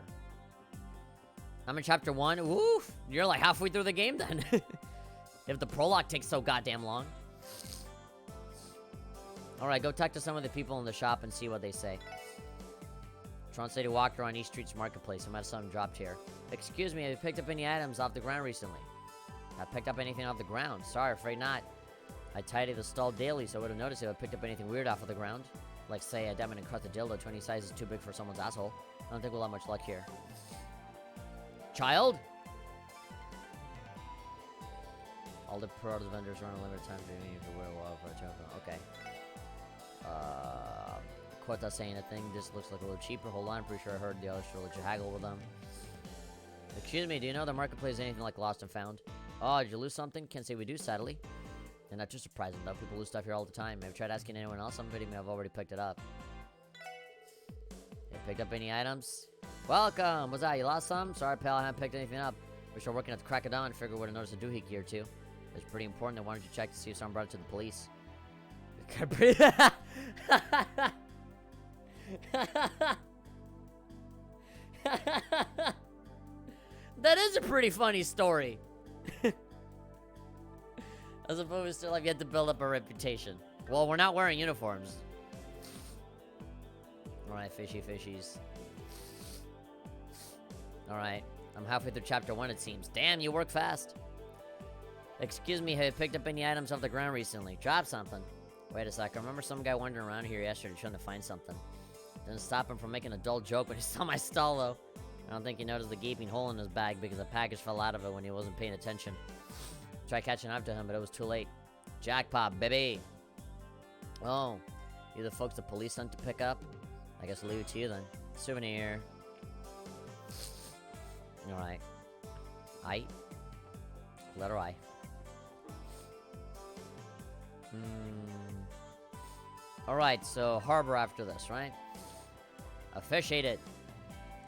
I'm in chapter 1. Oof! You're like halfway through the game then. If the prologue takes so goddamn long. Alright, go talk to some of the people in the shop and see what they say. Tron said he walked around East Street's marketplace. I might have something dropped here. Excuse me, have you picked up any items off the ground recently? Have picked up anything off the ground? Sorry, afraid not. I tidy the stall daily, so I would have noticed if I picked up anything weird off of the ground. Like, say, a diamond encrusted dildo 20 sizes too big for someone's asshole. I don't think we'll have much luck here. Child? All the product vendors run a limited time to wear a while for a child. Okay. Quota saying a thing. This looks like a little cheaper. Hold on, I'm pretty sure I heard the others will let you haggle with them. Excuse me, do you know the marketplace is anything like lost and found? Oh, did you lose something? Can't say we do, sadly. And not too surprising, though. People lose stuff here all the time. Have you tried asking anyone else? Somebody may have already picked it up. You picked up any items? Welcome! What's that? You lost some? Sorry, pal, I haven't picked anything up. Wish I were working at the crack of dawn. Figured would have noticed a doohickey here, too. It's pretty important. Then why don't you check to see if someone brought it to the police? That is a pretty funny story. As opposed to, like, you have to build up a reputation. Well, we're not wearing uniforms. Alright, fishies. Alright. I'm halfway through chapter 1, it seems. Damn, you work fast. Excuse me, have you picked up any items off the ground recently? Dropped something. Wait a sec, I remember some guy wandering around here yesterday trying to find something. Didn't stop him from making a dull joke when he saw my stall, though. I don't think he noticed the gaping hole in his bag because a package fell out of it when he wasn't paying attention. Tried catching up to him, but it was too late. Jackpot, baby! Oh, you the folks the police sent to pick up? I guess I'll leave it to you then. Souvenir. Alright. I. Letter I. Alright, so harbor after this, right? A fish ate it.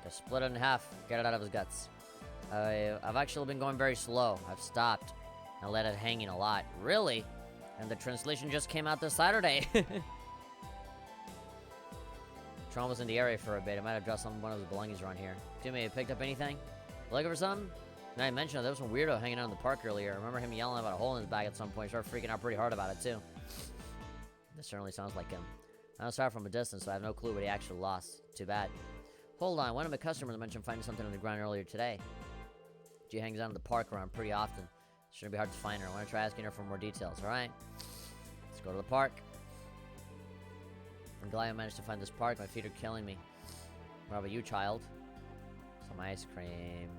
Just split it in half. Get it out of his guts. I've actually been going very slow. I've stopped. I let it hanging a lot. Really? And the translation just came out this Saturday. Tron was in the area for a bit. I might have dropped one of his belongings around here. Jimmy, you picked up anything? Looking for something? And I mentioned there was some weirdo hanging out in the park earlier. I remember him yelling about a hole in his bag at some point. He started freaking out pretty hard about it, too. This certainly sounds like him. I saw it from a distance, so I have no clue what he actually lost. Too bad. Hold on, one of my customers mentioned finding something on the ground earlier today. She hangs out in the park around pretty often. Shouldn't be hard to find her. I want to try asking her for more details, alright? Let's go to the park. I'm glad I managed to find this park. My feet are killing me. What about you, child? Some ice cream.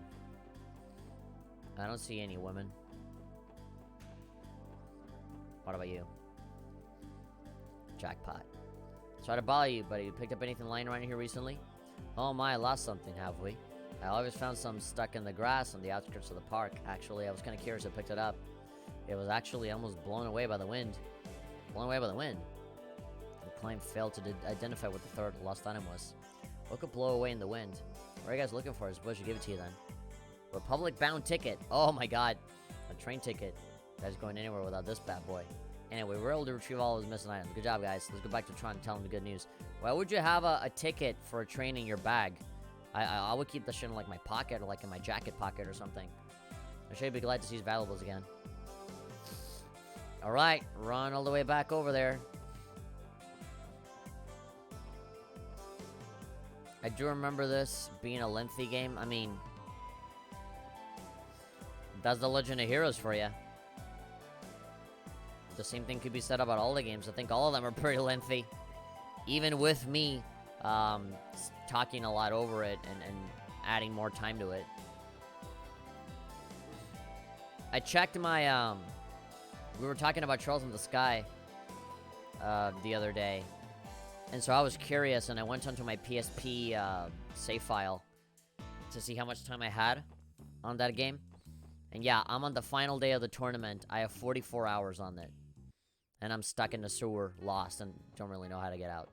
I don't see any women. What about you? Jackpot. Sorry to bother you, but you picked up anything lying around here recently? Oh my, lost something, have we? I always found some stuck in the grass on the outskirts of the park. Actually, I was kind of curious. I picked it up. It was actually almost blown away by the wind. Blown away by the wind. The client failed to identify what the third lost item was. What could blow away in the wind? What are you guys looking for? I suppose I should give it to you then. Republic-bound ticket. Oh my god. A train ticket. That's going anywhere without this bad boy. Anyway, we're able to retrieve all those missing items. Good job, guys. Let's go back to Tron and tell them the good news. Why would you have a ticket for a train in your bag? I would keep the shit in, like, my pocket or, like, in my jacket pocket or something. I'm sure you'd be glad to see his valuables again. Alright, run all the way back over there. I do remember this being a lengthy game. I mean, that's the Legend of Heroes for you. The same thing could be said about all the games. I think all of them are pretty lengthy. Even with me talking a lot over it and adding more time to it. I checked my, we were talking about Trails in the Sky the other day. And so I was curious, and I went onto my PSP save file to see how much time I had on that game. And yeah, I'm on the final day of the tournament. I have 44 hours on it. And I'm stuck in the sewer, lost, and don't really know how to get out.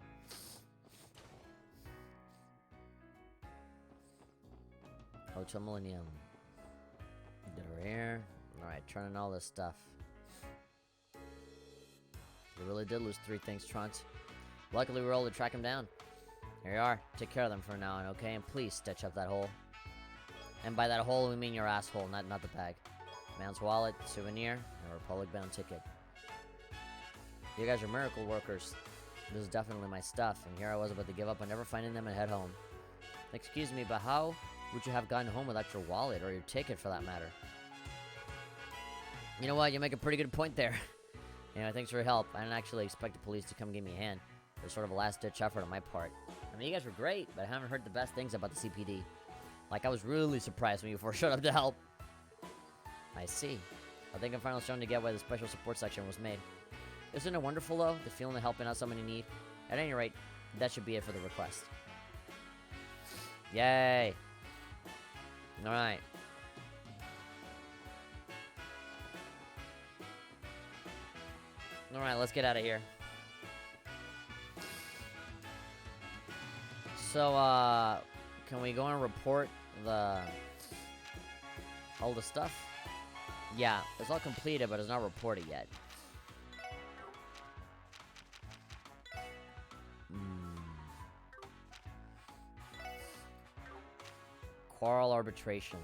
Hotel Millennium. Over here. Alright, turning all this stuff. We really did lose 3 things, Trunks. Luckily, we were able to track him down. Here you are. Take care of them for now, okay? And please stitch up that hole. And by that hole, we mean your asshole, not the bag. Man's wallet, souvenir, and a Republic-bound ticket. You guys are miracle workers. This is definitely my stuff, and here I was about to give up on never finding them and head home. Excuse me, but how would you have gotten home without your wallet, or your ticket for that matter? You know what, you make a pretty good point there. You know, thanks for your help. I didn't actually expect the police to come give me a hand. It was sort of a last-ditch effort on my part. I mean, you guys were great, but I haven't heard the best things about the CPD. Like, I was really surprised when you first showed up to help. I see. I think I'm finally starting to get why the special support section was made. Isn't it wonderful, though, the feeling of helping out someone in need? At any rate, that should be it for the request. Yay! Alright. Alright, let's get out of here. So, can we go and report all the stuff? Yeah, it's all completed, but it's not reported yet. Quarrel arbitration.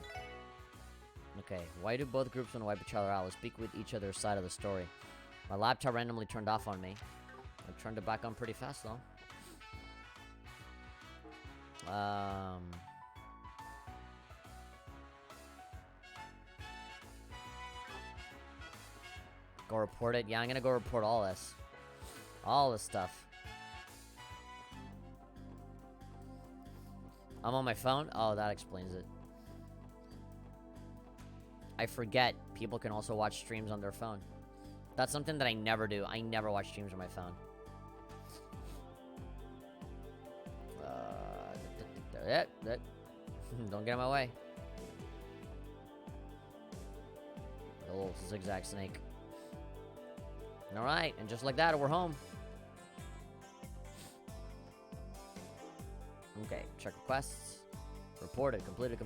Okay, why do both groups want to wipe each other out? Let's speak with each other's side of the story. My laptop randomly turned off on me. I turned it back on pretty fast, though. Go report it? Yeah, I'm gonna go report all this. All this stuff. I'm on my phone? Oh, that explains it. I forget people can also watch streams on their phone. That's something that I never do. I never watch streams on my phone. Don't get in my way. The little zigzag snake. Alright, and just like that, we're home. Okay, check requests. Reported, completed.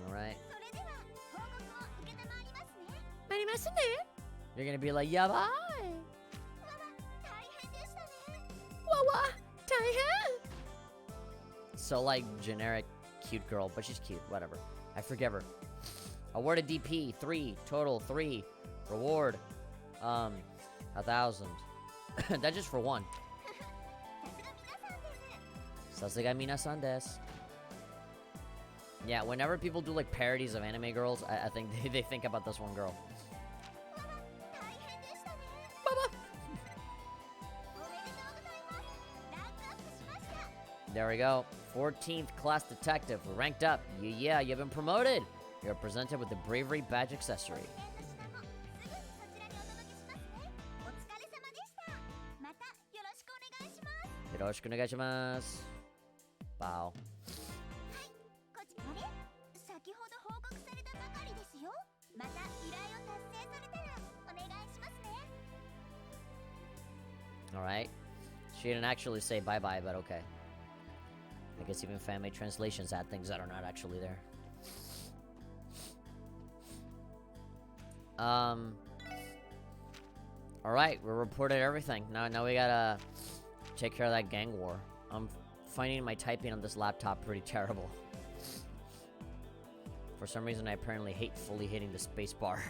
Alright. You're gonna be like, yabai! So, like, generic cute girl, but she's cute, whatever. I forgive her. Awarded DP, 3. Total, 3. Reward, 1,000. That's just for one. Sasuga minasan desu. Yeah, whenever people do like parodies of anime girls, I think they think about this one girl. There we go. 14th class detective. We're ranked up. Yeah, you've been promoted. You're presented with the bravery badge accessory. Yoroshiku onegaishimasu. Bow. Alright. She didn't actually say bye-bye, but okay. I guess even fan-made translations add things that are not actually there. Alright, we reported everything. Now we gotta take care of that gang war. I'm finding my typing on this laptop pretty terrible. For some reason, I apparently hate fully hitting the space bar.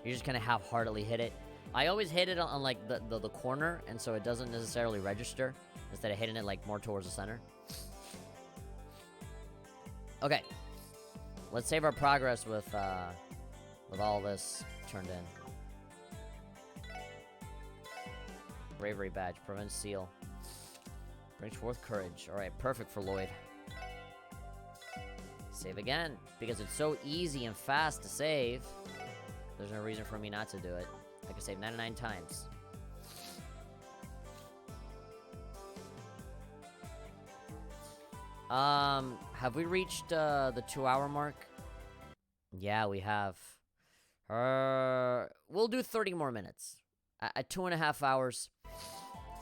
You just kind of half-heartedly hit it. I always hit it on like the corner, and so it doesn't necessarily register, instead of hitting it like more towards the center. Okay, let's save our progress with all this turned in. Bravery badge, prevents seal, brings forth courage. All right, perfect for Lloyd. Save again, because it's so easy and fast to save. There's no reason for me not to do it. I can save 99 times. Have we reached the 2-hour mark? Yeah, we have. We'll do 30 more minutes. At 2.5 hours,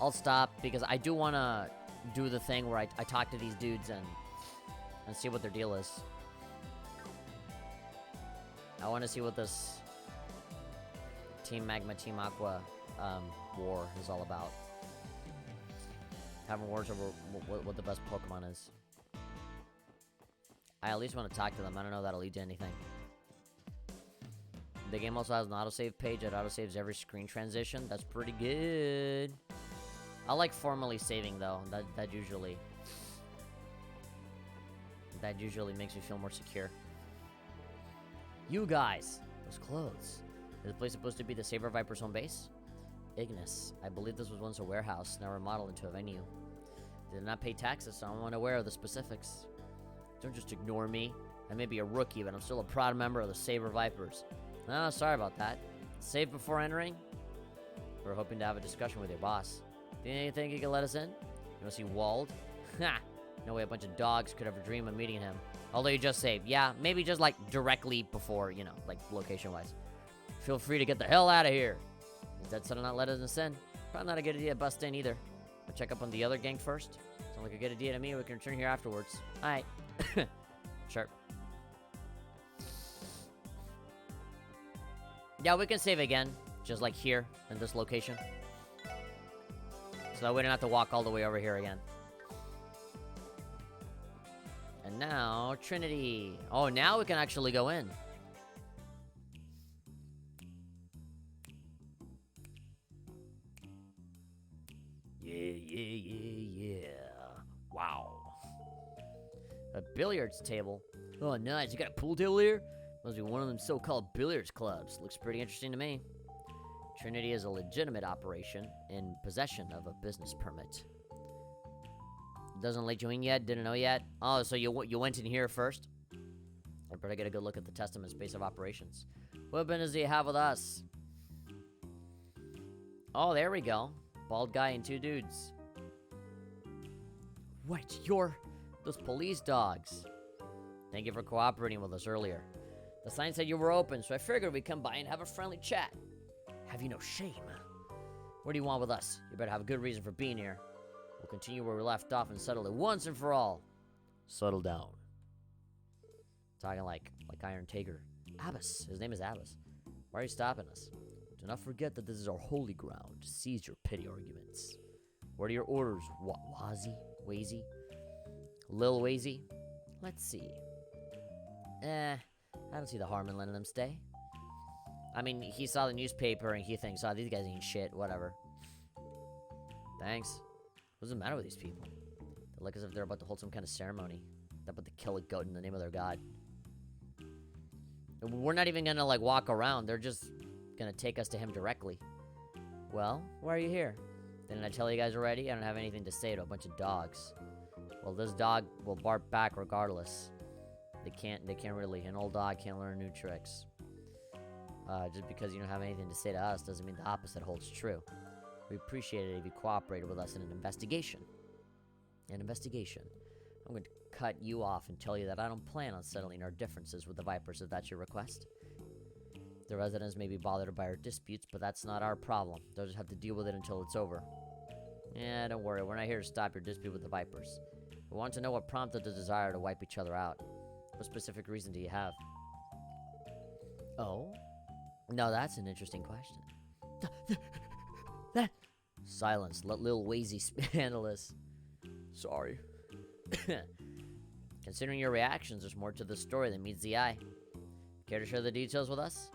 I'll stop because I do want to do the thing where I talk to these dudes and see what their deal is. I want to see what this Team Magma, Team Aqua war is all about. Having wars over what the best Pokemon is. I at least want to talk to them. I don't know if that'll lead to anything. The game also has an autosave page that autosaves every screen transition. That's pretty good. I like formally saving though. That usually makes me feel more secure. You guys, those clothes. Is the place supposed to be the Saber Viper's home base? Ignis. I believe this was once a warehouse, now remodeled into a venue. Did not pay taxes, so I'm unaware of the specifics. Don't just ignore me. I may be a rookie, but I'm still a proud member of the Saber Vipers. Oh, sorry about that. Save before entering? We're hoping to have a discussion with your boss. Do you think you can let us in? You want to see Wald? Ha! No way a bunch of dogs could ever dream of meeting him. Although you just saved. Yeah, maybe just like directly before, you know, like location-wise. Feel free to get the hell out of here. Is that son not letting us in? Probably not a good idea to bust in either. We'll check up on the other gang first. Sounds like a good idea to me. We can return here afterwards. Alright. Sure. Yeah, we can save again. Just like here, in this location. So that we don't have to walk all the way over here again. And now, Trinity. Oh, now we can actually go in. Yeah. Wow. A billiards table. Oh, nice. You got a pool table here? Must be one of them so-called billiards clubs. Looks pretty interesting to me. Trinity is a legitimate operation in possession of a business permit. Doesn't let you in yet? Didn't know yet? Oh, so you went in here first? I better get a good look at the Testament's base of operations. What business do you have with us? Oh, there we go. Bald guy and 2 dudes. What? You're those police dogs. Thank you for cooperating with us earlier. The sign said you were open, so I figured we'd come by and have a friendly chat. Have you no shame? What do you want with us? You better have a good reason for being here. We'll continue where we left off and settle it once and for all. Settle down. Talking like Iron Tiger. Abbas. His name is Abbas. Why are you stopping us? Do not forget that this is our holy ground. Cease your petty arguments. What are your orders, Wazy? Lil Wazy? Let's see. I don't see the harm in letting them stay. I mean, he saw the newspaper and he thinks, oh, these guys ain't shit, whatever. Thanks. What's the matter with these people? They look as if they're about to hold some kind of ceremony. They're about to kill a goat in the name of their god. We're not even gonna, like, walk around. They're just gonna take us to him directly. Well, why are you here? Didn't I tell you guys already? I don't have anything to say to a bunch of dogs. Well, this dog will bark back regardless. They can't really. An old dog can't learn new tricks. Just because you don't have anything to say to us doesn't mean the opposite holds true. We appreciate it if you cooperated with us in an investigation. I'm going to cut you off and tell you that I don't plan on settling our differences with the Vipers if that's your request. The residents may be bothered by our disputes, but that's not our problem. They'll just have to deal with it until it's over. Yeah, don't worry. We're not here to stop your dispute with the Vipers. We want to know what prompted the desire to wipe each other out. What specific reason do you have? Oh? No, that's an interesting question. Silence. Let Lil Wazy handle this. Sorry. Considering your reactions, there's more to the story than meets the eye. Care to share the details with us?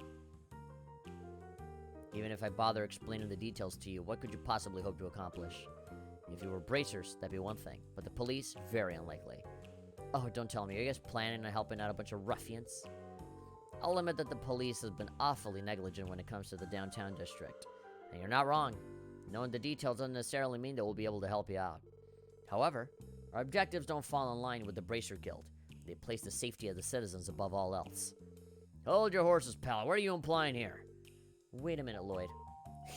Even if I bother explaining the details to you, what could you possibly hope to accomplish? If you were bracers, that'd be one thing. But the police, very unlikely. Oh, don't tell me. Are you guys planning on helping out a bunch of ruffians? I'll admit that the police has been awfully negligent when it comes to the downtown district. And you're not wrong. Knowing the details doesn't necessarily mean that we'll be able to help you out. However, our objectives don't fall in line with the Bracer Guild. They place the safety of the citizens above all else. Hold your horses, pal. What are you implying here? Wait a minute, Lloyd.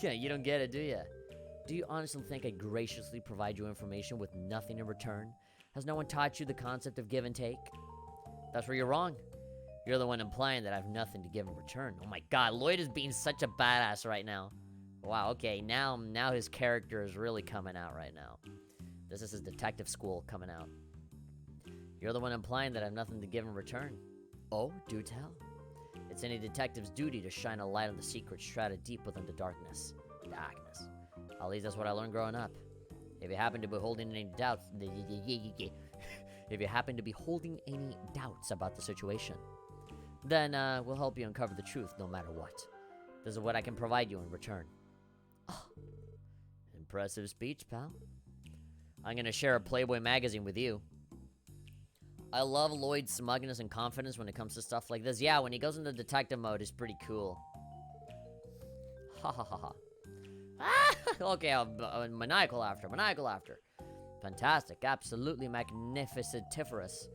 Yeah, you don't get it, do you? Do you honestly think I'd graciously provide you information with nothing in return? Has no one taught you the concept of give and take? That's where you're wrong. You're the one implying that I have nothing to give in return. Oh my god, Lloyd is being such a badass right now. Wow, okay, now his character is really coming out right now. This is his detective school coming out. You're the one implying that I have nothing to give in return. Oh, do tell. It's any detective's duty to shine a light on the secrets shrouded deep within the darkness. Darkness. At least that's what I learned growing up. If you happen to be holding any doubts... if you happen to be holding any doubts about the situation, then we'll help you uncover the truth no matter what. This is what I can provide you in return. Oh, impressive speech, pal. I'm gonna share a Playboy magazine with you. I love Lloyd's smugness and confidence when it comes to stuff like this. Yeah, when he goes into detective mode, it's pretty cool. Ha ha ha ha. Ah, okay, maniacal laughter. Fantastic, absolutely magnificentiferous.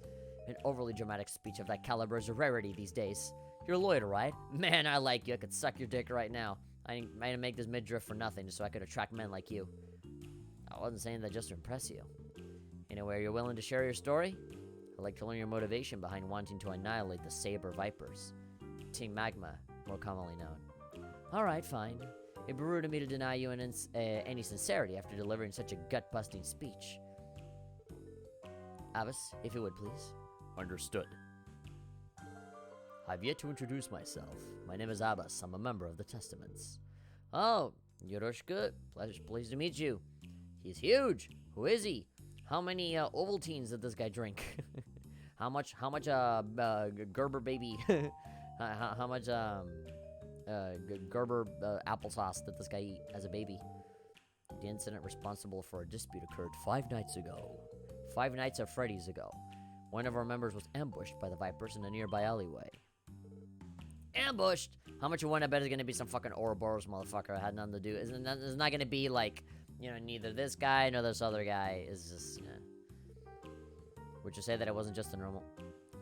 An overly dramatic speech of that caliber is a rarity these days. You're Lloyd, right? Man, I like you. I could suck your dick right now. I didn't make this midriff for nothing, just so I could attract men like you. I wasn't saying that just to impress you. Anyway, you're willing to share your story? I'd like to learn your motivation behind wanting to annihilate the Saber Vipers. Team Magma, more commonly known. Alright, fine. It'd be rude of me to deny you any sincerity after delivering such a gut-busting speech. Abbas, if you would, please. Understood. I've yet to introduce myself. My name is Abbas. I'm a member of the Testaments. Oh, Yorushka. Pleased to meet you. He's huge. Who is he? How many Ovaltines did this guy drink? How much Gerber baby? how much Gerber applesauce did this guy eat as a baby? The incident responsible for a dispute occurred 5 nights ago. 5 nights of Freddy's ago. One of our members was ambushed by the Vipers in a nearby alleyway. Ambushed? How much you want? I bet it's gonna be some fucking Ouroboros motherfucker. I had nothing to do. It's not gonna be like, you know, neither this guy nor this other guy. Is just, Would you say that it wasn't just a normal...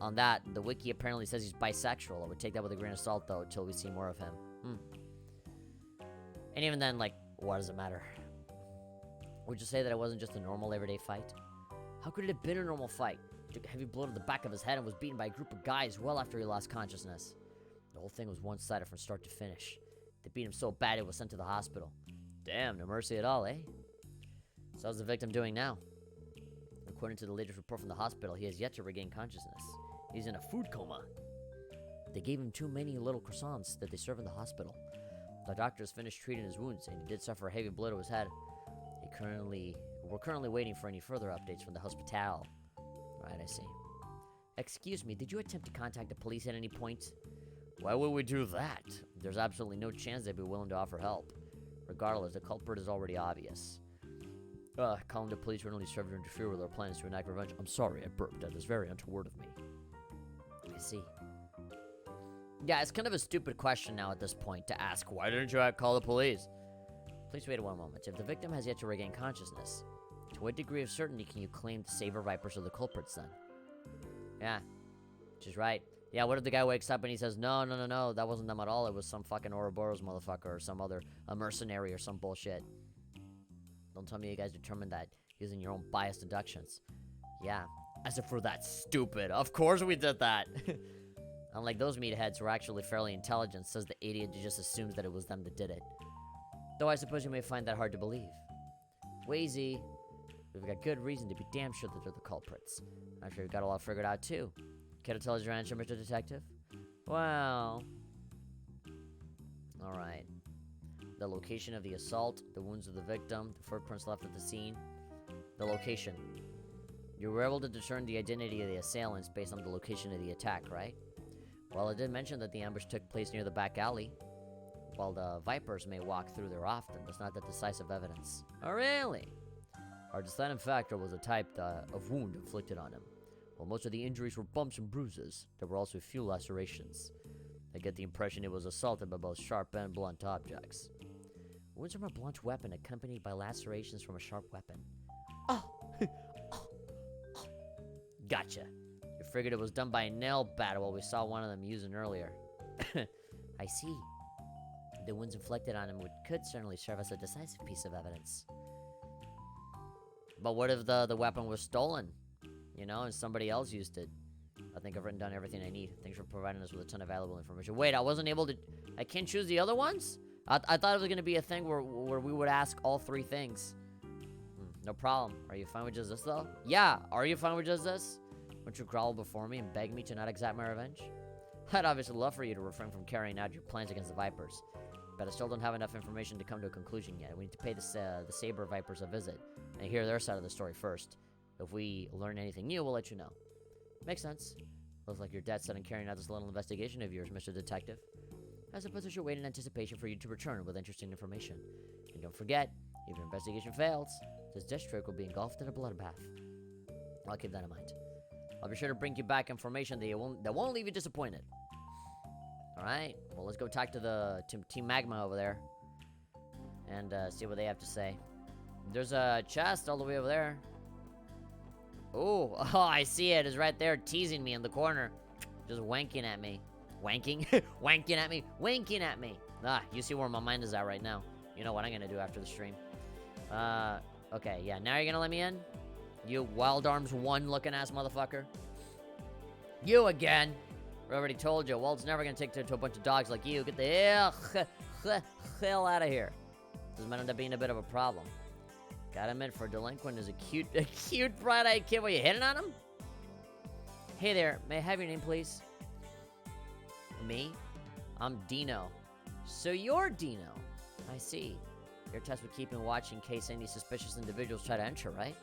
On that, the wiki apparently says he's bisexual. I would take that with a grain of salt, though, until we see more of him. And even then, like, what does it matter? Would you say that it wasn't just a normal, everyday fight? How could it have been a normal fight? He took a heavy blow to the back of his head and was beaten by a group of guys well after he lost consciousness. The whole thing was one-sided from start to finish. They beat him so bad he was sent to the hospital. Damn, no mercy at all, eh? So how's the victim doing now? According to the latest report from the hospital, he has yet to regain consciousness. He's in a food coma. They gave him too many little croissants that they serve in the hospital. The doctors finished treating his wounds, and he did suffer a heavy blow to his head. We're currently waiting for any further updates from the hospital. Right, I see. Excuse me, did you attempt to contact the police at any point? Why would we do that? There's absolutely no chance they'd be willing to offer help. Regardless, the culprit is already obvious. Calling the police would only serve to interfere with our plans to enact revenge. I'm sorry, I burped. That is very untoward of me. I see. Yeah, it's kind of a stupid question now at this point to ask, why didn't you call the police? Please wait one moment. If the victim has yet to regain consciousness, to what degree of certainty can you claim the Saber Vipers are the culprits then? Yeah, which is right. Yeah, what if the guy wakes up and he says, no, that wasn't them at all. It was some fucking Ouroboros motherfucker or some other a mercenary or some bullshit. Don't tell me you guys determined that using your own biased deductions. Yeah, as if we're that stupid. Of course we did that. Unlike those meatheads who are actually fairly intelligent, says the idiot who just assumes that it was them that did it. Though I suppose you may find that hard to believe. Wazy, we've got good reason to be damn sure that they're the culprits. I'm sure you've got it all figured out too. Care to tell us your answer, Mr. Detective? Well... Alright. The location of the assault, the wounds of the victim, the footprints left at the scene. The location. You were able to determine the identity of the assailants based on the location of the attack, right? Well, it did mention that the ambush took place near the back alley. While the Vipers may walk through there often, that's not that decisive evidence. Oh, really? Our deciding factor was the type of wound inflicted on him. While most of the injuries were bumps and bruises, there were also a few lacerations. I get the impression it was assaulted by both sharp and blunt objects. Wounds from a blunt weapon accompanied by lacerations from a sharp weapon. Oh! Gotcha. You figured it was done by a nail bat while we saw one of them using earlier. I see. The wounds inflicted on him could certainly serve as a decisive piece of evidence. But what if the weapon was stolen? You know, and somebody else used it? I think I've written down everything I need. Thanks for providing us with a ton of valuable information. Wait, I wasn't able to... I can't choose the other ones? I thought it was going to be a thing where we would ask all three things. No problem. Are you fine with just this, though? Yeah, are you fine with just this? Won't you grovel before me and beg me to not exact my revenge? I'd obviously love for you to refrain from carrying out your plans against the Vipers. But I still don't have enough information to come to a conclusion yet. We need to pay the Saber Vipers a visit and hear their side of the story first. If we learn anything new, we'll let you know. Makes sense. Looks like you're dead set on carrying out this little investigation of yours, Mr. Detective. I suppose I should wait in anticipation for you to return with interesting information. And don't forget, if your investigation fails, this district will be engulfed in a bloodbath. I'll keep that in mind. I'll be sure to bring you back information that won't leave you disappointed. Alright, well, let's go talk to the Team Magma over there. And see what they have to say. There's a chest all the way over there. Ooh, oh, I see it. It's right there teasing me in the corner. Just wanking at me. Wanking? Wanking at me? Winking at me. Ah, you see where my mind is at right now. You know what I'm gonna do after the stream. Okay, yeah, now you're gonna let me in? You Wild Arms 1 looking ass motherfucker. You again. I already told you, Wald's never gonna take to a bunch of dogs like you. Get the hell out of here. This might end up being a bit of a problem. Gotta admit, for a delinquent is a cute bright-eyed kid. Were you hitting on him? Hey there, may I have your name, please? Me? I'm Dino. So you're Dino. I see. Your test would keep me watch in case any suspicious individuals try to enter, right?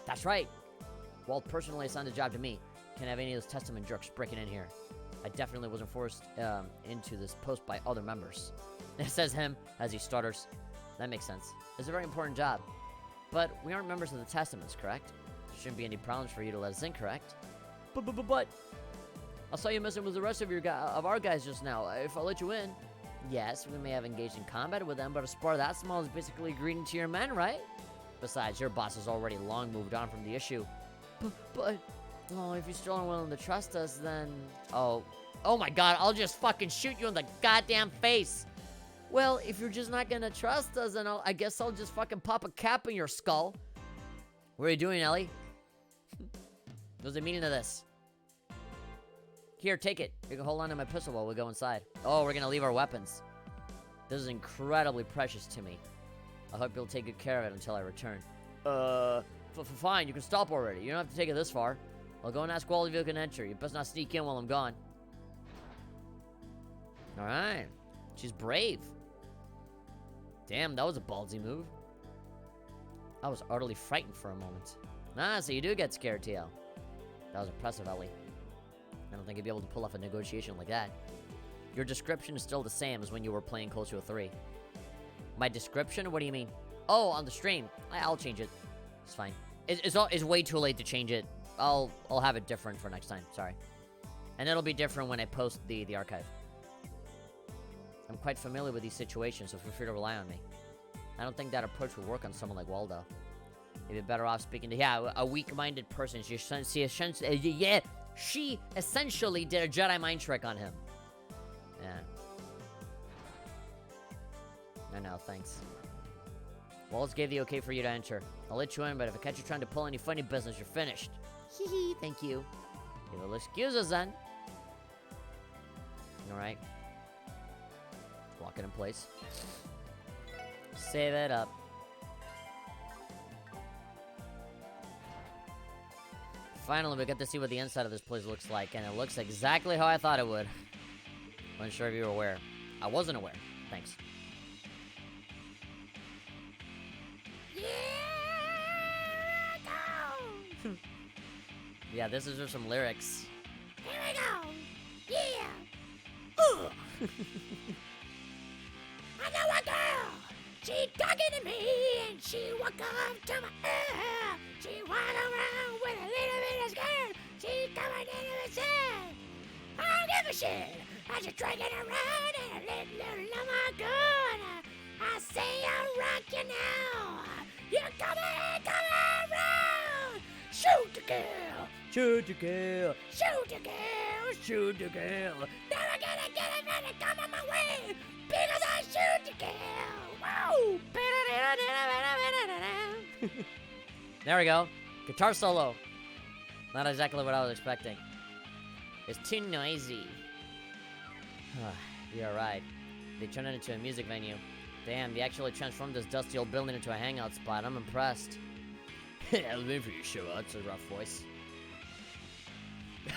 That's right. Walt personally assigned the job to me. Can't have any of those Testament jerks breaking in here. I definitely wasn't forced into this post by other members. It says him as he stutters. That makes sense. It's a very important job. But we aren't members of the Testaments, correct? There shouldn't be any problems for you to let us in, correct? But I saw you messing with the rest of our guys just now. If I let you in, yes, we may have engaged in combat with them, but a spar that small is basically a greeting to your men, right? Besides, your boss has already long moved on from the issue. But if you still aren't willing to trust us, then... Oh my god, I'll just fucking shoot you in the goddamn face! Well, if you're just not gonna trust us, then I guess I'll just fucking pop a cap in your skull. What are you doing, Ellie? What's the meaning of this? Here, take it. You can hold on to my pistol while we go inside. Oh, we're gonna leave our weapons. This is incredibly precious to me. I hope you'll take good care of it until I return. Fine, you can stop already. You don't have to take it this far. I'll go and ask Wally if you can enter. You best not sneak in while I'm gone. Alright. She's brave. Damn, that was a ballsy move. I was utterly frightened for a moment. Ah, so you do get scared, TL. That was impressive, Ellie. I don't think you'd be able to pull off a negotiation like that. Your description is still the same as when you were playing Close to a 3. My description? What do you mean? Oh, on the stream. I'll change it. It's fine. It's way too late to change it. I'll have it different for next time. Sorry. And it'll be different when I post the archive. I'm quite familiar with these situations, so feel free to rely on me. I don't think that approach will work on someone like Waldo. You'd be better off speaking to, yeah, a weak-minded person. She essentially did a Jedi mind trick on him. Yeah. I know, thanks. Walls gave the okay for you to enter. I'll let you in, but if I catch you trying to pull any funny business, you're finished. Hee, thank you. You will excuse us then. Alright. Lock it in place. Save it up. Finally, we get to see what the inside of this place looks like, and it looks exactly how I thought it would. Wasn't sure if you were aware. I wasn't aware. Thanks. Yeah, this is just some lyrics. Here we go. Yeah. I know a girl. She dug into me and she walked up to my ear. She walked around with a little bit of skirt. She covered into the sun. I don't give a shit. I just drinking around and a little of my good. I say I'll rock you now. You're coming around. Shoot the girl. Shoot the girl. Shoot the girl. Shoot the girl. Never gonna get a man to come on my way because I shoot the girl. Woo! There we go. Guitar solo. Not exactly what I was expecting. It's too noisy. You're right. They turned it into a music venue. Damn, they actually transformed this dusty old building into a hangout spot. I'm impressed. I was waiting for you to show up. It's a rough voice.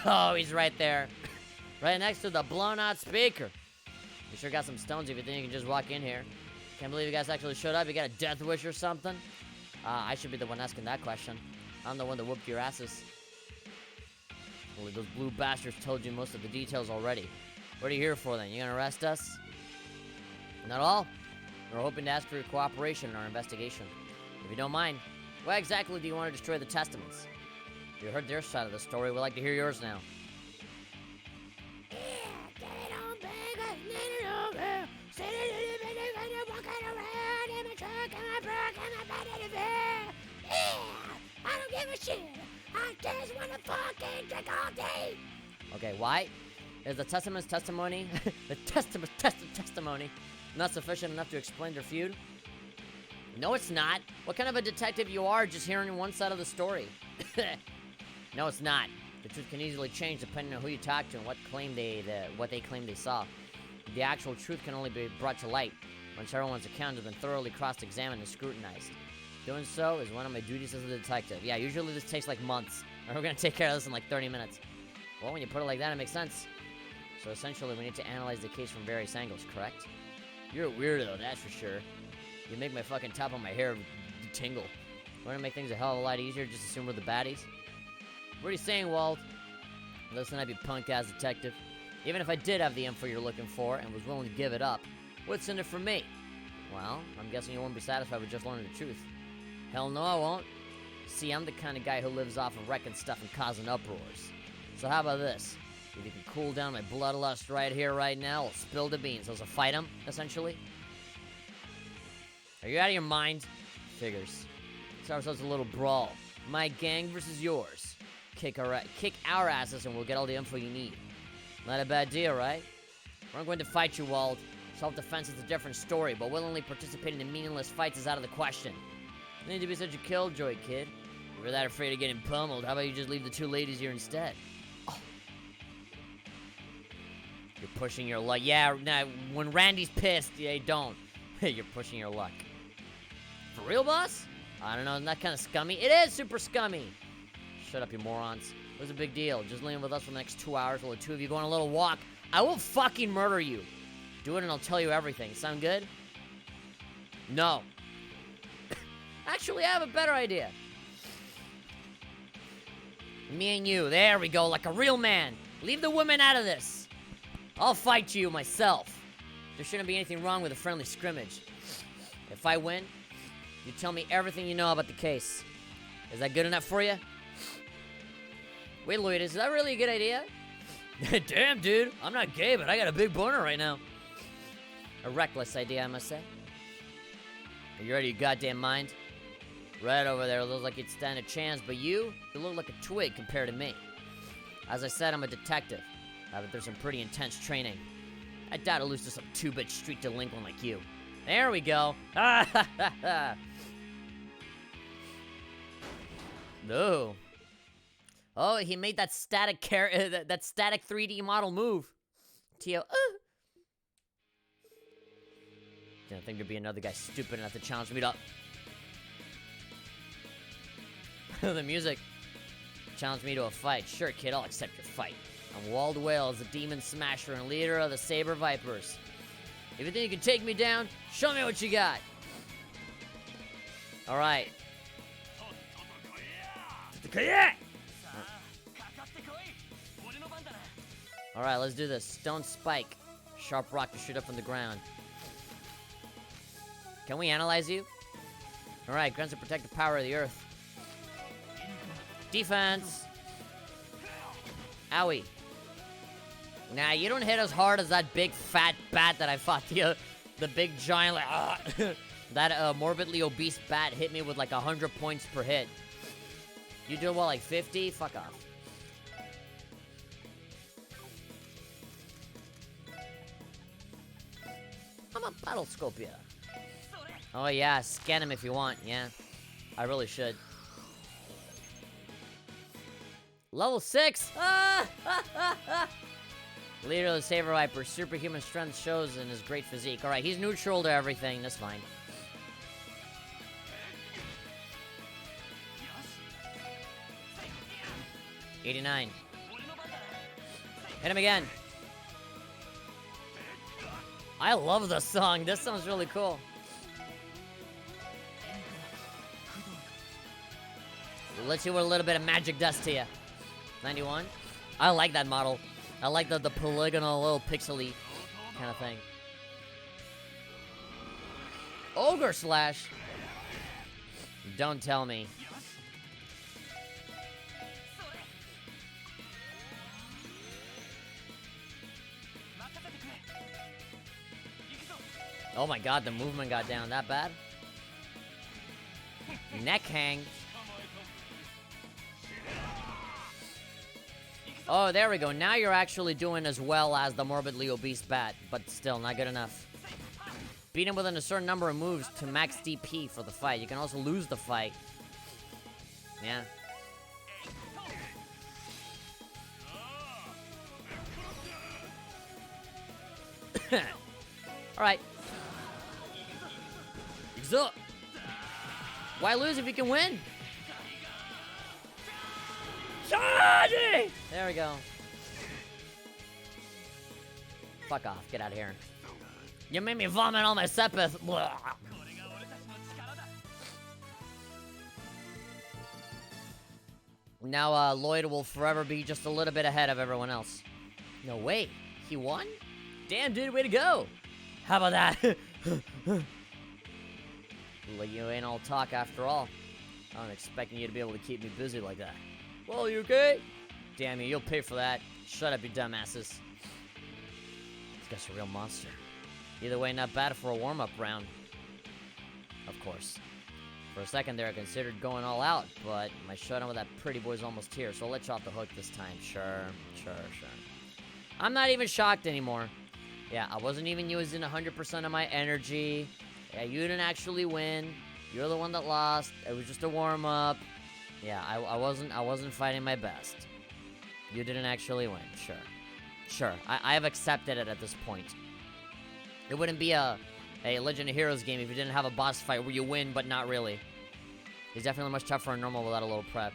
Oh, he's right there. Right next to the blown-out speaker. You sure got some stones if you think you can just walk in here. Can't believe you guys actually showed up. You got a death wish or something? I should be the one asking that question. I'm the one that whooped your asses. Well, those blue bastards told you most of the details already. What are you here for, then? You gonna arrest us? Not all. We're hoping to ask for your cooperation in our investigation. If you don't mind, why exactly do you want to destroy the testaments? You heard their side of the story. We'd like to hear yours now. I don't give a shit. I just want to fucking drink all day. Okay, why? Is the testament's testimony, the testament's testimony, not sufficient enough to explain their feud? No, it's not. What kind of a detective you are just hearing one side of the story? No, it's not. The truth can easily change depending on who you talk to and what they claim they saw. The actual truth can only be brought to light once everyone's account has been thoroughly cross-examined and scrutinized. Doing so is one of my duties as a detective. Yeah, usually this takes like months. And we're gonna take care of this in like 30 minutes. Well, when you put it like that, it makes sense. So essentially, we need to analyze the case from various angles, correct? You're a weirdo, that's for sure. You make my fucking top of my hair tingle. Want to make things a hell of a lot easier, just assume we're the baddies? What are you saying, Walt? Listen up, you punk-ass detective. Even if I did have the info you're looking for and was willing to give it up, what's in it for me? Well, I'm guessing you won't be satisfied with just learning the truth. Hell no, I won't. See, I'm the kind of guy who lives off of wrecking stuff and causing uproars. So how about this? If you can cool down my bloodlust right here, right now, I'll spill the beans. So fight him, essentially. Are you out of your mind? Figures. Let's have ourselves a little brawl. My gang versus yours. Kick our asses and we'll get all the info you need. Not a bad deal, right? We're not going to fight you, Wald. Self-defense is a different story, but willingly participating in meaningless fights is out of the question. You need to be such a killjoy, kid. If you're that afraid of getting pummeled, how about you just leave the two ladies here instead? Oh. You're pushing your luck. Yeah, nah, when Randy's pissed, yeah, don't. You're pushing your luck. For real, boss? I don't know, isn't that kind of scummy? It is super scummy! Shut up, you morons. What's the big deal? Just leave with us for the next 2 hours while the two of you go on a little walk. I will fucking murder you. Do it and I'll tell you everything. Sound good? No. Actually, I have a better idea. Me and you. There we go, like a real man. Leave the women out of this. I'll fight you myself. There shouldn't be anything wrong with a friendly scrimmage. If I win, you tell me everything you know about the case. Is that good enough for you? Wait, Lloyd, is that really a good idea? Damn, dude. I'm not gay, but I got a big boner right now. A reckless idea, I must say. Are you out of your goddamn mind? Right over there looks like you'd stand a chance, but you look like a twig compared to me. As I said, I'm a detective. I've been through some pretty intense training. I doubt I'll lose to some two-bit street delinquent like you. There we go. No. Oh, he made that static that static 3D model move. Tio. Didn't think there'd be another guy stupid enough to challenge me to. The music. Challenge me to a fight. Sure, kid, I'll accept your fight. I'm Walled Whales, the demon smasher and leader of the Saber Vipers. If you think you can take me down, show me what you got. Alright. Alright, let's do this. Stone Spike. Sharp rock to shoot up from the ground. Can we analyze you? Alright, grants to protect the power of the earth. Defense! Owie. Nah, you don't hit as hard as that big fat bat that I fought the big giant, like, that morbidly obese bat hit me with like 100 points per hit. You do what, like 50? Fuck off. I'm a battle scope ya. Oh yeah, scan him if you want, yeah. I really should. Level 6! Leader of the Saber Viper, superhuman strength shows in his great physique. Alright, he's neutral to everything, that's fine. $89. Hit him again. I love this song. This song's really cool. Let's see what a little bit of magic does to you. 91. I like that model. I like the polygonal little pixely kind of thing. Ogre Slash. Don't tell me. Oh my god, the movement got down that bad. Neck hang. Oh, there we go. Now you're actually doing as well as the morbidly obese bat, but still not good enough. Beat him within a certain number of moves to max DP for the fight. You can also lose the fight. Yeah. Alright. Why lose if you can win? There we go. Fuck off. Get out of here. You made me vomit all my Sepith. Blah. Now, Lloyd will forever be just a little bit ahead of everyone else. No way. He won? Damn, dude. Way to go. How about that? Well, you ain't all talk after all. I wasn't expecting you to be able to keep me busy like that. Well, you okay? Damn you, you'll pay for that. Shut up, you dumbasses. This guy's a real monster. Either way, not bad for a warm-up round. Of course. For a second there, I considered going all out, but my showdown with that pretty boy's almost here, so I'll let you off the hook this time. Sure. I'm not even shocked anymore. Yeah, I wasn't even using 100% of my energy. Yeah, you didn't actually win. You're the one that lost. It was just a warm-up. Yeah, I wasn't fighting my best. You didn't actually win. Sure. I have accepted it at this point. It wouldn't be a Legend of Heroes game if you didn't have a boss fight where you win, but not really. It's definitely much tougher and normal without a little prep.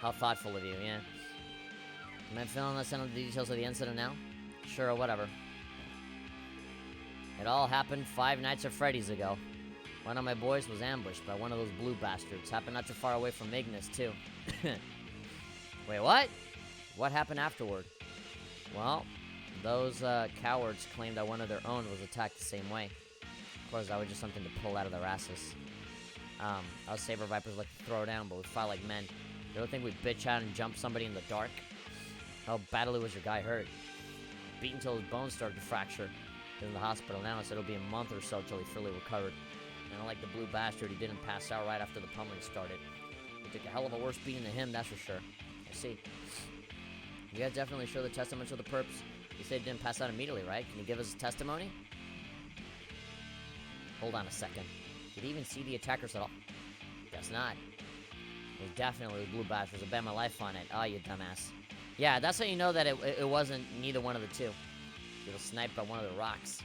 How thoughtful of you, yeah. Am I filling us in on the details of the incident now? Sure, whatever. It all happened 5 nights at Freddy's ago. One of my boys was ambushed by one of those blue bastards. Happened not too far away from Ignis, too. Wait, what? What happened afterward? Well, those cowards claimed that one of their own was attacked the same way. Of course, that was just something to pull out of their asses. Us Saber Vipers like to throw down, but we fight like men. You don't think we bitch out and jump somebody in the dark? How badly was your guy hurt? Beat until his bones started to fracture. He's in the hospital now, so it'll be a month or so till he fully recovered. And unlike the blue bastard, he didn't pass out right after the pummeling started. We took a hell of a worse beating than him, that's for sure. I see. You guys definitely show the testimony to the perps. You said he didn't pass out immediately, right? Can you give us a testimony? Hold on a second. Did he even see the attackers at all? Guess not. It was definitely the blue bastards. I bet my life on it. Oh, you dumbass. Yeah, that's how you know that it wasn't neither one of the two. He was sniped by one of the rocks.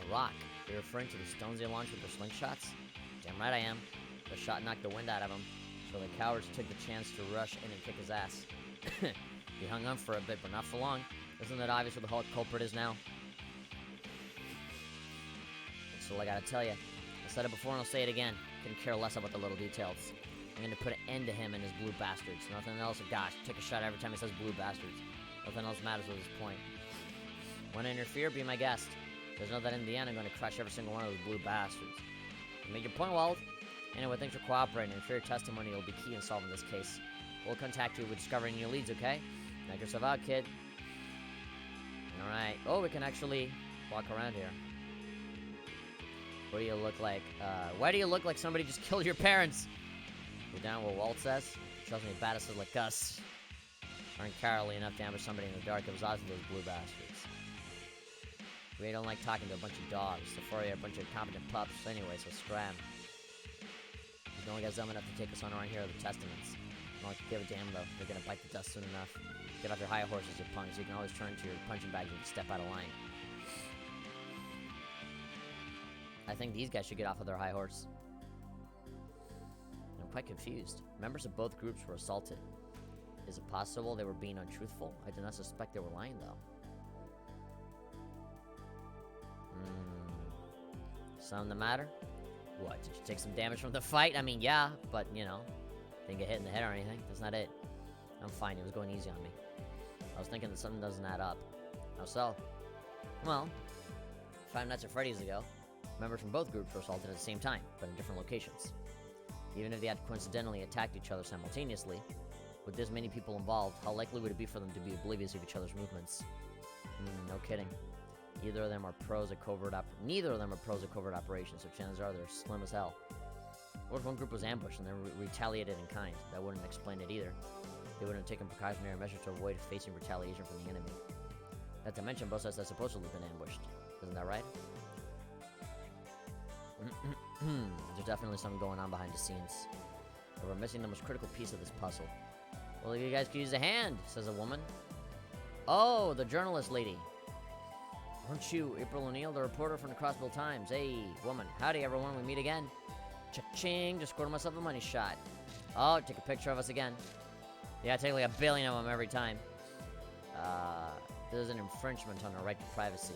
A rock? You're referring to the stones they launched with their slingshots? Damn right I am. The shot knocked the wind out of him, so the cowards took the chance to rush in and kick his ass. He hung on for a bit, but not for long. Isn't it obvious who the whole culprit is now? So I gotta tell you, I said it before and I'll say it again. Couldn't care less about the little details. I'm gonna put an end to him and his blue bastards. Nothing else. Gosh, take a shot every time he says blue bastards. Nothing else matters with his point. Wanna interfere? Be my guest. There's no that in the end I'm gonna crush every single one of those blue bastards. You made your point, Wald. Anyway, thanks for cooperating, and for your testimony will be key in solving this case. We'll contact you with discovering new leads, okay? Knock yourself out, kid. Alright. Oh, we can actually walk around here. What do you look like? Why do you look like somebody just killed your parents? You're down what Walt says? Trust me, badasses like us aren't cowardly enough to ambush somebody in the dark. It was obviously those blue bastards. We don't like talking to a bunch of dogs. The four of you are a bunch of competent pups anyway, so scram. The only guys dumb enough to take us on around here are the Testaments. I don't give a damn though. They're gonna bite the dust soon enough. Get off your high horses, you punks. You can always turn to your punching bag if you step out of line. I think these guys should get off of their high horse. I'm quite confused. Members of both groups were assaulted. Is it possible they were being untruthful? I do not suspect they were lying, though. Something the matter? What, did you take some damage from the fight? I mean, yeah, but, you know, didn't get hit in the head or anything. That's not it. I'm fine. It was going easy on me. I was thinking that something doesn't add up. How so? Well, 5 Nights at Freddy's ago, members from both groups were assaulted at the same time, but in different locations. Even if they had coincidentally attacked each other simultaneously, with this many people involved, how likely would it be for them to be oblivious of each other's movements? No kidding. Neither of them are pros at covert operations, so chances are they're slim as hell. What if one group was ambushed and then retaliated in kind? That wouldn't explain it either. They wouldn't have taken precautionary measures to avoid facing retaliation from the enemy. Not to mention, both sides have supposedly been ambushed. Isn't that right? There's definitely something going on behind the scenes. But we're missing the most critical piece of this puzzle. Well, you guys could use a hand, says a woman. Oh, the journalist lady. Aren't you April O'Neil, the reporter from the Crossville Times? Hey, woman. Howdy, everyone. We meet again. Cha-ching. Just scored myself a money shot. Oh, take a picture of us again. Yeah, I take like 1 billion of them every time. This is an infringement on our right to privacy.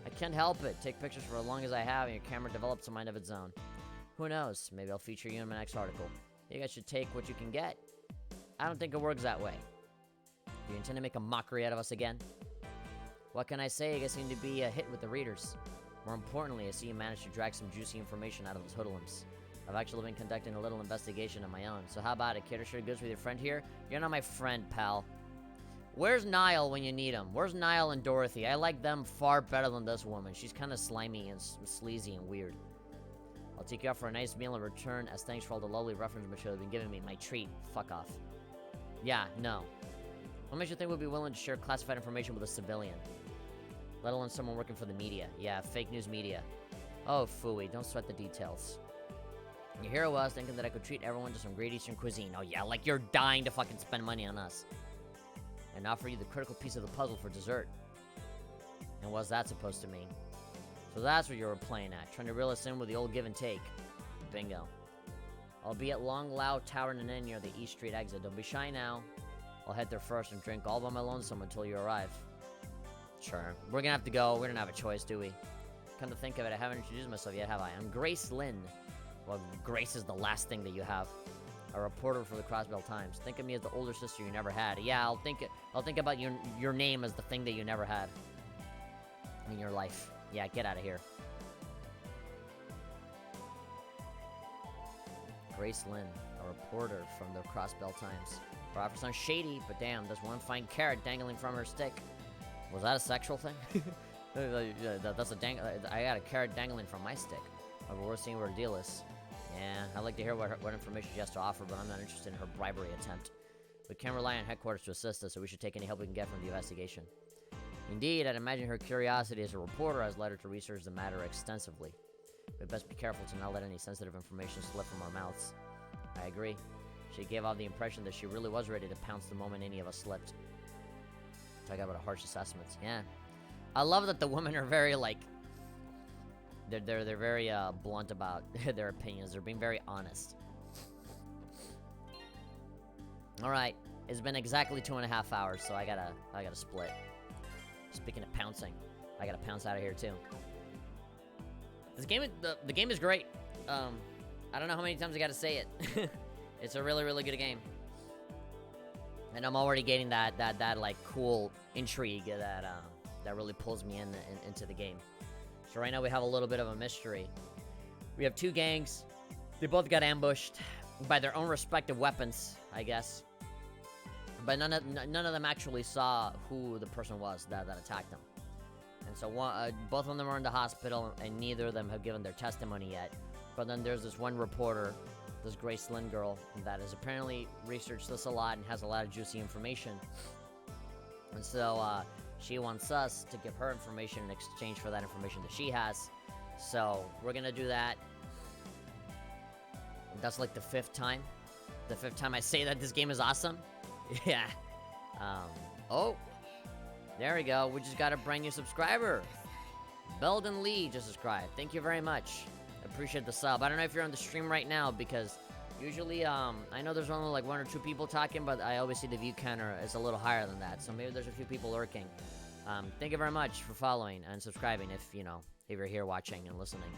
I can't help it. Take pictures for as long as I have, and your camera develops a mind of its own. Who knows? Maybe I'll feature you in my next article. You guys should take what you can get. I don't think it works that way. Do you intend to make a mockery out of us again? What can I say? You guys seem to be a hit with the readers. More importantly, I see you managed to drag some juicy information out of those hoodlums. I've actually been conducting a little investigation of my own, so how about it? Care to share goods with your friend here? You're not my friend, pal. Where's Niall when you need him? Where's Niall and Dorothy? I like them far better than this woman. She's kind of slimy and sleazy and weird. I'll take you out for a nice meal in return as thanks for all the lovely reference material you've been giving me. My treat. Fuck off. Yeah, no. What makes you think we'd be willing to share classified information with a civilian? Let alone someone working for the media. Yeah, fake news media. Oh, phooey. Don't sweat the details. And here I was thinking that I could treat everyone to some great Eastern cuisine. Oh yeah, like you're dying to fucking spend money on us. And offer you the critical piece of the puzzle for dessert. And what's that supposed to mean? So that's what you were playing at, trying to reel us in with the old give and take. Bingo. I'll be at Long Lao Tavern and Inn near the East Street exit. Don't be shy now. I'll head there first and drink all by my lonesome until you arrive. Sure. We're gonna have to go. We don't have a choice, do we? Come to think of it, I haven't introduced myself yet, have I? I'm Grace Lynn. Well, Grace is the last thing that you have. A reporter for the Crossville Times. Think of me as the older sister you never had. Yeah, I'll think about your name as the thing that you never had in your life. Yeah, get out of here. Grace Lynn, a reporter from the Crossbell Times. Her offer sounds shady, but damn, there's one fine carrot dangling from her stick. Was that a sexual thing? That's a I got a carrot dangling from my stick. But we're seeing what her deal is. Yeah, I'd like to hear what information she has to offer, but I'm not interested in her bribery attempt. We can't rely on headquarters to assist us, so we should take any help we can get from the investigation. Indeed, I'd imagine her curiosity as a reporter has led her to research the matter extensively. We'd best be careful to not let any sensitive information slip from our mouths. I agree. She gave off the impression that she really was ready to pounce the moment any of us slipped. Talk about a harsh assessment. Yeah. I love that the women are very, like... They're very, blunt about their opinions. They're being very honest. Alright. It's been exactly 2.5 hours, so I gotta split. Speaking of pouncing, I gotta pounce out of here, too. This game, the game is great. I don't know how many times I gotta say it. It's a really, really good game. And I'm already getting that like, cool intrigue that really pulls me into the game. So right now we have a little bit of a mystery. We have 2 gangs. They both got ambushed by their own respective weapons, I guess. But none of them actually saw who the person was that attacked them. And so both of them are in the hospital, and neither of them have given their testimony yet. But then there's this one reporter, this Grace Lynn girl, that has apparently researched this a lot and has a lot of juicy information. And so she wants us to give her information in exchange for that information that she has. So we're gonna do that. That's like the 5th time. The 5th time I say that this game is awesome. Yeah. Oh. There we go. We just got a brand new subscriber. Belden Lee just subscribed. Thank you very much. Appreciate the sub. I don't know if you're on the stream right now, because usually, I know there's only like 1 or 2 people talking, but I always see the view counter is a little higher than that. So maybe there's a few people lurking. Thank you very much for following and subscribing if you're here watching and listening.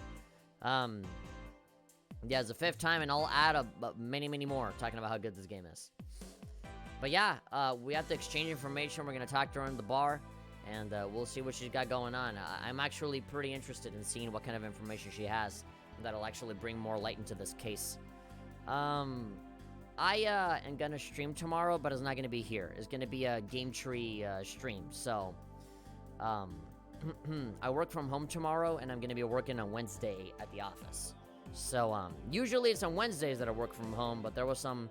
Yeah, it's the 5th time, and I'll add many, many more talking about how good this game is. But yeah, we have to exchange information. We're going to talk to her in the bar, and we'll see what she's got going on. I'm actually pretty interested in seeing what kind of information she has that'll actually bring more light into this case. I am going to stream tomorrow, but it's not going to be here. It's going to be a Game Tree stream. So, I work from home tomorrow, and I'm going to be working on Wednesday at the office. So, usually it's on Wednesdays that I work from home, but there was some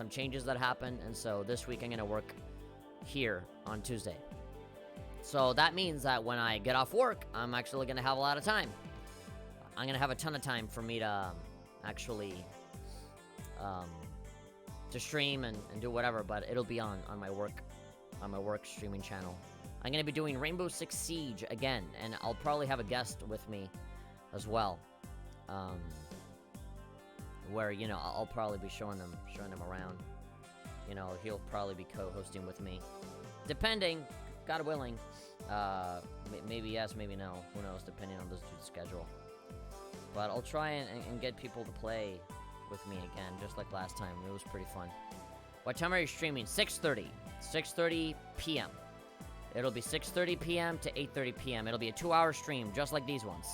changes that happened, and so this week I'm going to work here on Tuesday. So that means that when I get off work, I'm actually going to have a lot of time. I'm going to have a ton of time for me to actually to stream and do whatever, but it'll be on my work streaming channel. I'm going to be doing Rainbow Six Siege again, and I'll probably have a guest with me as well. Where, I'll probably be showing them around. He'll probably be co-hosting with me. Depending, God willing. Maybe yes, maybe no. Who knows, depending on this dude's schedule. But I'll try and get people to play with me again, just like last time. It was pretty fun. What time are you streaming? 6:30. 6:30 p.m. It'll be 6:30 p.m. to 8:30 p.m. It'll be a 2-hour stream, just like these ones.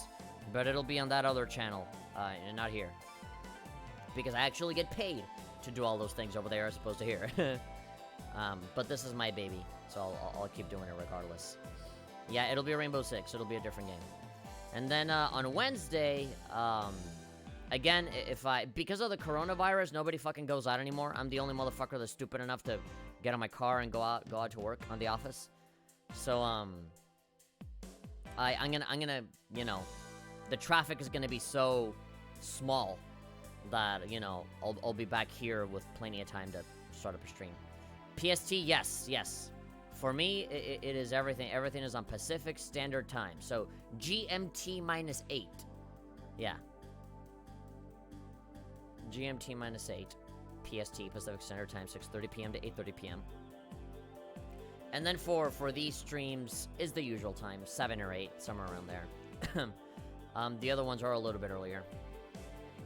But it'll be on that other channel, and not here. Because I actually get paid to do all those things over there as opposed to here. But this is my baby, so I'll keep doing it regardless. Yeah, it'll be a Rainbow Six. It'll be a different game. And then on Wednesday, again, because of the coronavirus, nobody fucking goes out anymore. I'm the only motherfucker that's stupid enough to get on my car and go out to work on the office. So I'm gonna the traffic is gonna be so small that, I'll be back here with plenty of time to start up a stream. PST, yes. For me, it is everything. Everything is on Pacific Standard Time. So, GMT -8. Yeah. GMT -8. PST, Pacific Standard Time, 6:30 p.m. to 8:30 p.m. And then for these streams is the usual time, 7 or 8, somewhere around there. The other ones are a little bit earlier,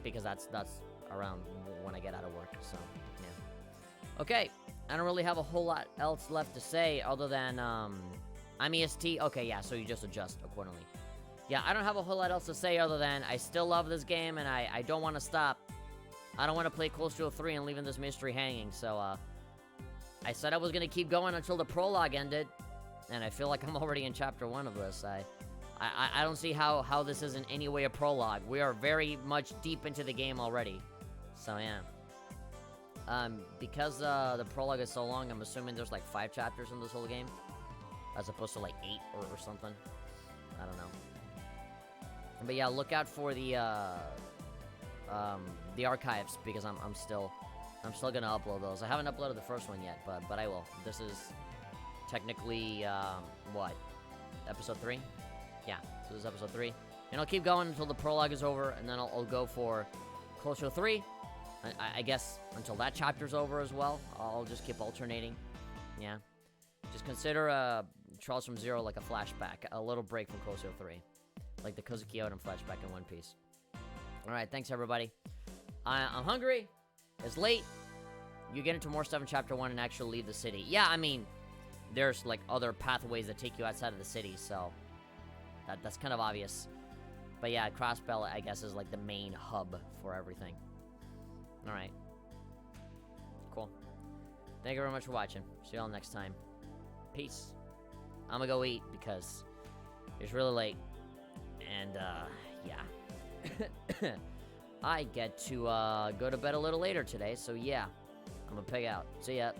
because that's around when I get out of work, so, yeah. Okay, I don't really have a whole lot else left to say, other than, I'm EST. Okay, yeah, so you just adjust accordingly. Yeah, I don't have a whole lot else to say, other than I still love this game, and I don't want to stop. I don't want to play Close 3 and leaving this mystery hanging, so, I said I was gonna keep going until the prologue ended, and I feel like I'm already in chapter 1 of this. I don't see how this is in any way a prologue. We are very much deep into the game already. So, yeah. Because, the prologue is so long, I'm assuming there's, like, 5 chapters in this whole game. As opposed to, like, 8 or something. I don't know. But, yeah, look out for the archives, because I'm still gonna upload those. I haven't uploaded the first one yet, but I will. This is technically, what? Episode 3? Yeah, so this is episode 3. And I'll keep going until the prologue is over, and then I'll go for Close 3. I guess until that chapter's over as well. I'll just keep alternating. Yeah. Just consider Trials from Zero like a flashback. A little break from Close 3. Like the Kozuki Oden flashback in One Piece. Alright, thanks everybody. I'm hungry. It's late. You get into more stuff in chapter 1 and actually leave the city. Yeah, I mean, there's like other pathways that take you outside of the city, so that's kind of obvious. But yeah, Crossbell, I guess, is like the main hub for everything. Alright. Cool. Thank you very much for watching. See y'all next time. Peace. I'm gonna go eat because it's really late. And, yeah. I get to, go to bed a little later today, so yeah. I'm gonna pig out. See ya.